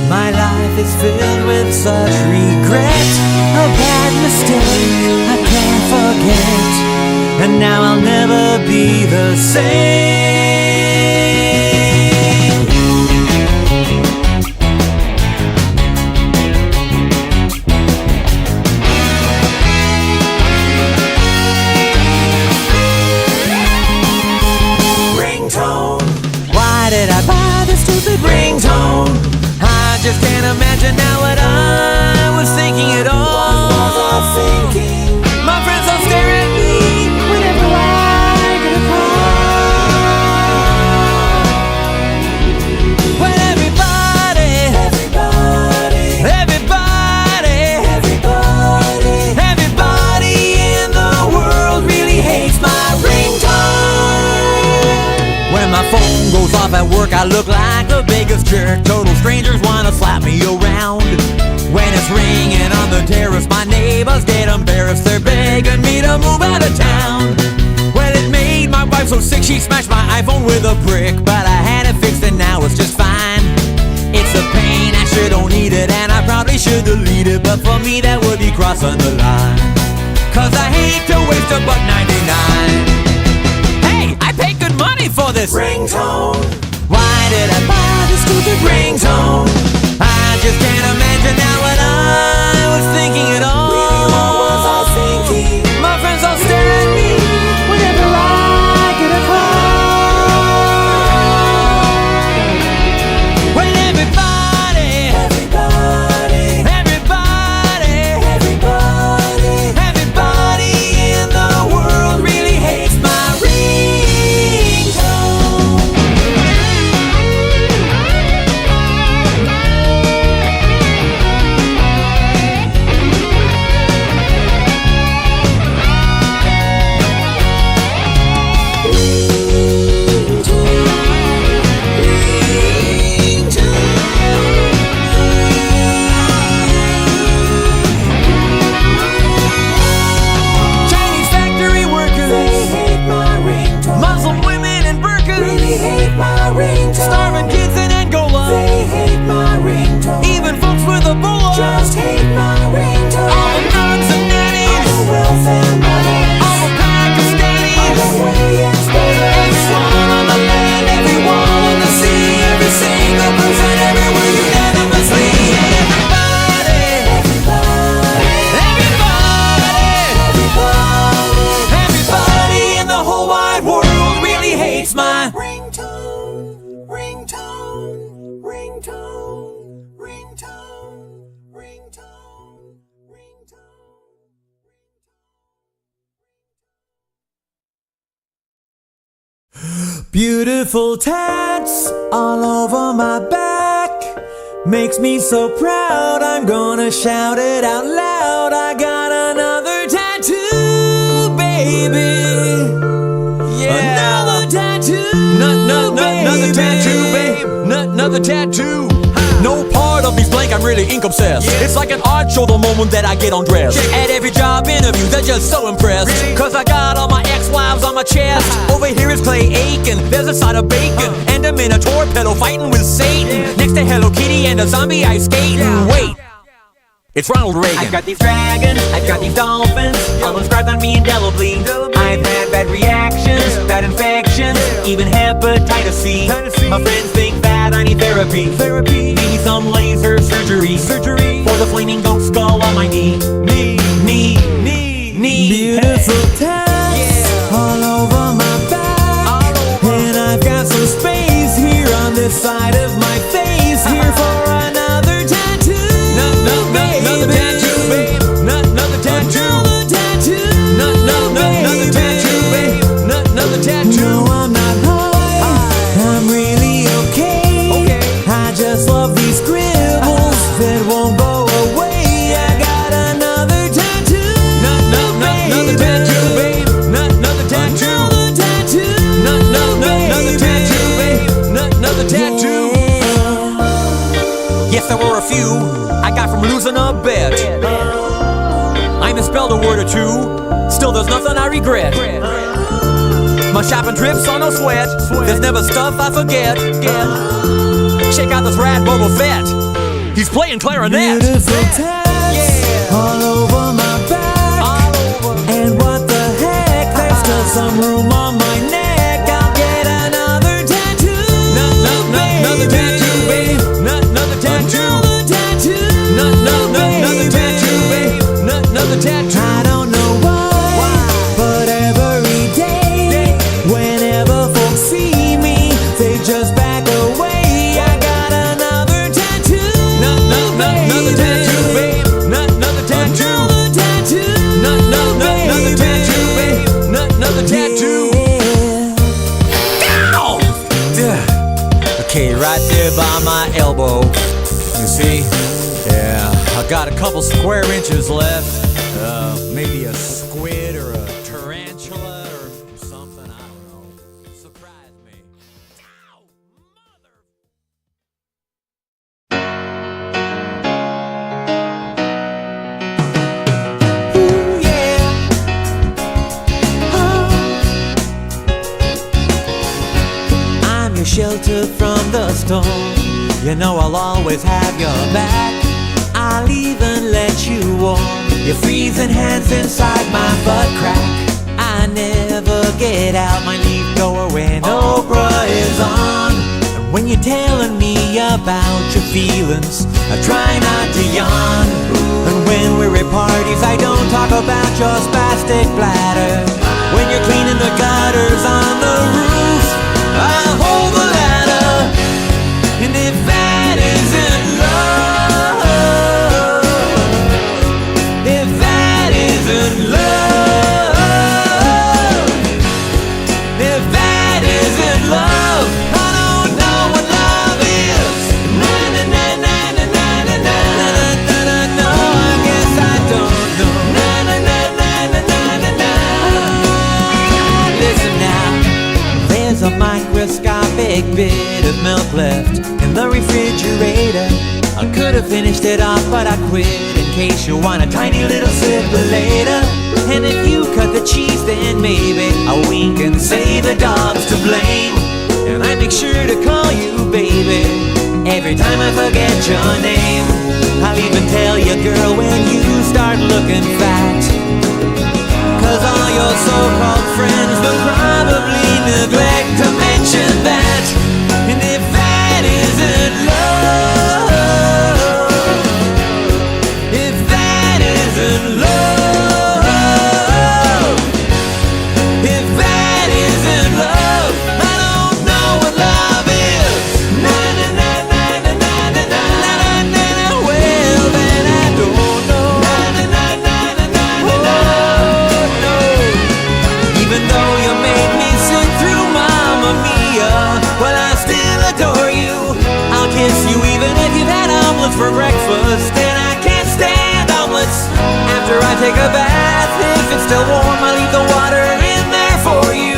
My life is filled with such regret, a bad mistake I can't forget, and now I'll never be the same. Why did I buy this stupid ringtone? I just can't imagine now what I was thinking at all. What was I thinking? My friends all stare at me whenever I get a call. When everybody in the world really hates my ringtone. When my phone goes off at work, I look like the biggest jerk. Total strangers wanna slap me around. When it's ringing on the terrace, my neighbors get embarrassed. They're begging me to move out of town. Well, it made my wife so sick she smashed my iPhone with a brick, but I had it fixed and now it's just fine. It's a pain, I sure don't need it, and I probably should delete it, but for me that would be crossing the line. Cause I hate to waste a $1.99. Hey, I paid good money for this ringtone. Why did I buy this stupid ringtone? I just can't imagine now what I was thinking at all. What was I thinking? My friends all stare at me whenever I get a call. When everybody in the world really hates my ringtone. Beautiful tats all over my back makes me so proud. I'm gonna shout it out loud. I got another tattoo, baby. Yeah, another tattoo. Another tattoo, babe. Another tattoo. No part of me's blank, I'm really ink obsessed. It's like an art show the moment that I get undressed. At every job interview, they're just so impressed. Cause I got all my ex-wives on my chest. Over here is Clay Aiken, there's a side of bacon, and a minotaur pedal fighting with Satan. Next to Hello Kitty and a zombie ice skating. Wait, it's Ronald Reagan. I've got these dragons, I've got these dolphins, all inscribed on me indelibly. I've had bad reactions, bad infections, even hepatitis C. My friends think that I need therapy. Maybe some laser surgery for the flaming goat skull on my knee. Beautiful tats all over my back, and I've got some space here on this side of my face here for another tattoo. Another tattoo, babe. Another tattoo. Another tattoo, babe. Another tattoo. No, I'm not high. I'm really okay. I just love these scribbles that won't go away. I got another tattoo. Another tattoo, babe. Another tattoo. Another tattoo, babe. Another tattoo. Yes, there were a few I got from losing a bet. I misspelled a word or two, still there's nothing I regret. My shopping trips are no sweat, there's never stuff I forget. Check out this rad Boba Fett, he's playing clarinet. Beautiful tats all over my back, and what the heck, there's still some room on my neck. I'll get another tattoo. Another tattoo, babe. Another tattoo. Another tattoo, babe. Another tattoo. I don't know why, but every day, whenever folks see me, they just back away. I got another tattoo. Another tattoo, babe. Another tattoo. Another tattoo, babe. Another tattoo. Okay, right there by my elbow. You see? Yeah, I got a couple square inches left. Maybe a squid or a tarantula or something. I don't know. Surprise me. Ow, mother. Ooh, yeah. I'm your shelter from the storm. You know I'll always have your back. I'll even let you warm your freezing hands inside my butt crack. I never get out, my leave blower when Oprah is on. And when you're telling me about your feelings, I try not to yawn. And when we're at parties, I don't talk about your spastic bladder. When you're cleaning the gutters on the roof, I'll hold the ladder. And if that isn't love, if that isn't love, if that isn't love, I don't know what love is. Na na na na na na na na na na. No, I guess I don't know. Na na na na na na na na. Listen now, there's a microscopic bit of milk left in the refrigerator. I could have finished it off, but I quit in case you want a tiny little sip later. And if you cut the cheese, then maybe I'll wink and say the dog's to blame. And I make sure to call you baby every time I forget your name. I'll even tell you, girl, when you start looking fat, 'cause all your so-called friends will probably neglect to mention that. And if that isn't love, if that isn't love, if that isn't love, I don't know what love is. Na na na na na na na na na na. Well, then I don't know. Na na na na na na na. Oh no. Even though you made for breakfast, and I can't stand omelets after I take a bath. If it's still warm, I leave the water in there for you.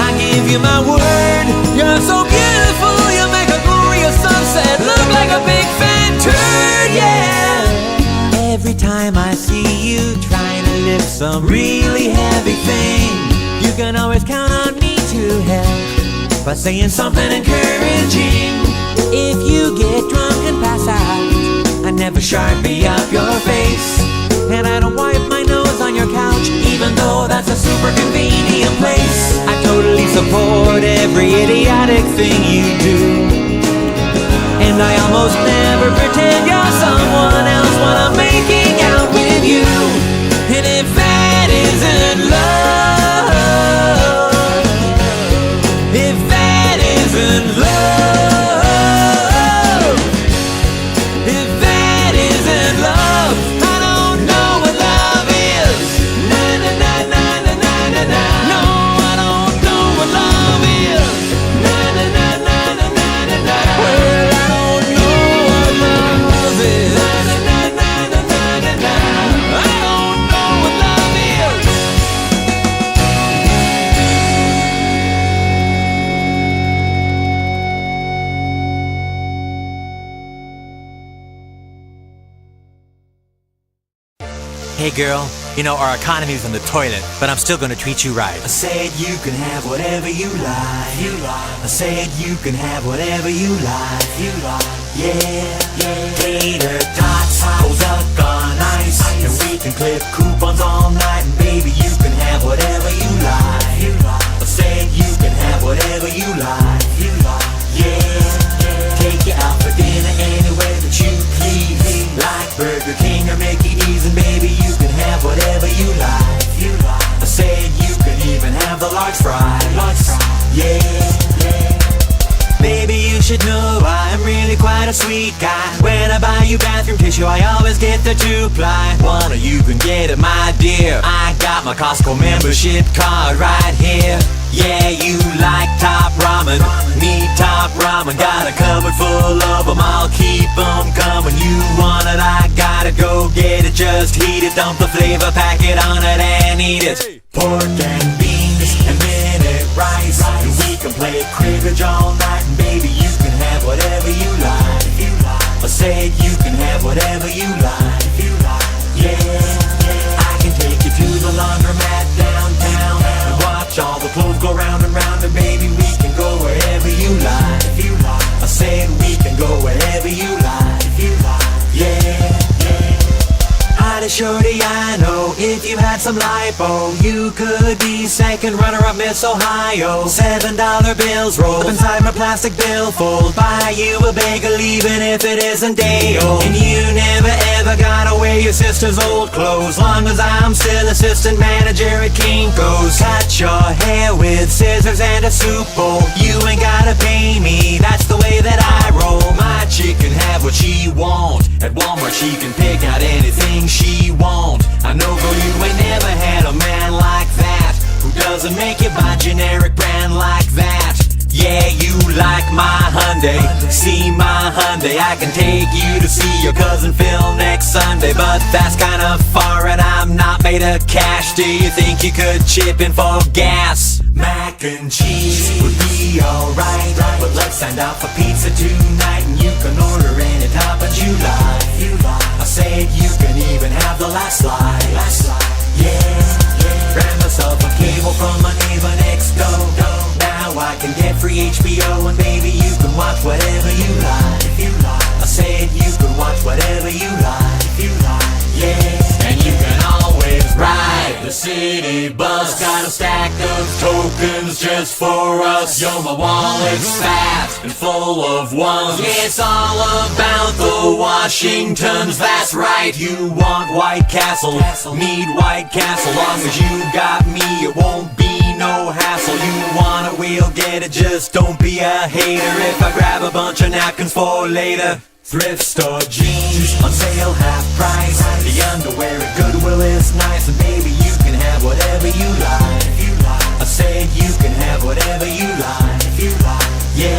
I give you my word, you're so beautiful, you make a glorious sunset look like a big fat turd, yeah. Every time I see you trying to lift some really heavy thing, you can always count on me to help by saying something encouraging. If you get drunk and pass out, I never sharpie up your face, and I don't wipe my nose on your couch, even though that's a super convenient place. I totally support every idiotic thing you do, and I almost never pretend you're someone else when I'm making out with you. And if that isn't love, if that isn't love, if that isn't love, I don't know what love is. Na na na na na na na na. No, I don't know what love is. Na na na na na na na na. Well, I don't know what love is. Na na na na na na na na. I don't know what love is. Hey girl, you know our economy's in the toilet, but I'm still gonna treat you right. I said you can have whatever you like. I said you can have whatever you like. Yeah. Tater tots, duck on ice, and we can clip coupons all night. And baby, you can have whatever you like. I said you can have whatever you like. Yeah. Take you out for dinner anywhere that you please, like Burger King or Mickey D's, and baby, you can have whatever you like. I said you can even have the large fries. Yeah. Baby, you should know I'm really quite a sweet guy. When I buy you bathroom tissue, I always get the 2-ply. One or you can get it, my dear. I got my Costco membership card right here. Yeah, you like top ramen, me top ramen. Got a cupboard full of them, I'll keep them coming. You want it, I gotta go get it. Just heat it, dump the flavor packet on it and eat it. Pork and beans and minute rice, and we can play cribbage all night. And baby, you can have whatever you like. I said you can have whatever you like. Yeah. I can take you to the laundromat downtown and watch all the clothes go round and round. And baby, we can go wherever you like. I said we can go wherever you like. Yeah. Hi, shorty, I know if you had some lipo, you could be second runner-up Miss Ohio. $7 bills rolled up inside my plastic billfold. Buy you a bagel even if it isn't day-old. And you never ever gotta wear your sister's old clothes, long as I'm still assistant manager at Kinko's. Cut your hair with scissors and a soup bowl. You ain't gotta pay me, that's the way that I roll. My chick can have what she want. At Walmart she can pick out anything she want. I know, girl, you ain't never had a man like that, who doesn't make you buy generic brand like that. Yeah, you like my Hyundai, see my Hyundai. I can take you to see your cousin Phil next Sunday, but that's kinda far and I'm not made of cash. Do you think you could chip in for gas? Mac and cheese would be alright, but let's send out for pizza tonight, and you can order any toppings you like. I said you can even have the last slice. Yeah. Grab myself a cable from my neighbor next door. Now I can get free HBO, and baby, you can watch whatever you like. I said you can watch whatever you like. Yeah. And you can always ride the city bus. Got a stack of tokens just for us. Yo, my wallet's fat and full of ones. Yeah, it's all about the Washingtons. That's right, you want White Castle, need White Castle. Long as you got me, it won't be no hassle. You want it, we'll get it, just don't be a hater. If I grab a bunch of napkins for later. Thrift store jeans on sale, half price. The underwear at Goodwill is nice, and baby, you can have whatever you like. I said you can have whatever you like. Yeah.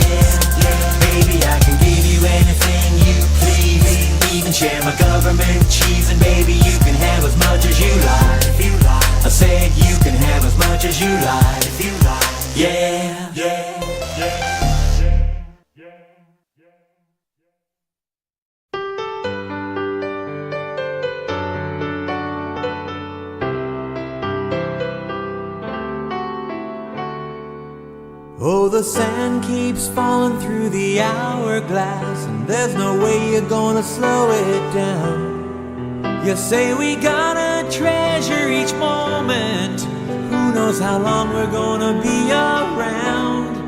Baby, I can give you anything you please. peppermint cheese, and baby, you can have as much as you like. If you like. I said you can have as much as you like. If you like. Yeah, yeah, yeah. Oh, the sand keeps falling through the hourglass, and there's no way you're gonna slow it down. You say we gotta treasure each moment. Who knows how long we're gonna be around?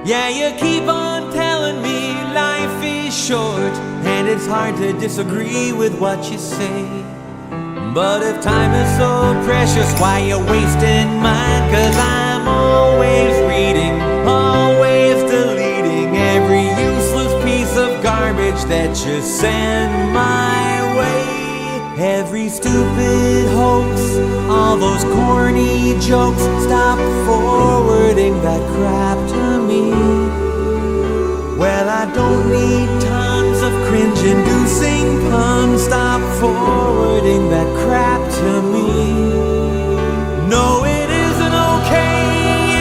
Yeah, you keep on telling me life is short, and it's hard to disagree with what you say. But if time is so precious, why you wasting mine? 'Cause I'm always reading, always deleting every useless piece of garbage that you send my way. Every stupid hoax, all those corny jokes, stop forwarding that crap to me. Well, I don't need tons of cringe-inducing puns. Stop forwarding that crap to me. No, it isn't okay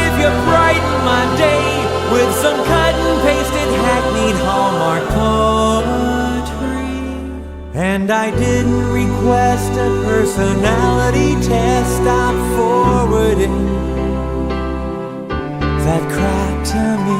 if you brighten my day with some cut-and-pasted hackneyed Hallmark poetry. And I didn't request a personality test. Stop forwarding that crap to me.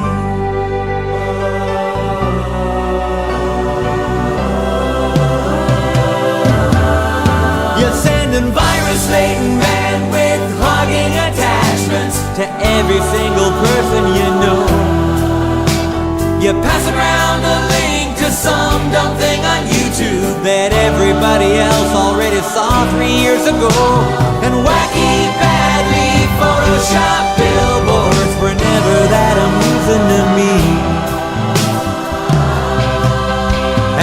Virus-laden bandwidth hogging attachments to every single person you know. You pass around a link to some dumb thing on YouTube that everybody else already saw 3 years ago. And wacky, badly photoshopped billboards were never that amusing to me.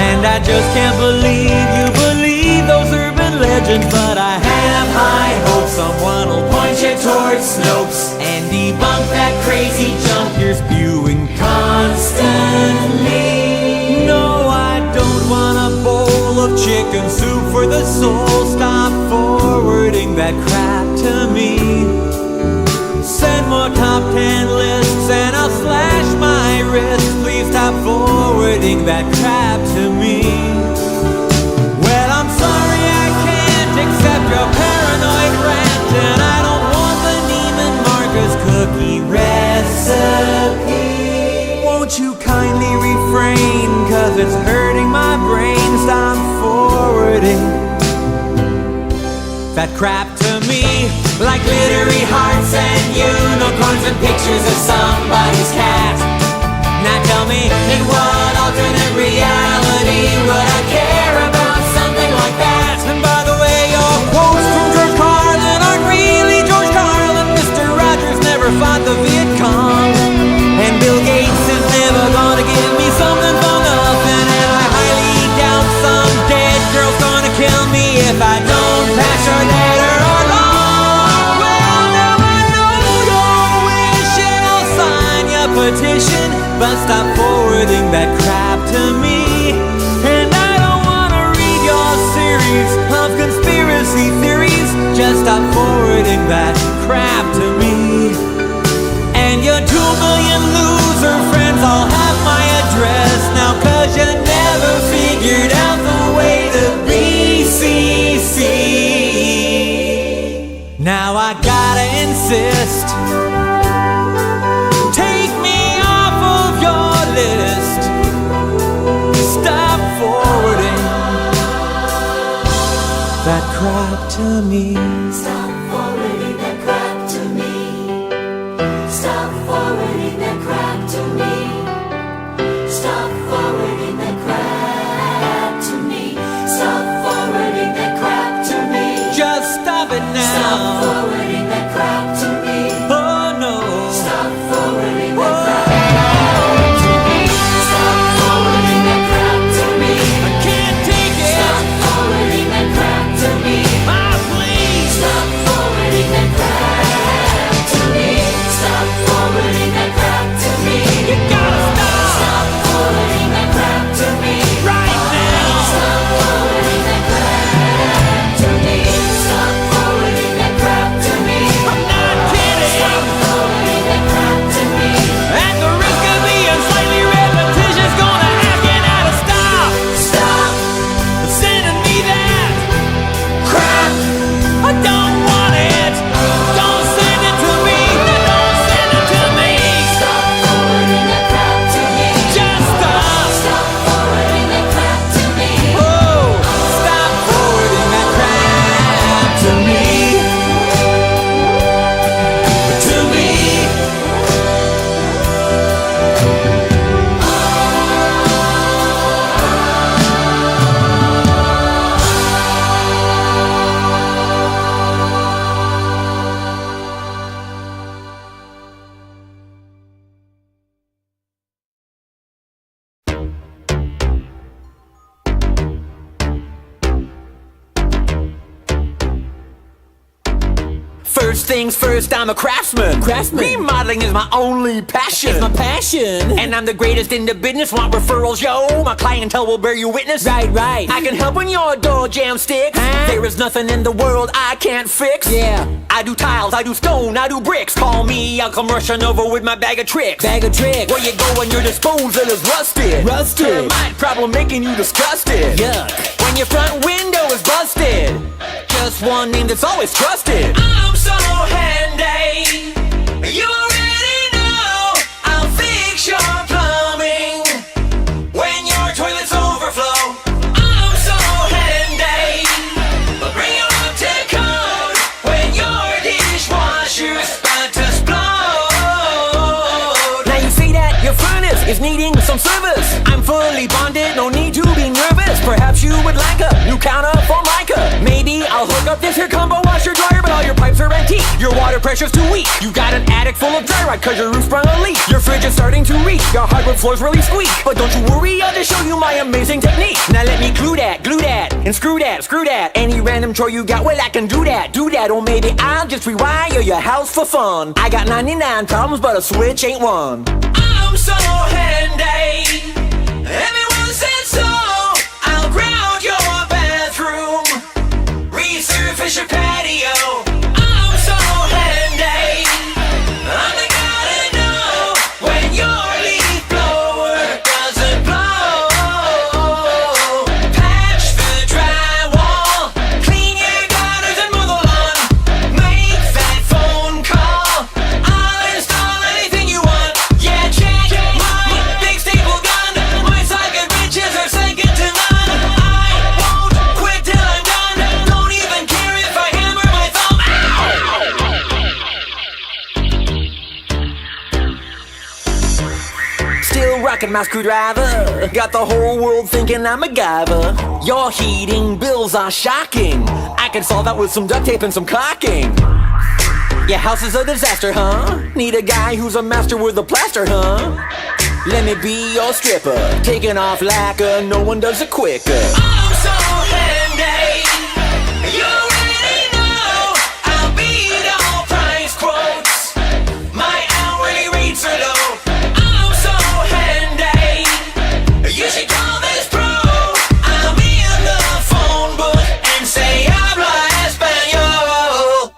And I just can't believe you believe those urban legends, but I have high hopes someone will point you towards Snopes and debunk that crazy junk you're spewing constantly. No, I don't want a bowl of chicken soup for the soul. Stop forwarding that crap to me. Send more top 10 lists and I'll slash my wrist. Please stop forwarding that crap to me. Well, I'm sorry I can't accept your paranoid rant, and I don't want the Neiman Marcus cookie recipe. Won't you kindly refrain, 'cause it's hurting my brain. Stop forwarding that crap to me. Like glittery hearts and unicorns and pictures of somebody's cat. Now tell me, in what alternate reality would I care about something like that? And by the way, your quotes from George Carlin aren't really George Carlin. Mr. Rogers never fought the Viet Cong, and Bill Gates is never gonna give me something for nothing. And I highly doubt some dead girl's gonna kill me if I don't pass your letter along. Well, now I know you're wishing I'll sign your petition, but stop forwarding that crap to me. And I don't wanna read your series of conspiracy theories. Just stop forwarding that crap to me. And your 2 million loser friends all have my address now, 'cause you never figured out the way to BCC. Now I gotta insist, take me off of your list. Stop forwarding that crap to me. Stop forwarding that crap to me. Stop forwarding that crap to me. Stop forwarding that crap to me. Stop forwarding that crap to me. Just stop it now. Stop forwarding that crap to me. Oh no. Stop forwarding that crap to me. Stop forwarding that crap to me. I can't take it. Stop forwarding that crap to me. Ah, please. Stop First things first, I'm a craftsman. Remodeling is my only passion. It's my passion. And I'm the greatest in the business. Want referrals, yo? My clientele will bear you witness. Right. I can help when your door jam sticks. Huh? There is nothing in the world I can't fix. Yeah. I do tiles, I do stone, I do bricks. Call me, I'll come rushing over with my bag of tricks. Bag of tricks. Where you go when your disposal is rusted? Termite problem making you disgusted. Yuck. When your front window is busted. Just one name that's always trusted. I'm so handy. You already know I'll fix your plumbing when your toilets overflow. I'm so handy. But bring your up to code when your dishwasher's about to explode. Now you see that your furnace is needing some service. I'm fully bonded, no need to be nervous. Perhaps you would like a new counter for Micah. Maybe I'll hook up this here combo washer dryer, but all your pipes are antique. Your water pressure's too weak. You got an attic full of dry rot cause your roof sprung a leak. Your fridge is starting to reek. Your hardwood floors really squeak. But don't you worry, I'll just show you my amazing technique. Now let me glue that, and screw that. Any random chore you got, well I can do that. Or maybe I'll just rewire your house for fun. I got 99 problems, but a switch ain't one. I'm so handy. Everyone said so. I'll ground your bathroom, resurface your patio. I'm so handy. I'm the guy to know when your leaf blower doesn't blow. Patch the drywall, clean your gutters and mow the lawn. Make that phone call. I'll install anything you want. Yeah, check my big staple gun. My socket wrenches are second to none. I won't quit till I'm done. Don't even care if I hammer my thumb. Ow! Still rocking my screwdriver. Got the whole world thinking I'm a MacGyver. Your heating bills are shocking. I can solve that with some duct tape and some caulking. Your house is a disaster, huh? Need a guy who's a master with a plaster, huh? Let me be your stripper, taking off lacquer, no one does it quicker. I'm so handy. You already know I'll beat all price quotes. My hourly rates are low. I'm so handy. You should call this pro. I'm in the phone book and say habla español.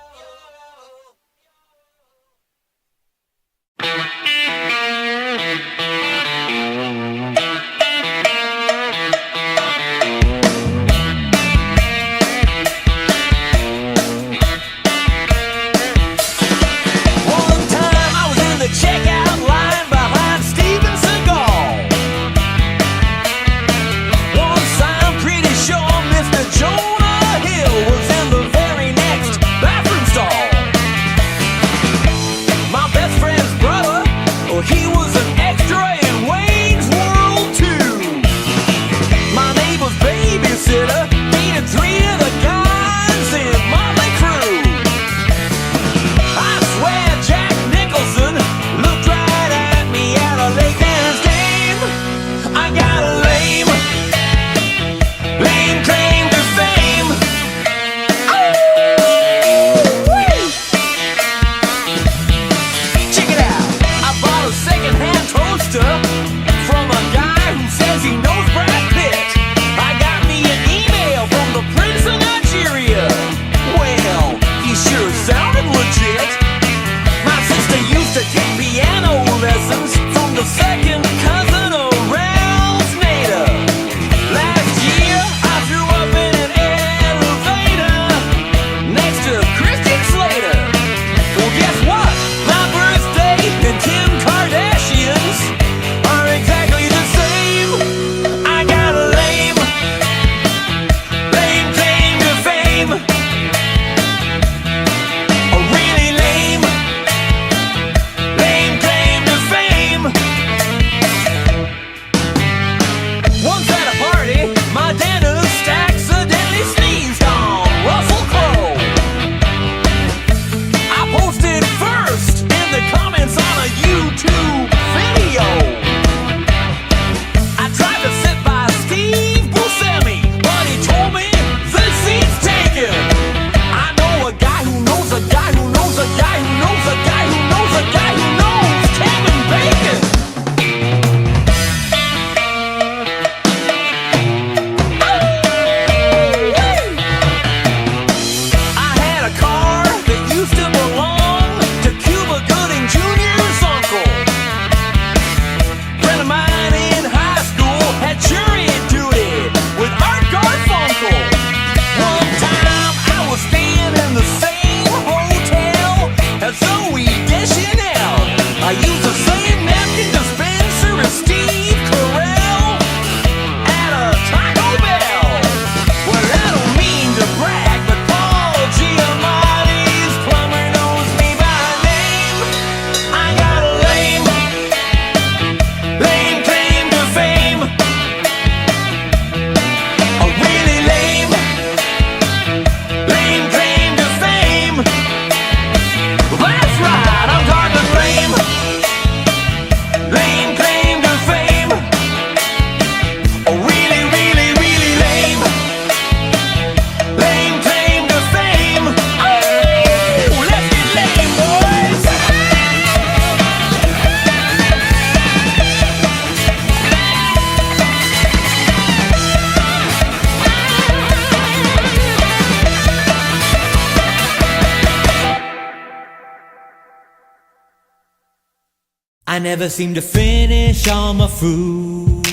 I never seem to finish all my food.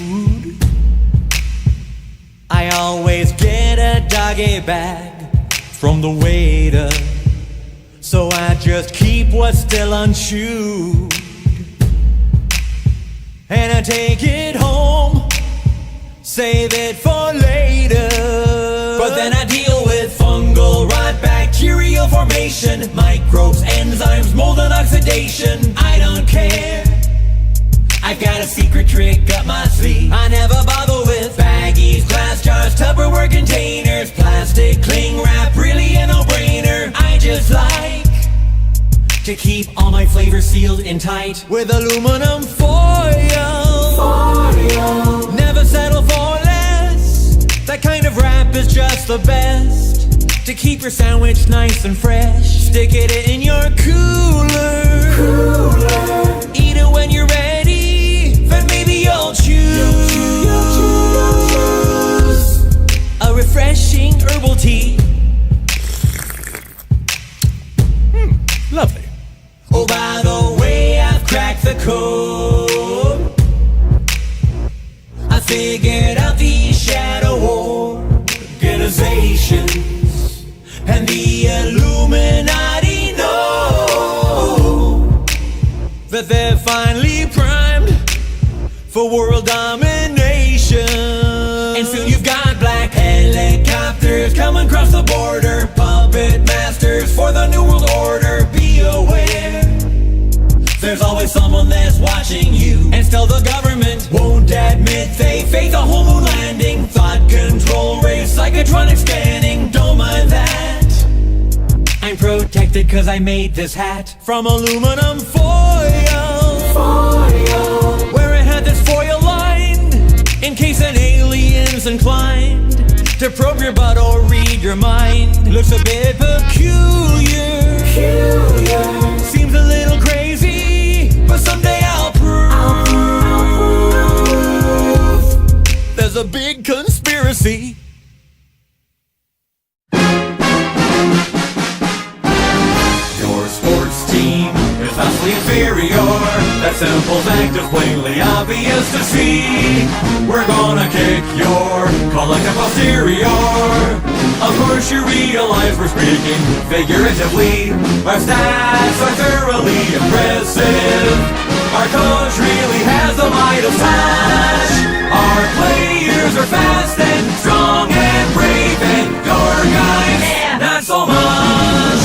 I always get a doggy bag from the waiter, so I just keep what's still unchewed. And I take it home, save it for later. But then I deal with fungal rot, bacterial formation, microbes, enzymes, mold and oxidation. I don't care, I've got a secret trick up my sleeve. I never bother with baggies, glass jars, Tupperware containers, plastic cling wrap, really a no-brainer. I just like to keep all my flavors sealed in tight with aluminum foil. Never settle for less, that kind of wrap is just the best. To keep your sandwich nice and fresh, stick it in your cooler. Eat it when you're ready, then maybe you'll choose a refreshing herbal tea. Lovely. Oh, by the way, I've cracked the code. I figured out the shadow organizations, and the Illuminati know that they're finally primed for world domination. And soon you've got black helicopters coming across the border, puppet masters for the New World Order. Be aware, there's always someone that's watching you. And still the government won't admit they faked a whole moon landing. Thought control race, psychotronic scanning, don't mind that. I'm protected cause I made this hat from aluminum foil, where it had this foil line in case an alien's inclined to probe your butt or read your mind. Looks a bit peculiar, seems a little crazy, but someday I'll prove there's a big conspiracy. Your sports team is vastly inferior. That simple fact is plainly obvious to see. We're gonna kick your collective posterior. Of course you realize we're speaking figuratively. Our stats are thoroughly impressive. Our coach really has the might of Slash. Our players are fast and strong and brave, and your guys, not so much.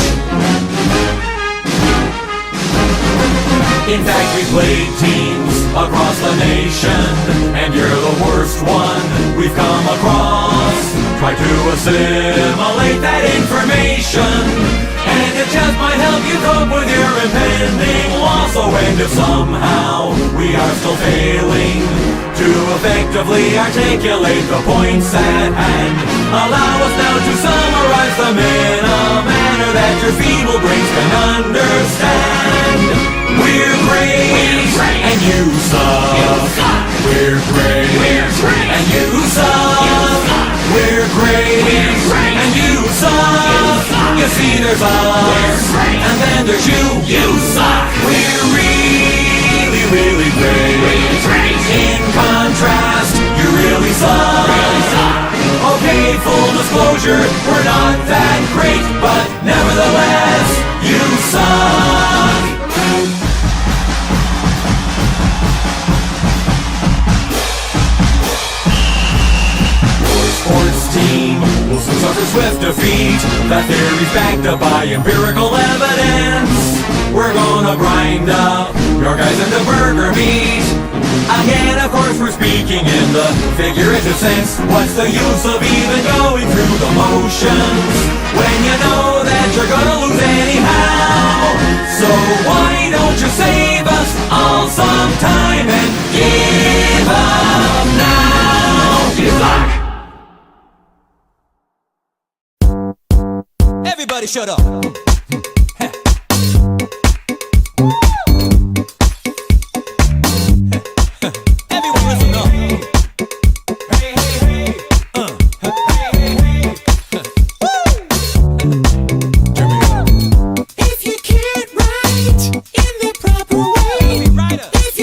In fact, we played teams across the nation, and you're the worst one we've come across. Try to assimilate that information, and it just might help you cope with your impending loss. Oh, and if somehow we are still failing to effectively articulate the points at hand, allow us now to summarize them in a manner that your feeble brains can understand. We're great, and you suck. We're great, and you suck. We're great, and you suck. You see, there's us, and then there's you. You suck. We're really, really great. In contrast, you really suck. Okay, full disclosure, we're not that great, but nevertheless, you suck. Sports team will soon suffer swift defeat. That theory's backed up by empirical evidence. We're gonna grind up your guys into burger meat. Again, of course, we're speaking in the figurative sense. What's the use of even going through the motions when you know that you're gonna lose anyhow? So why don't you save us all some time and give up now? You suck. Everybody shut up. Everyone listen up. Hey, hey, hey. Hey, hey, hey. If you can't write in the proper way, if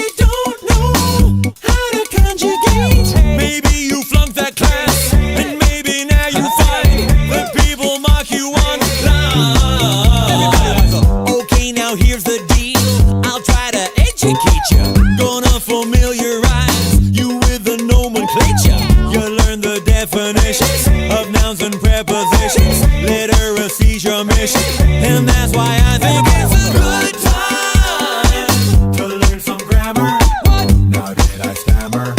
familiarize you with the nomenclature. You learn the definitions of nouns and prepositions. Literacy's your mission, and that's why I think it's a good time to learn some grammar. Now did I stammer?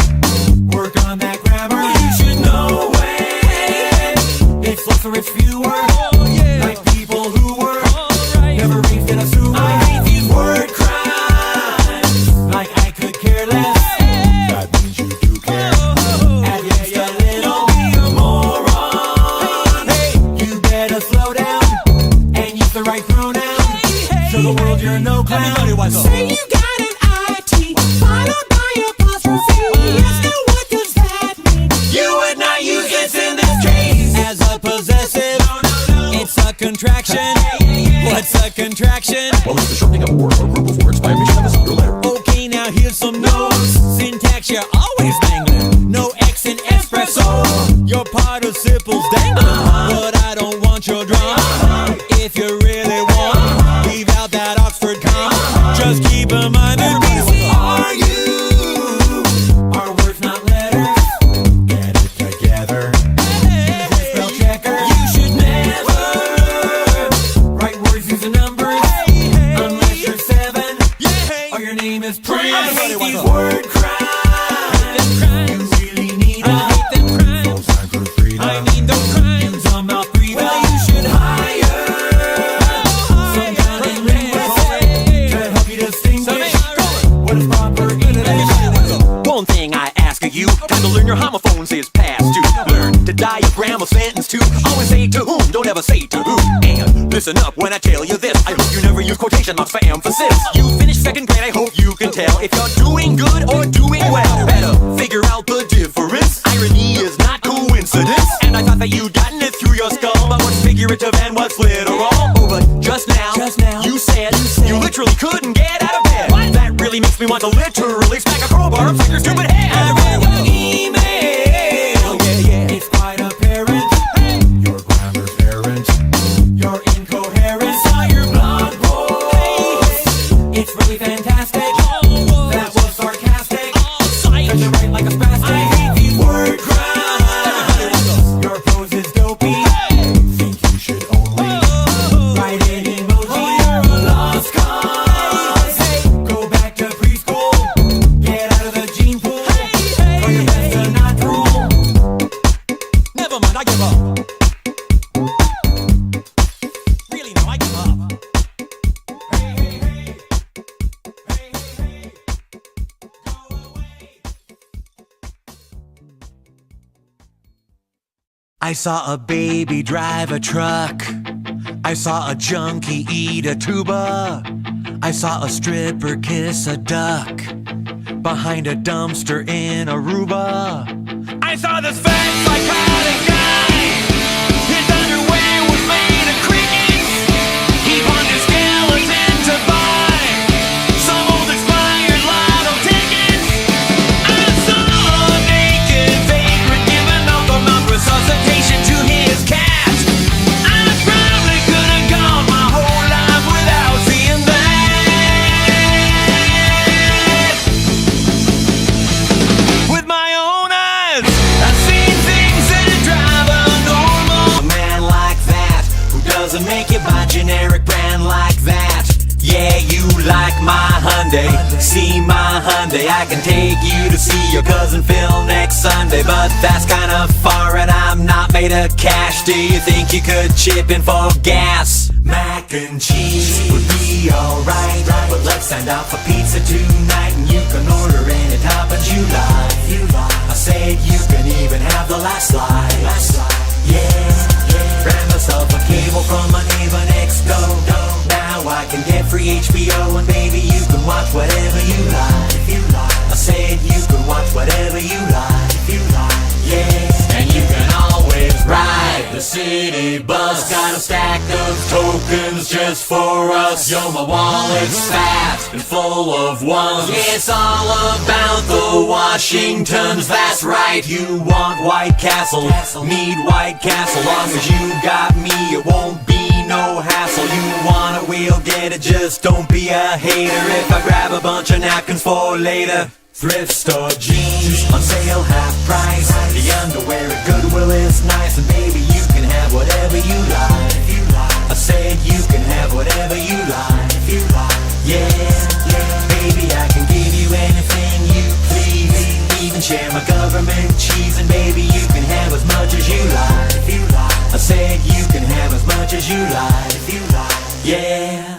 Work on that grammar. You should know it. It's less or it's fewer. Like people who were never raised in a sewer. I hate these word crimes. Like I could care less. That means you do care. At least a little. Be a moron. You better slow down and use the right pronoun. Show the world you're no clown. Say you got an IT followed by apostrophe. Yes, now what does that mean? You would not use this in this case as a possessive. It's a contraction. What's a contraction? Well, it's the shortening of a word or group of words by omission of a single letter. Okay, now here's some notes. Syntax, you're always mangling. No X in espresso. Your participles dangling. But I don't want your drama. If you really want, leave out that Oxford comma. Just keep in mind that these are you. Are words not letters? Get it together. Spell checker. You should never write words using numbers unless you're 7 or your name is Prince. I hate these word crimes. You really need them. Full time for freedom. I mean those crimes. Use a mouth breather. Well, you should hire some kind of linguist to help you distinguish what is proper English. One thing I ask of you, time to learn your homophones is past due. Learn to diagram a sentence too. Always say to whom, don't ever say to who. And listen up when I tell you this. I hope you never use quotation marks for emphasis. You finished second grade, I hope you can tell if you're doing good or doing well. Better figure out the difference. Irony is not coincidence. And I thought that you'd gotten it through your skull about what's figurative and what's literal. Oh, but just now you said you literally couldn't get out of bed. That really makes me want to literally smack a crowbar upside your stupid head. I read your email. It's quite apparent. Your grammar's errant. You're incoherent. Saw your blog post. It's really fantastic. That was sarcastic. Does it write like a spastic? I hate these word crimes. Your prose is dopey. Think you should only Write an emoji. You're a lost cause. Go back to preschool. Get out of the gene pool. Try your best to not drool. Never mind, I give up. Really, no, I give up. Hey, hey, hey. Hey, hey, hey. Go away. I saw a baby drive a truck. I saw a junkie eat a tuba. I saw a stripper kiss a duck behind a dumpster in Aruba. I saw this fat psychotic guy. His underwear was made of crickets. He wanted a skeleton to buy some old expired lotto tickets. I saw a naked vagrant giving up a mouth resuscitation to his cat. I probably could have gone my whole life without seeing that. With my own eyes, I've seen things that drive a normal Man like that, who doesn't make it by generic brand like that. Yeah, you like my Hyundai, see my Hyundai. I can take you to see your cousin Phil next Sunday, but that's kinda far and I'm not made of cash. Do you think you could chip in for gas? Mac and cheese would be alright, but let's send out for pizza tonight, and you can order any toppings you like. I said you can even have the last slide. Yeah. Grab myself a cable from my neighbor next door. Now I can get free HBO, and baby you can watch whatever you like. I said you can watch whatever you like. Yeah. And you can always ride the city bus. Got a stack of tokens just for us. Yo, my wallet's fat and full of ones. Yeah, it's all about the Washingtons. That's right. You want White Castle, need White Castle. Long as you got me, it won't be no hassle. You want it, we'll get it. Just don't be a hater if I grab a bunch of napkins for later. Thrift store jeans on sale, half price. The underwear at Goodwill is nice, and baby, you can have whatever you like. I said you can have whatever you like. Yeah, baby, I can give you anything you please. Even share my government cheese, and baby, you can have as much as you like. I said you can have as much as you like. Yeah.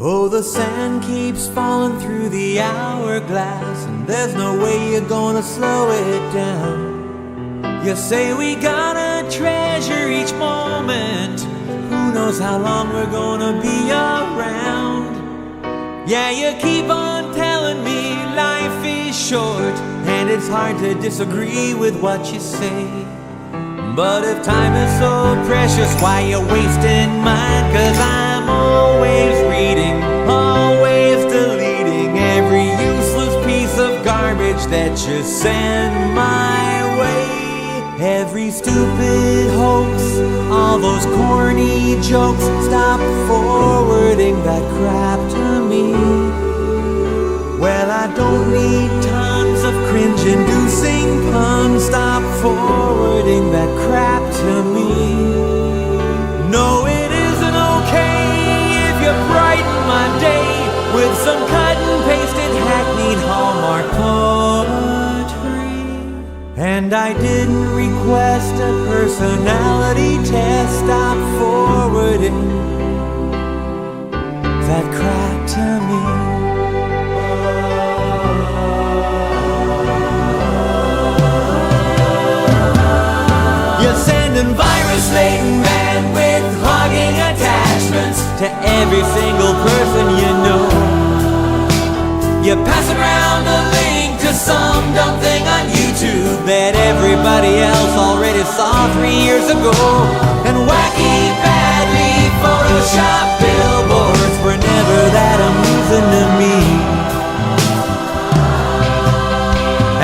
Oh, the sand keeps falling through the hourglass, and there's no way you're gonna slow it down. You say we gotta treasure each moment. Who knows how long we're gonna be around? Yeah, you keep on telling me life is short, and it's hard to disagree with what you say. But if time is so precious, why you wasting mine? 'Cause I'm always reading, always deleting every useless piece of garbage that you send my way. Every stupid hoax, all those corny jokes, stop forwarding that crap to me. Well, I don't need tons of cringe-inducing puns. Stop forwarding that crap to me. No, it isn't okay if you brighten my day with some cut-and-pasted hackneyed Hallmark poetry. And I didn't request a personality test. Stop forwarding that crap to me. Virus-laden bandwidth hogging attachments to every single person you know. You pass around a link to some dumb thing on YouTube that everybody else already saw 3 years ago. And wacky, badly photoshopped billboards were never that amusing to me.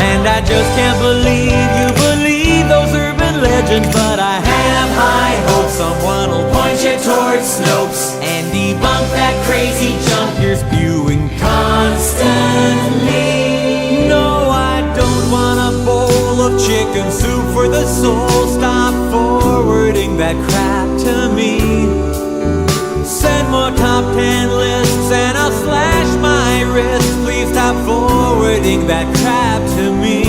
And I just can't believe you believe those urban legends, but I have high hopes someone will point you towards Snopes and debunk that crazy junk you're spewing constantly. No, I don't want a bowl of chicken soup for the soul. Stop forwarding that crap to me. Send more top 10 lists and I'll slash my wrist. Please stop forwarding that crap to me.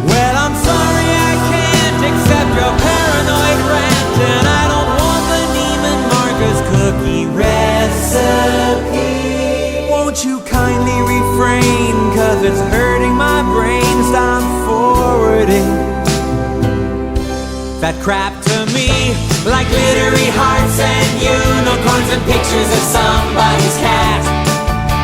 Well, I'm sorry I can't accept your paranoid rant, and I don't want the Neiman Marcus cookie recipe. Won't you kindly refrain, 'cause it's hurting my brain. Stop forwarding that crap to me, like glittery hearts and unicorns and pictures of somebody's cat.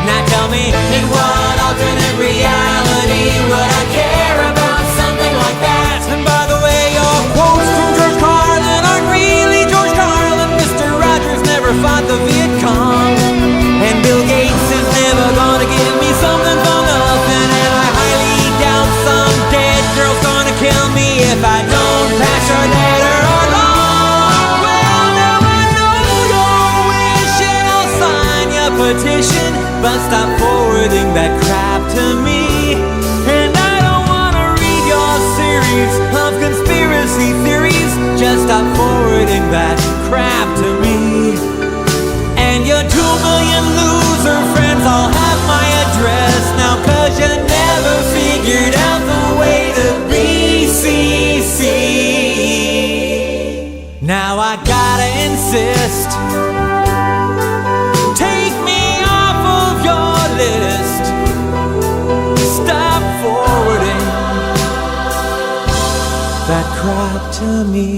Now tell me, in what alternate reality would I care about something like that? And by the way, your quotes from George Carlin aren't really George Carlin. Mr. Rogers never fought the Viet Cong, and Bill Gates is never gonna give me something for nothing. And I highly doubt some dead girl's gonna kill me if I don't pass her letter along. Well, now I know you're wishing I'll sign your petition, but stop forwarding that crap to me. And I don't wanna read your series of conspiracy theories. Just stop forwarding that crap to me. And your 2 million loser friends all have my address now, 'cause you never figured out the way to BCC. Now I gotta insist, take me off of your list. Stop forwarding that crap to me.